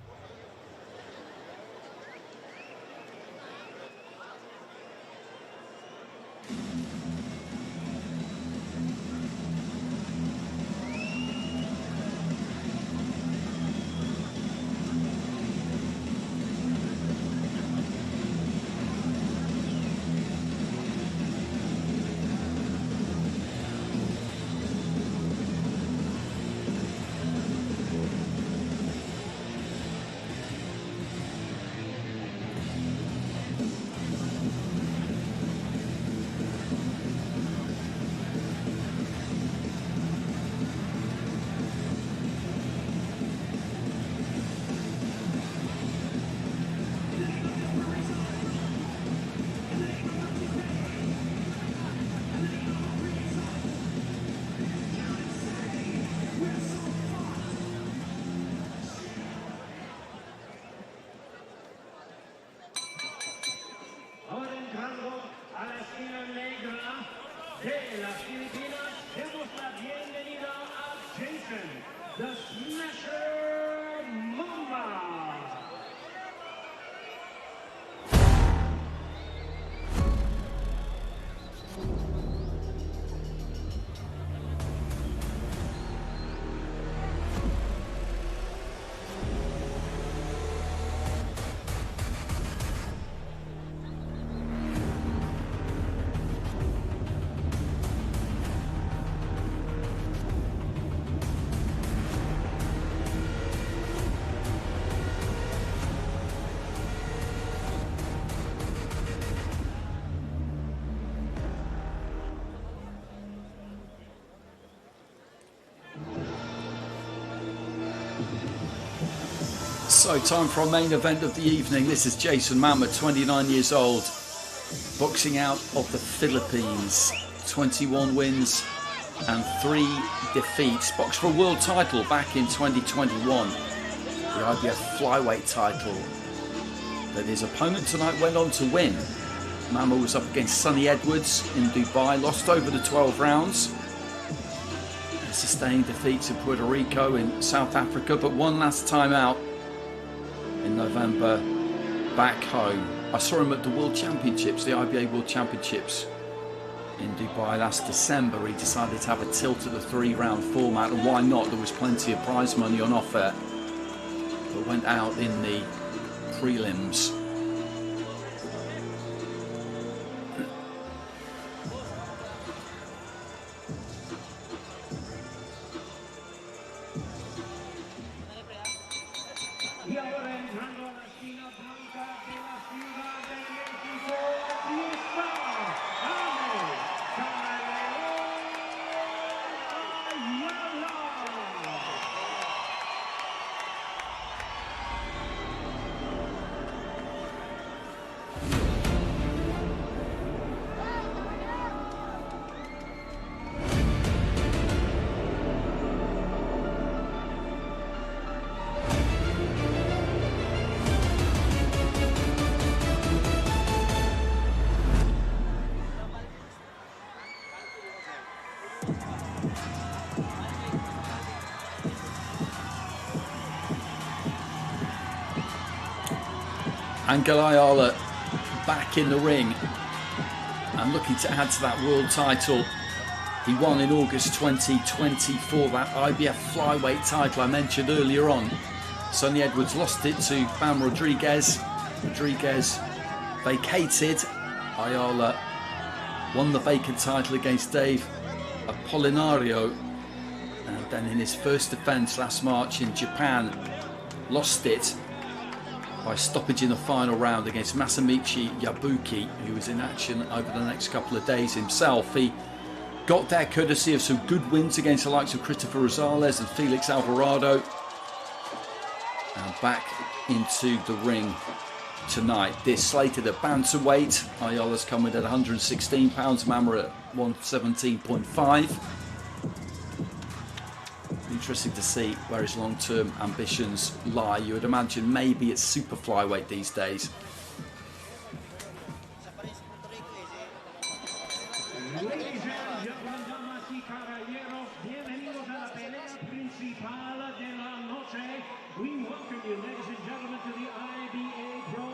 So, time for our main event of the evening. This is Jason Mama, 29 years old, boxing out of the Philippines. 21 wins and 3 defeats. Boxed for a world title back in 2021, the IBF flyweight title that his opponent tonight went on to win. Mama was up against Sonny Edwards in Dubai, lost over the 12 rounds. Sustained defeats in Puerto Rico, in South Africa, but one last time out in November back home. I saw him at the World Championships, the IBA World Championships in Dubai last December. He decided to have a tilt at the 3-round format, and why not? There was plenty of prize money on offer, but went out in the prelims. Angel Ayala back in the ring and looking to add to that world title. He won in August 2024 that IBF flyweight title I mentioned earlier on. Sonny Edwards lost it to Bam Rodriguez. Rodriguez vacated. Ayala won the vacant title against Dave Apolinario, and then in his first defence last March in Japan lost it by stoppage in the final round against Masamichi Yabuki, who was in action over the next couple of days himself. He got there courtesy of some good wins against the likes of Christopher Rosales and Felix Alvarado. And back into the ring tonight. They're slated at bantamweight. Ayala's coming at 116 pounds, Mama at 117.5. Interesting to see where his long-term ambitions lie. You would imagine maybe it's super flyweight these days. Ladies and gentlemen, damas y caballeros, bienvenidos a la pelea principal de la noche. We welcome you, ladies and gentlemen, to the IBA.PRO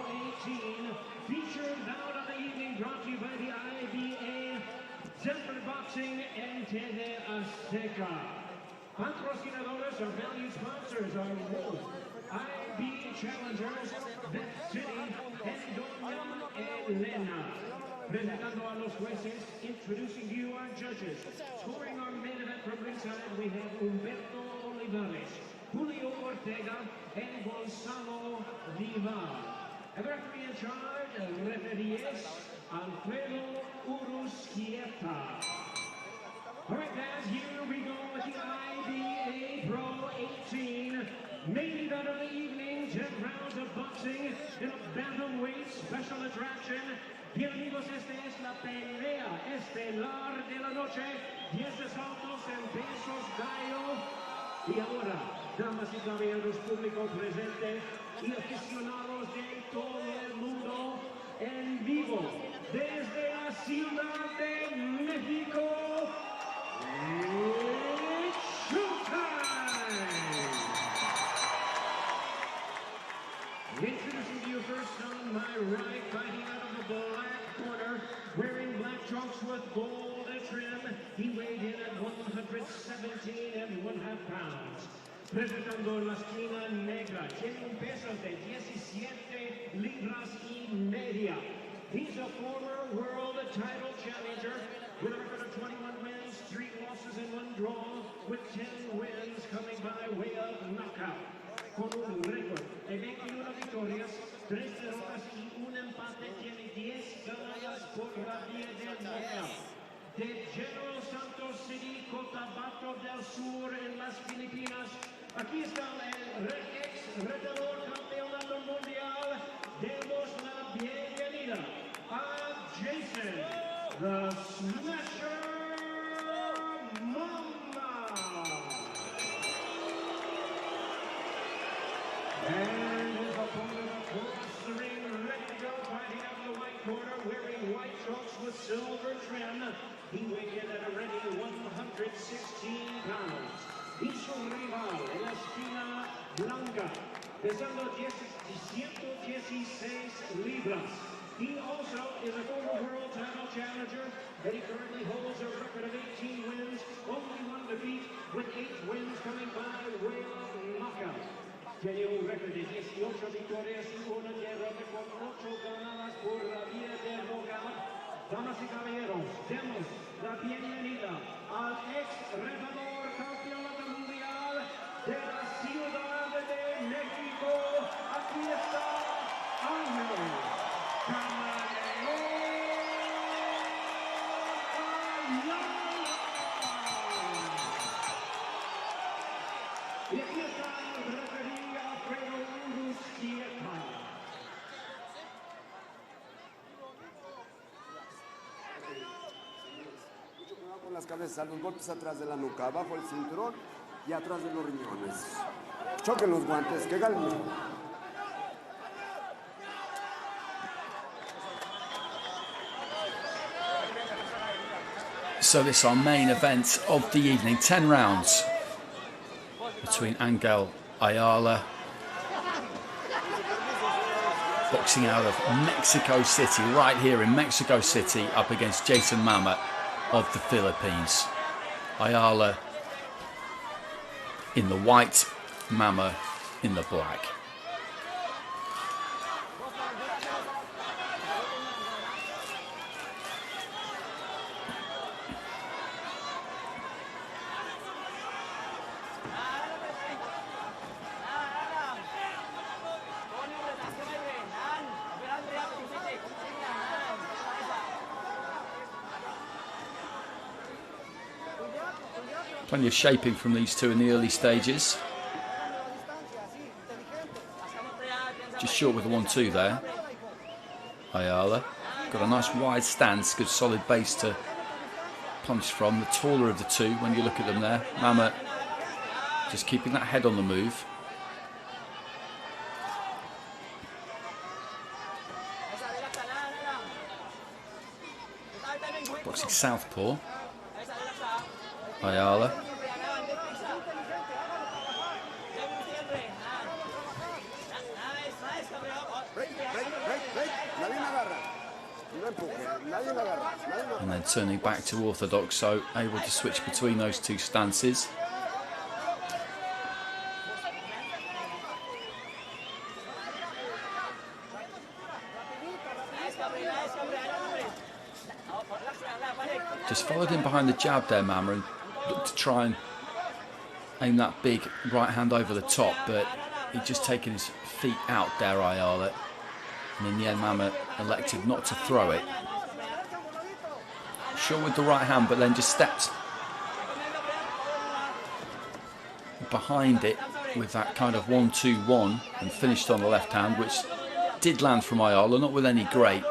18 featured bout of the evening, brought to you by the IBA Center Boxing and TV Azteca. Patrocinadores or valued sponsors are Wolf, IB Challengers, Vet City, and Doña Elena. Presentando a los jueces, introducing you our judges. Scoring our main event from ringside, we have Humberto Olivares, Julio Ortega, and Gonzalo Vivar. And the referee in charge, referees, Alfredo Uruzquieta. All right, guys, here we go with the IBA.PRO 18. Main event of the evening, 10 rounds of boxing in a bantamweight special attraction. Bienvenidos, esta es la pelea estelar de la noche. 10 asaltos en pesos gallo. Y ahora, damas y caballeros, público presente y aficionados de todo el mundo, en vivo desde la Ciudad de México. It's showtime! Introducing you first on my right, fighting out of the black corner, wearing black trunks with gold trim. He weighed in at 117.5 pounds. Presentando en la esquina negra, tiene un peso de 17 libras y media. He's a former world title challenger with a record of 21 wins, 3 losses and 1 draw, with 10 wins coming by way of knockout. Con un récord de 21 victorias, 3 derrotas y 1 empate, tiene 10 ganadas por la vía del knockout. De General Santos City, Cotabato del Sur, en las Filipinas, aquí está el ex retador campeonato mundial. Demos la bienvenida a Jason, the Smasher Mama. And his opponent across the ring, ready to go, fighting out in the white corner, wearing white trunks with silver trim. He weighed in at a ready 116 pounds. Y su rival en la esquina blanca, pesando 116 libras. He also is a former world title challenger, and he currently holds a record of 18 wins, only 1 defeat, with 8 wins coming by way of knockout. Tiene un récord de 18 victorias y 1 derrota con 8 ganadas por la vía del knockout. Damas y caballeros, demos la bienvenida al ex retador campeonato mundial de la Ciudad de México. Aquí está Ángel. Y aquí está el referee Alfredo Uruzquieta. Mucho cuidado con las cabezas, los golpes atrás de la nuca, abajo el cinturón y atrás de los riñones. Choquen los guantes, que galen mejor. So this is our main event of the evening, 10 rounds between Angel Ayala, boxing out of Mexico City, right here in Mexico City, up against Jason Mama of the Philippines. Ayala in the white, Mama in the black. Plenty of shaping from these two in the early stages. Just short with the 1-2 there. Ayala. Got a nice wide stance, good solid base to punch from. The taller of the two when you look at them there. Mama just keeping that head on the move. Boxing southpaw. Ayala. And then turning back to orthodox, so able to switch between those two stances. Just followed in behind the jab there, Mama, and looked to try and aim that big right hand over the top, but he'd just taken his feet out there, Ayala. And in the end, Mama elected not to throw it. Sure with the right hand, but then just stepped behind it with that kind of 1-2-1 and finished on the left hand, which did land from Ayala, not with any great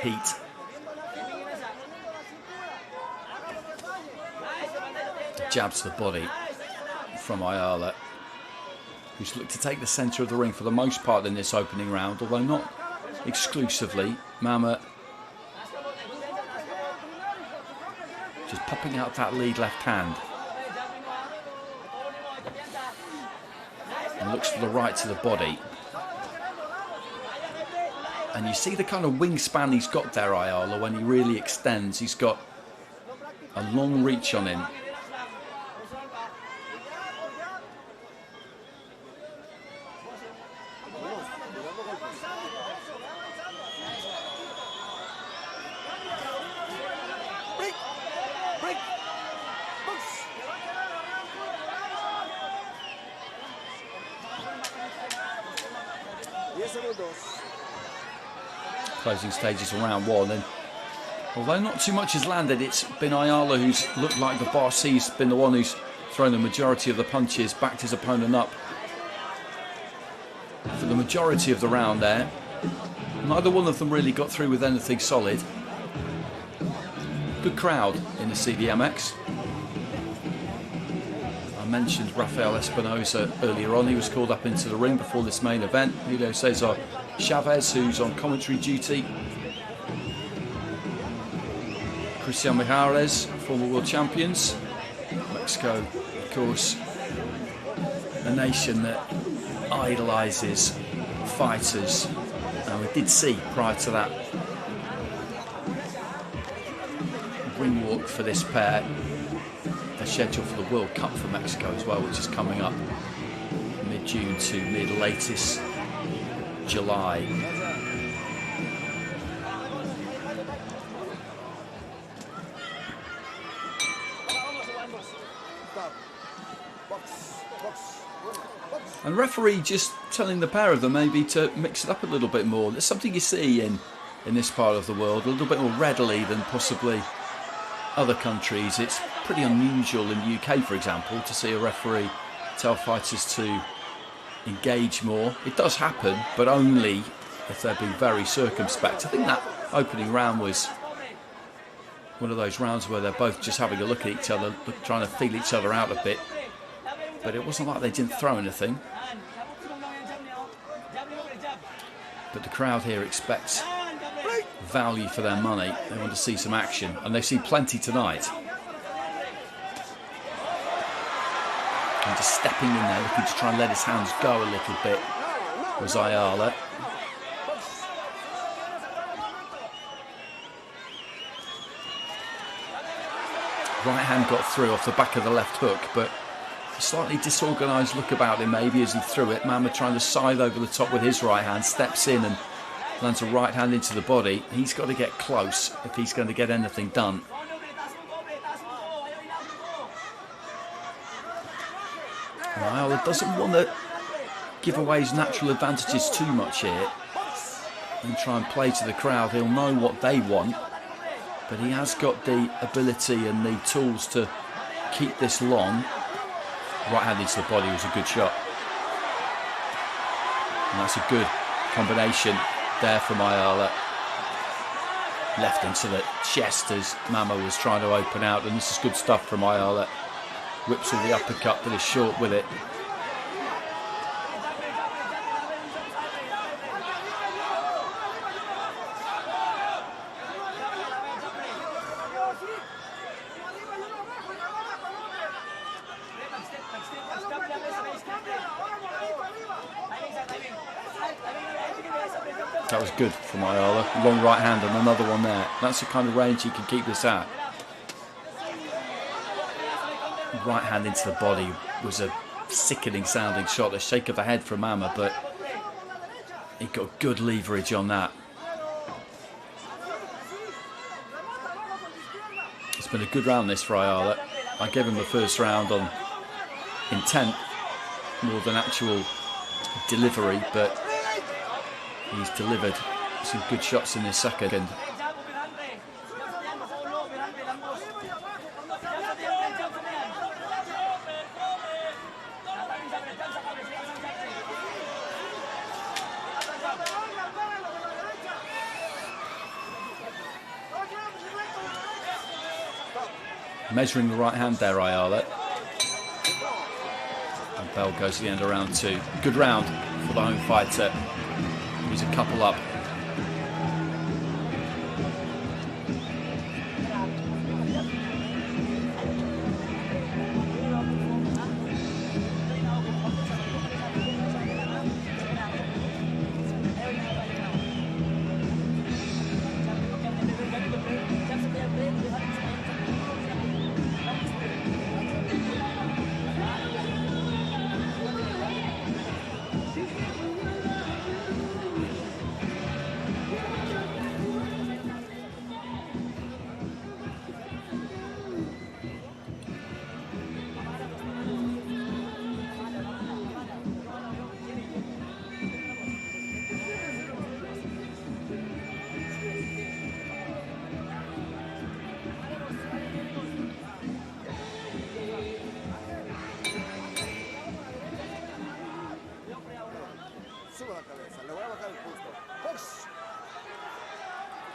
heat. Jab to the body from Ayala, who's looked to take the centre of the ring for the most part in this opening round, although not exclusively. Mama just popping out that lead left hand. And looks to the right to the body. And you see the kind of wingspan he's got there, Ayala, when he really extends. He's got a long reach on him. Closing stages of round one, and although not too much has landed, it's been Ayala who's looked like the boss. He's been the one who's thrown the majority of the punches, backed his opponent up for the majority of the round there. Neither one of them really got through with anything solid. Good crowd in the CDMX. I mentioned Rafael Espinosa earlier on. He was called up into the ring before this main event. Julio Cesar Chavez, who's on commentary duty. Cristian Mijares, former world champions. Mexico, of course, a nation that idolises fighters. And we did see prior to that ring walk for this pair, they're scheduled for the World Cup for Mexico as well, which is coming up mid-June to mid-latest July. And referee just telling the pair of them maybe to mix it up a little bit more. There's something you see in this part of the world a little bit more readily than possibly other countries. It's pretty unusual in the UK, for example, to see a referee tell fighters to engage more. It does happen, but only if they're being very circumspect. I think that opening round was one of those rounds where they're both just having a look at each other, trying to feel each other out a bit. But it wasn't like they didn't throw anything. But the crowd here expects value for their money. They want to see some action, and they see plenty tonight. And just stepping in there, looking to try and let his hands go a little bit, was Ayala. Right hand got through off the back of the left hook, but a slightly disorganised look about him maybe as he threw it. Mama trying to scythe over the top with his right hand, steps in and lands a right hand into the body. He's got to get close if he's going to get anything done. Ayala doesn't want to give away his natural advantages too much here and try and play to the crowd. He'll know what they want, but he has got the ability and the tools to keep this long. Right hand into the body was a good shot. And that's a good combination there from Ayala. Left into the chest as Mama was trying to open out, and this is good stuff from Ayala. Whips all the uppercut, but is short with it. That was good from Ayala. Long right hand and another one there. That's the kind of range he can keep this at. Right hand into the body was a sickening sounding shot. A shake of the head from Mama, but he got good leverage on that. It's been a good round this for Ayala. I gave him the first round on intent more than actual delivery, but he's delivered some good shots in this second. Measuring the right hand there, Ayala. And bell goes to the end of round 2. Good round for the home fighter. He's a couple up.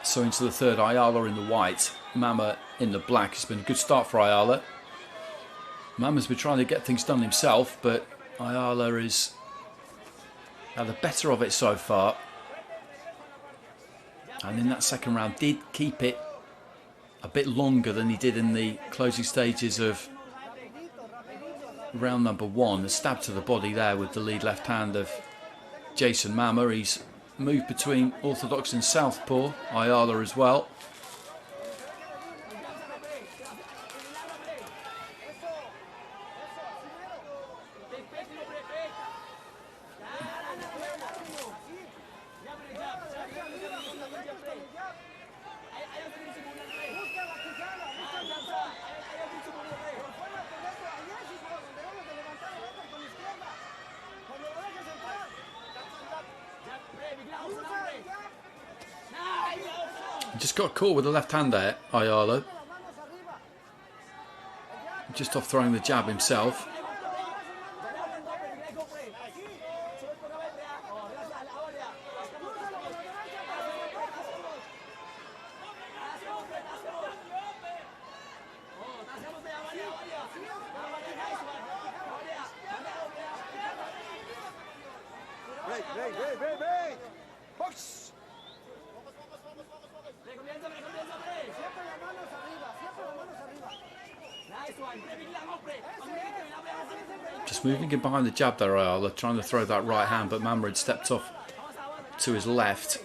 So into the third, Ayala in the white, Mama in the black. It's been a good start for Ayala. Mama's been trying to get things done himself, but Ayala is had the better of it so far. And in that second round did keep it a bit longer than he did in the closing stages of round number 1. A stab to the body there with the lead left hand of Jason Mama. He's moved between orthodox and southpaw. Ayala as well. Just got caught with the left hand there, Ayala. Just off throwing the jab himself. Just moving in behind the jab there, Ayala, trying to throw that right hand, but Mama had stepped off to his left.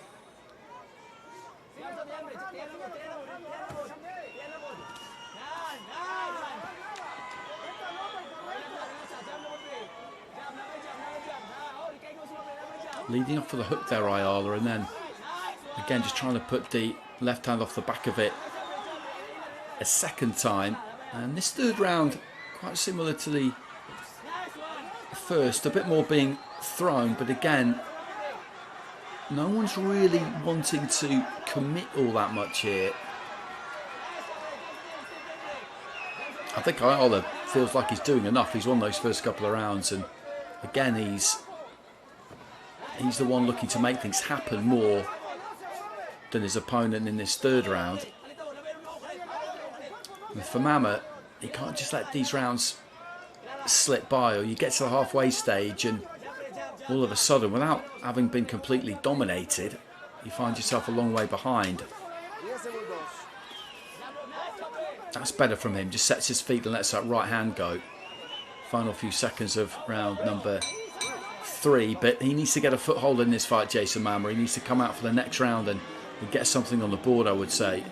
Leading off for the hook there, Ayala, and then again just trying to put the left hand off the back of it a second time. And this third round, quite similar to the first, a bit more being thrown, but again, no one's really wanting to commit all that much here. I think Ayala feels like he's doing enough. He's won those first couple of rounds, and again he's he's the one looking to make things happen more than his opponent in this third round. And for Mama, he can't just let these rounds slip by, or you get to the halfway stage and all of a sudden, without having been completely dominated, you find yourself a long way behind. That's better from him, just sets his feet and lets that right hand go. Final few seconds of round number 3, but he needs to get a foothold in this fight, Jason Mama. He needs to come out for the next round and get something on the board, I would say.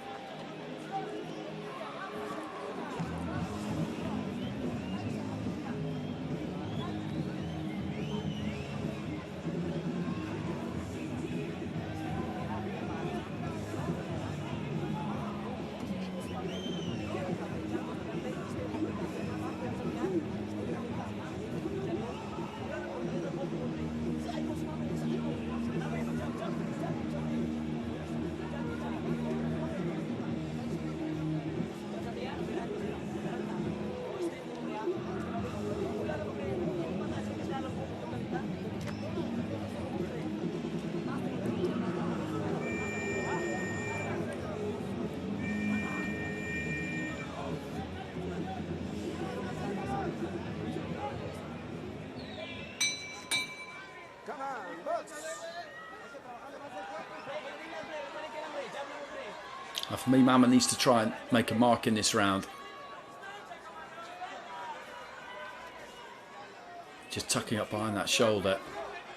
For me, Mama needs to try and make a mark in this round. Just tucking up behind that shoulder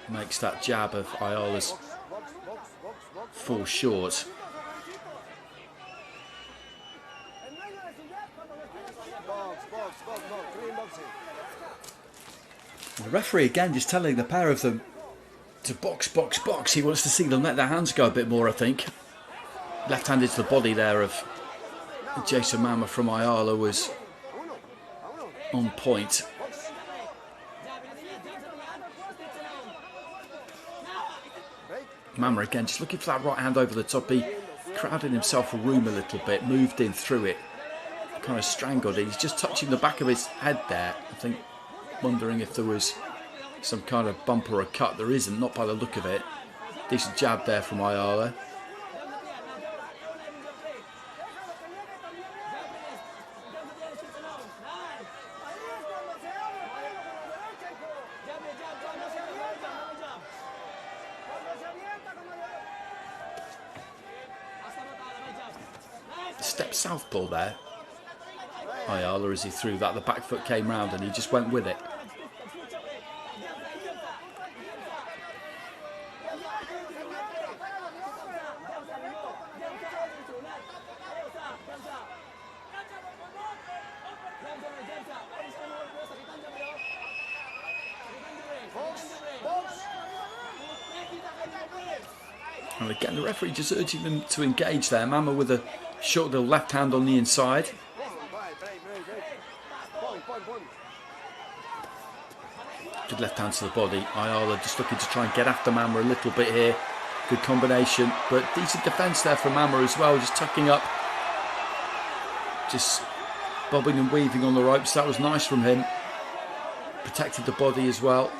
makes that jab of Ayala's fall short. The referee again just telling the pair of them to box, box, box. He wants to see them let their hands go a bit more, I think. Left-handed to the body there of Jason Mama from Ayala was on point. Mama again just looking for that right hand over the top. He crowded himself a room a little bit, moved in through it, kind of strangled it. He's just touching the back of his head there, I think, wondering if there was some kind of bump or a cut. There isn't, not by the look of it. Decent jab there from Ayala. Step southpaw there, Ayala, as he threw that. The back foot came round and he just went with it. And again, the referee just urging them to engage there. Mama with a short little left hand on the inside. Good left hand to the body. Ayala just looking to try and get after Mama a little bit here. Good combination, but decent defence there from Mama as well. Just tucking up, just bobbing and weaving on the ropes. That was nice from him. Protected the body as well.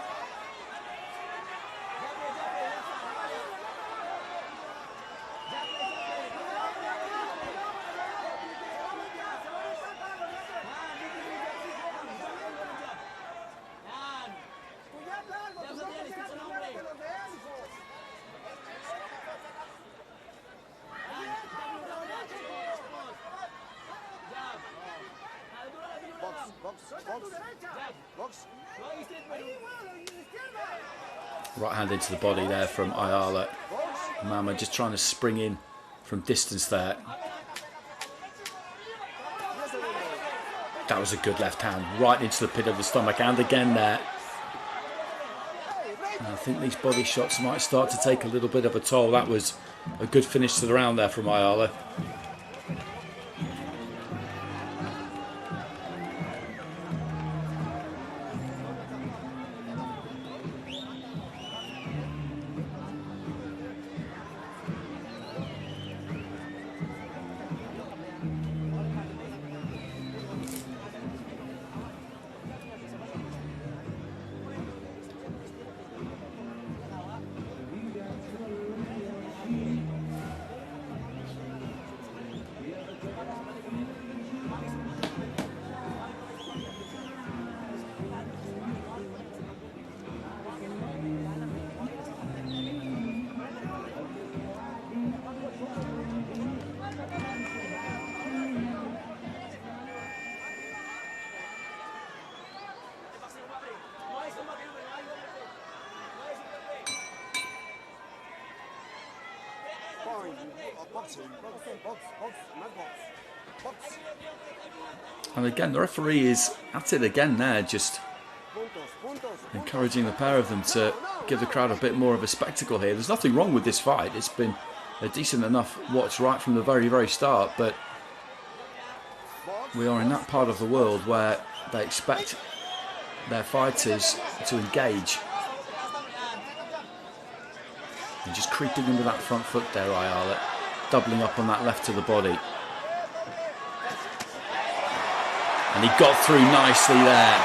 Right hand into the body there from Ayala. Mama just trying to spring in from distance there. That was a good left hand, right into the pit of the stomach, and again there. And I think these body shots might start to take a little bit of a toll. That was a good finish to the round there from Ayala. And again, the referee is at it again there, just encouraging the pair of them to give the crowd a bit more of a spectacle here. There's nothing wrong with this fight. It's been a decent enough watch right from the very, very start, but we are in that part of the world where they expect their fighters to engage. And just creeping into that front foot there, Ayala, doubling up on that left to the body. And he got through nicely there.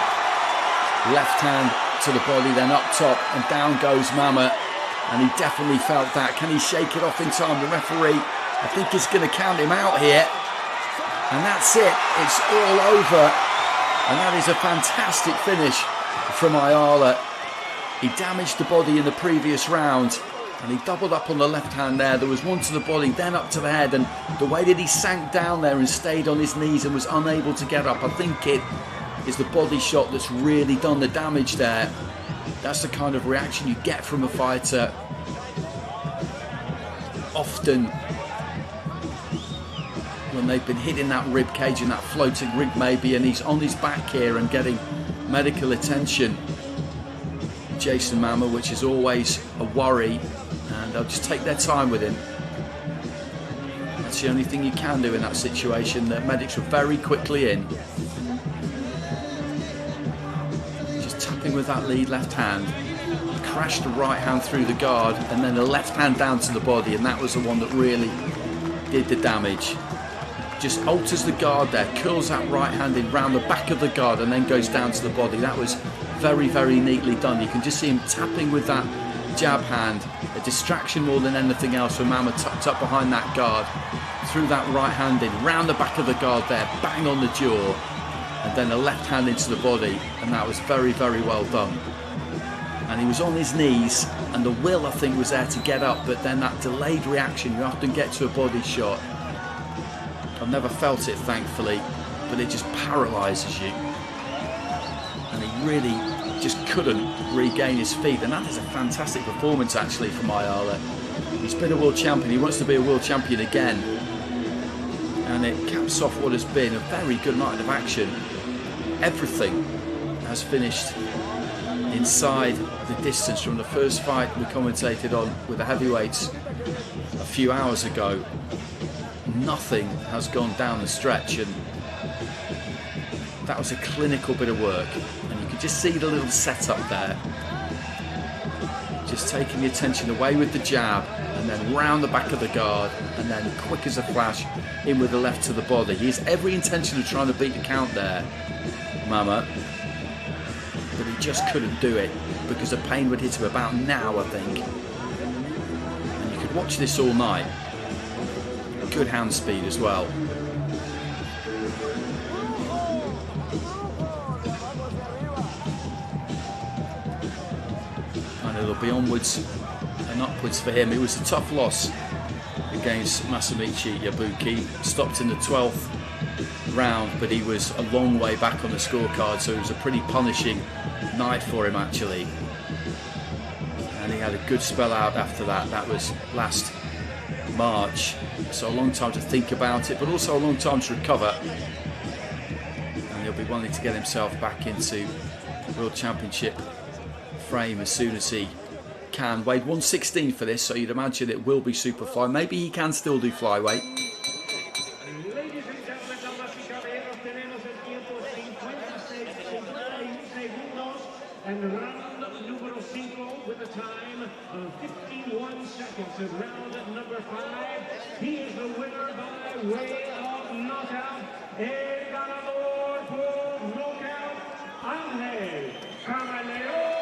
Left hand to the body, then up top, and down goes Mama. And he definitely felt that. Can he shake it off in time? The referee, I think, is going to count him out here. And that's it. It's all over. And that is a fantastic finish from Ayala. He damaged the body in the previous round. And he doubled up on the left hand there. There was one to the body, then up to the head. And the way that he sank down there and stayed on his knees and was unable to get up, I think it is the body shot that's really done the damage there. That's the kind of reaction you get from a fighter. Often, when they've been hitting that rib cage and that floating rig maybe, and he's on his back here and getting medical attention. Jason Mama, which is always a worry, and they'll just take their time with him. That's the only thing you can do in that situation. The medics were very quickly in. Just tapping with that lead left hand. Crashed the right hand through the guard, and then the left hand down to the body, and that was the one that really did the damage. Just alters the guard there, curls that right hand in round the back of the guard, and then goes down to the body. That was very, very neatly done. You can just see him tapping with that jab hand. A distraction more than anything else for Mama, tucked up behind that guard. Threw that right hand in, round the back of the guard there, bang on the jaw. And then a left hand into the body. And that was very, very well done. And he was on his knees, and the will, I think, was there to get up. But then that delayed reaction, you often get to a body shot. I've never felt it, thankfully, but it just paralyses you. And he really just couldn't regain his feet. And that is a fantastic performance, actually, from Ayala. He's been a world champion. He wants to be a world champion again. And it caps off what has been a very good night of action. Everything has finished inside the distance from the first fight we commentated on with the heavyweights a few hours ago. Nothing has gone down the stretch, and that was a clinical bit of work. And you could just see the little setup there, just taking the attention away with the jab, and then round the back of the guard, and then quick as a flash in with the left to the body. He has every intention of trying to beat the count there, Mama, but he just couldn't do it because the pain would hit him about now, I think. And you could watch this all night. Good hand speed as well. And it'll be onwards and upwards for him. It was a tough loss against Masamichi Yabuki. Stopped in the 12th round, but he was a long way back on the scorecard, so it was a pretty punishing night for him, actually. And he had a good spell out after that. That was last March, so a long time to think about it, but also a long time to recover. And he'll be wanting to get himself back into World Championship frame as soon as he can. Weighed 116 for this, so you'd imagine it will be Superfly. Maybe he can still do flyweight. And round number 5 with a time of 51 seconds. And round number 5, he is the winner by way of knockout. El ganador por knockout, Ángel Camaleón.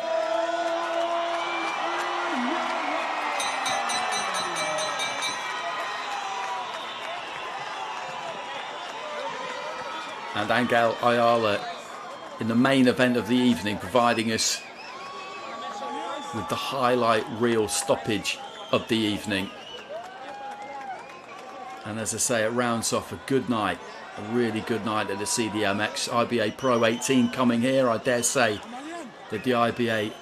And Angel Ayala in the main event of the evening, providing us with the highlight reel stoppage of the evening. And as I say, it rounds off a good night, a really good night at the CDMX. IBA.PRO 18 coming here. I dare say that the IBA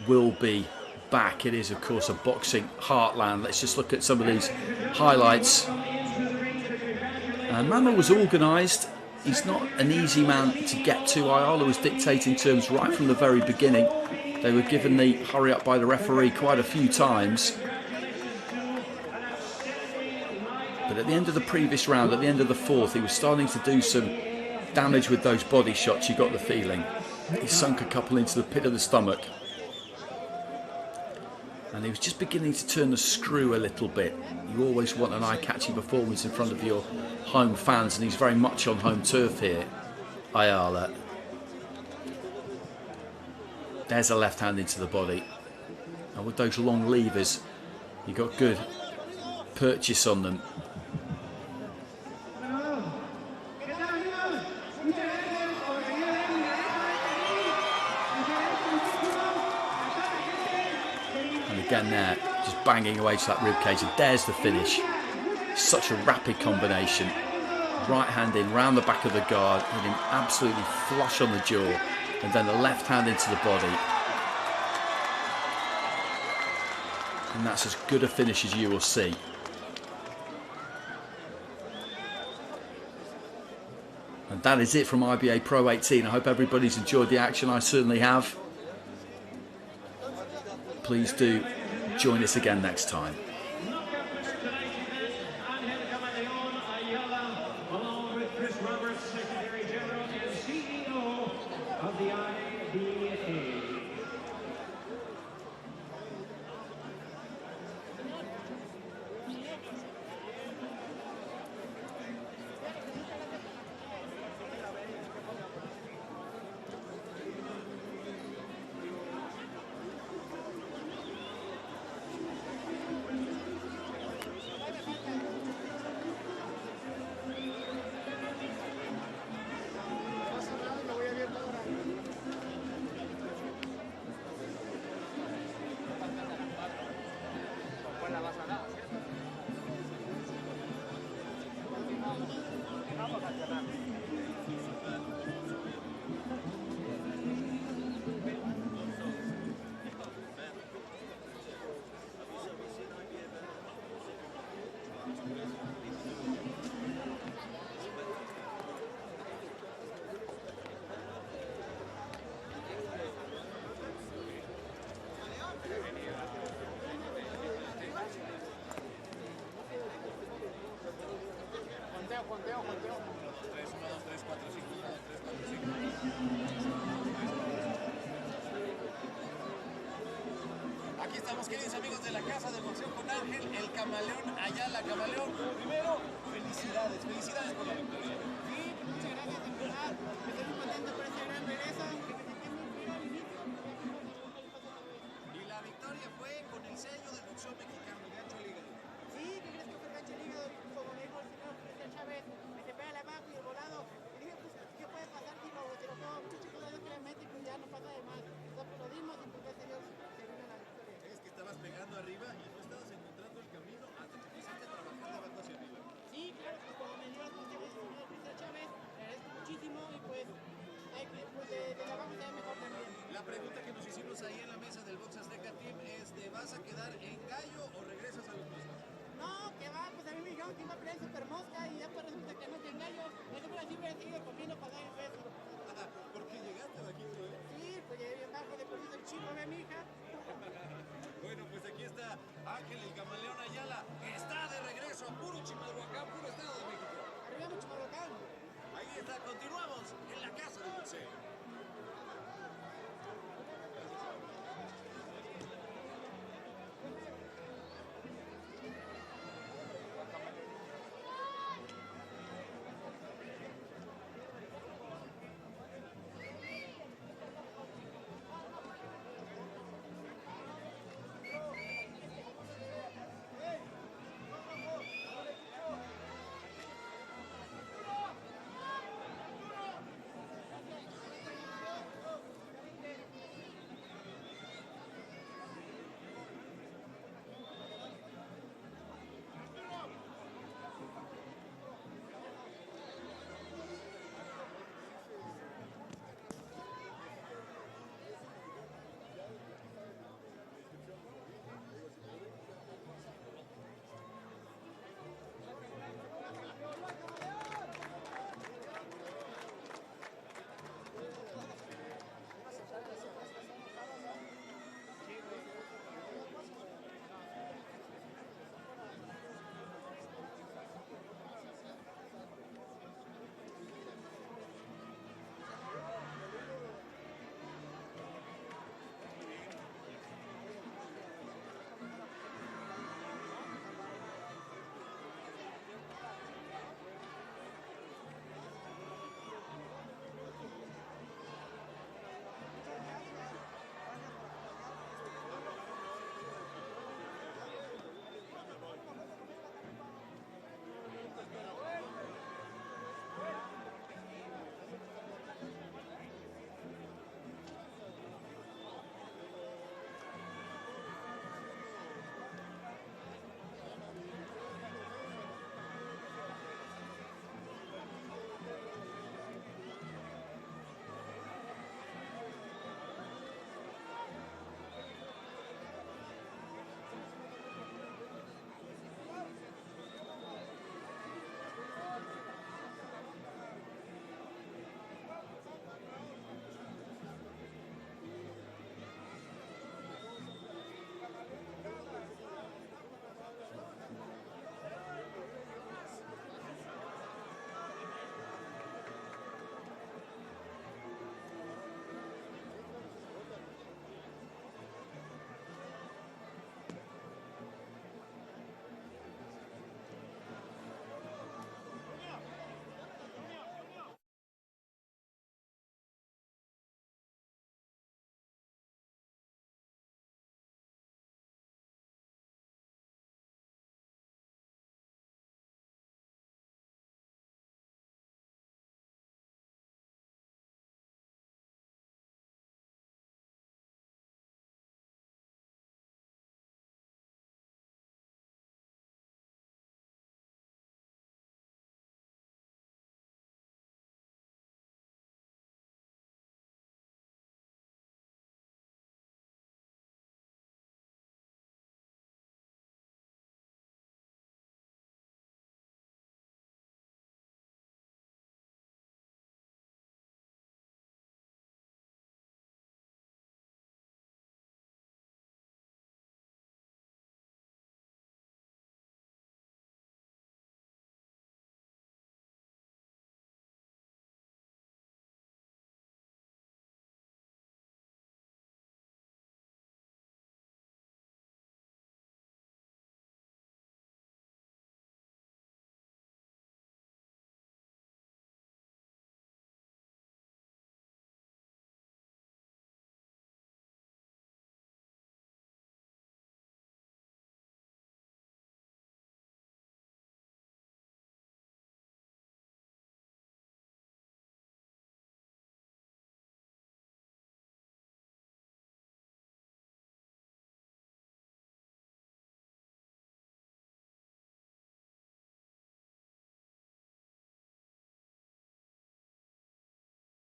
will be back, it is of course a boxing heartland. Let's just look at some of these highlights. And Mama was organised. He's not an easy man to get to. Ayala was dictating terms right from the very beginning. They were given the hurry up by the referee quite a few times. But at the end of the previous round, at the end of the fourth, he was starting to do some damage with those body shots, you got the feeling. He sunk a couple into the pit of the stomach. And he was just beginning to turn the screw a little bit. You always want an eye-catching performance in front of your home fans, and he's very much on home turf here, Ayala. There's a left hand into the body. And with those long levers, you got good purchase on them. Again there, just banging away to that ribcage, and there's the finish. Such a rapid combination. Right hand in, round the back of the guard, hitting absolutely flush on the jaw, and then the left hand into the body. And that's as good a finish as you will see. And that is it from IBA Pro 18. I hope everybody's enjoyed the action. I certainly have. Please do join us again next time. Along with Chris Roberts, Secretary General and CEO of the IBA. Aquí estamos, queridos amigos de la Casa de Boxeo con Ángel, el camaleón Ayala. Camaleón, primero, felicidades por la victoria. Sí, muchas gracias, de verdad. Estoy muy contento por este gran regreso. Y la victoria fue con el sello del boxeo mexicano, el gancho al hígado. Sí, ¿qué crees que fue el gancho al hígado? Como le dijo el señor Cristian Chávez, me se pega la abajo y el volado. Y dije, pues, ¿qué puede pasar si lo pego mucho chico de que le mete y pues ya no pasa de más? Entonces, pues lo dimos y pues gracias a Dios se vino la victoria. Es que estabas pegando arriba y no estabas encontrando el camino hasta que quisiste trabajar de abajo hacia arriba. Sí, claro, pues como me dio las consejos el señor Cristian Chávez, le agradezco muchísimo y pues, de la abajo se ve mejor también. La pregunta que nos hicimos ahí en la mesa del Box Azteca Team es, ¿te vas a quedar en gallo o regresas a los mismos? No, que va, pues a mí me dijeron que iba a pelear super mosca y ya pues resulta que no tengo gallo. Eso por así me he seguido comiendo para gallo peso. Porque llegaste bajito, ¿eh? Sí, pues llegué bien bajo, de por sí el chico de mi hija. Bueno, pues aquí está Ángel, el camaleón Ayala. Está de regreso a puro Chimalhuacán, puro Estado de México. Arriba mucho Chimalhuacán. Ahí está, continuamos en la Casa de Boxeo.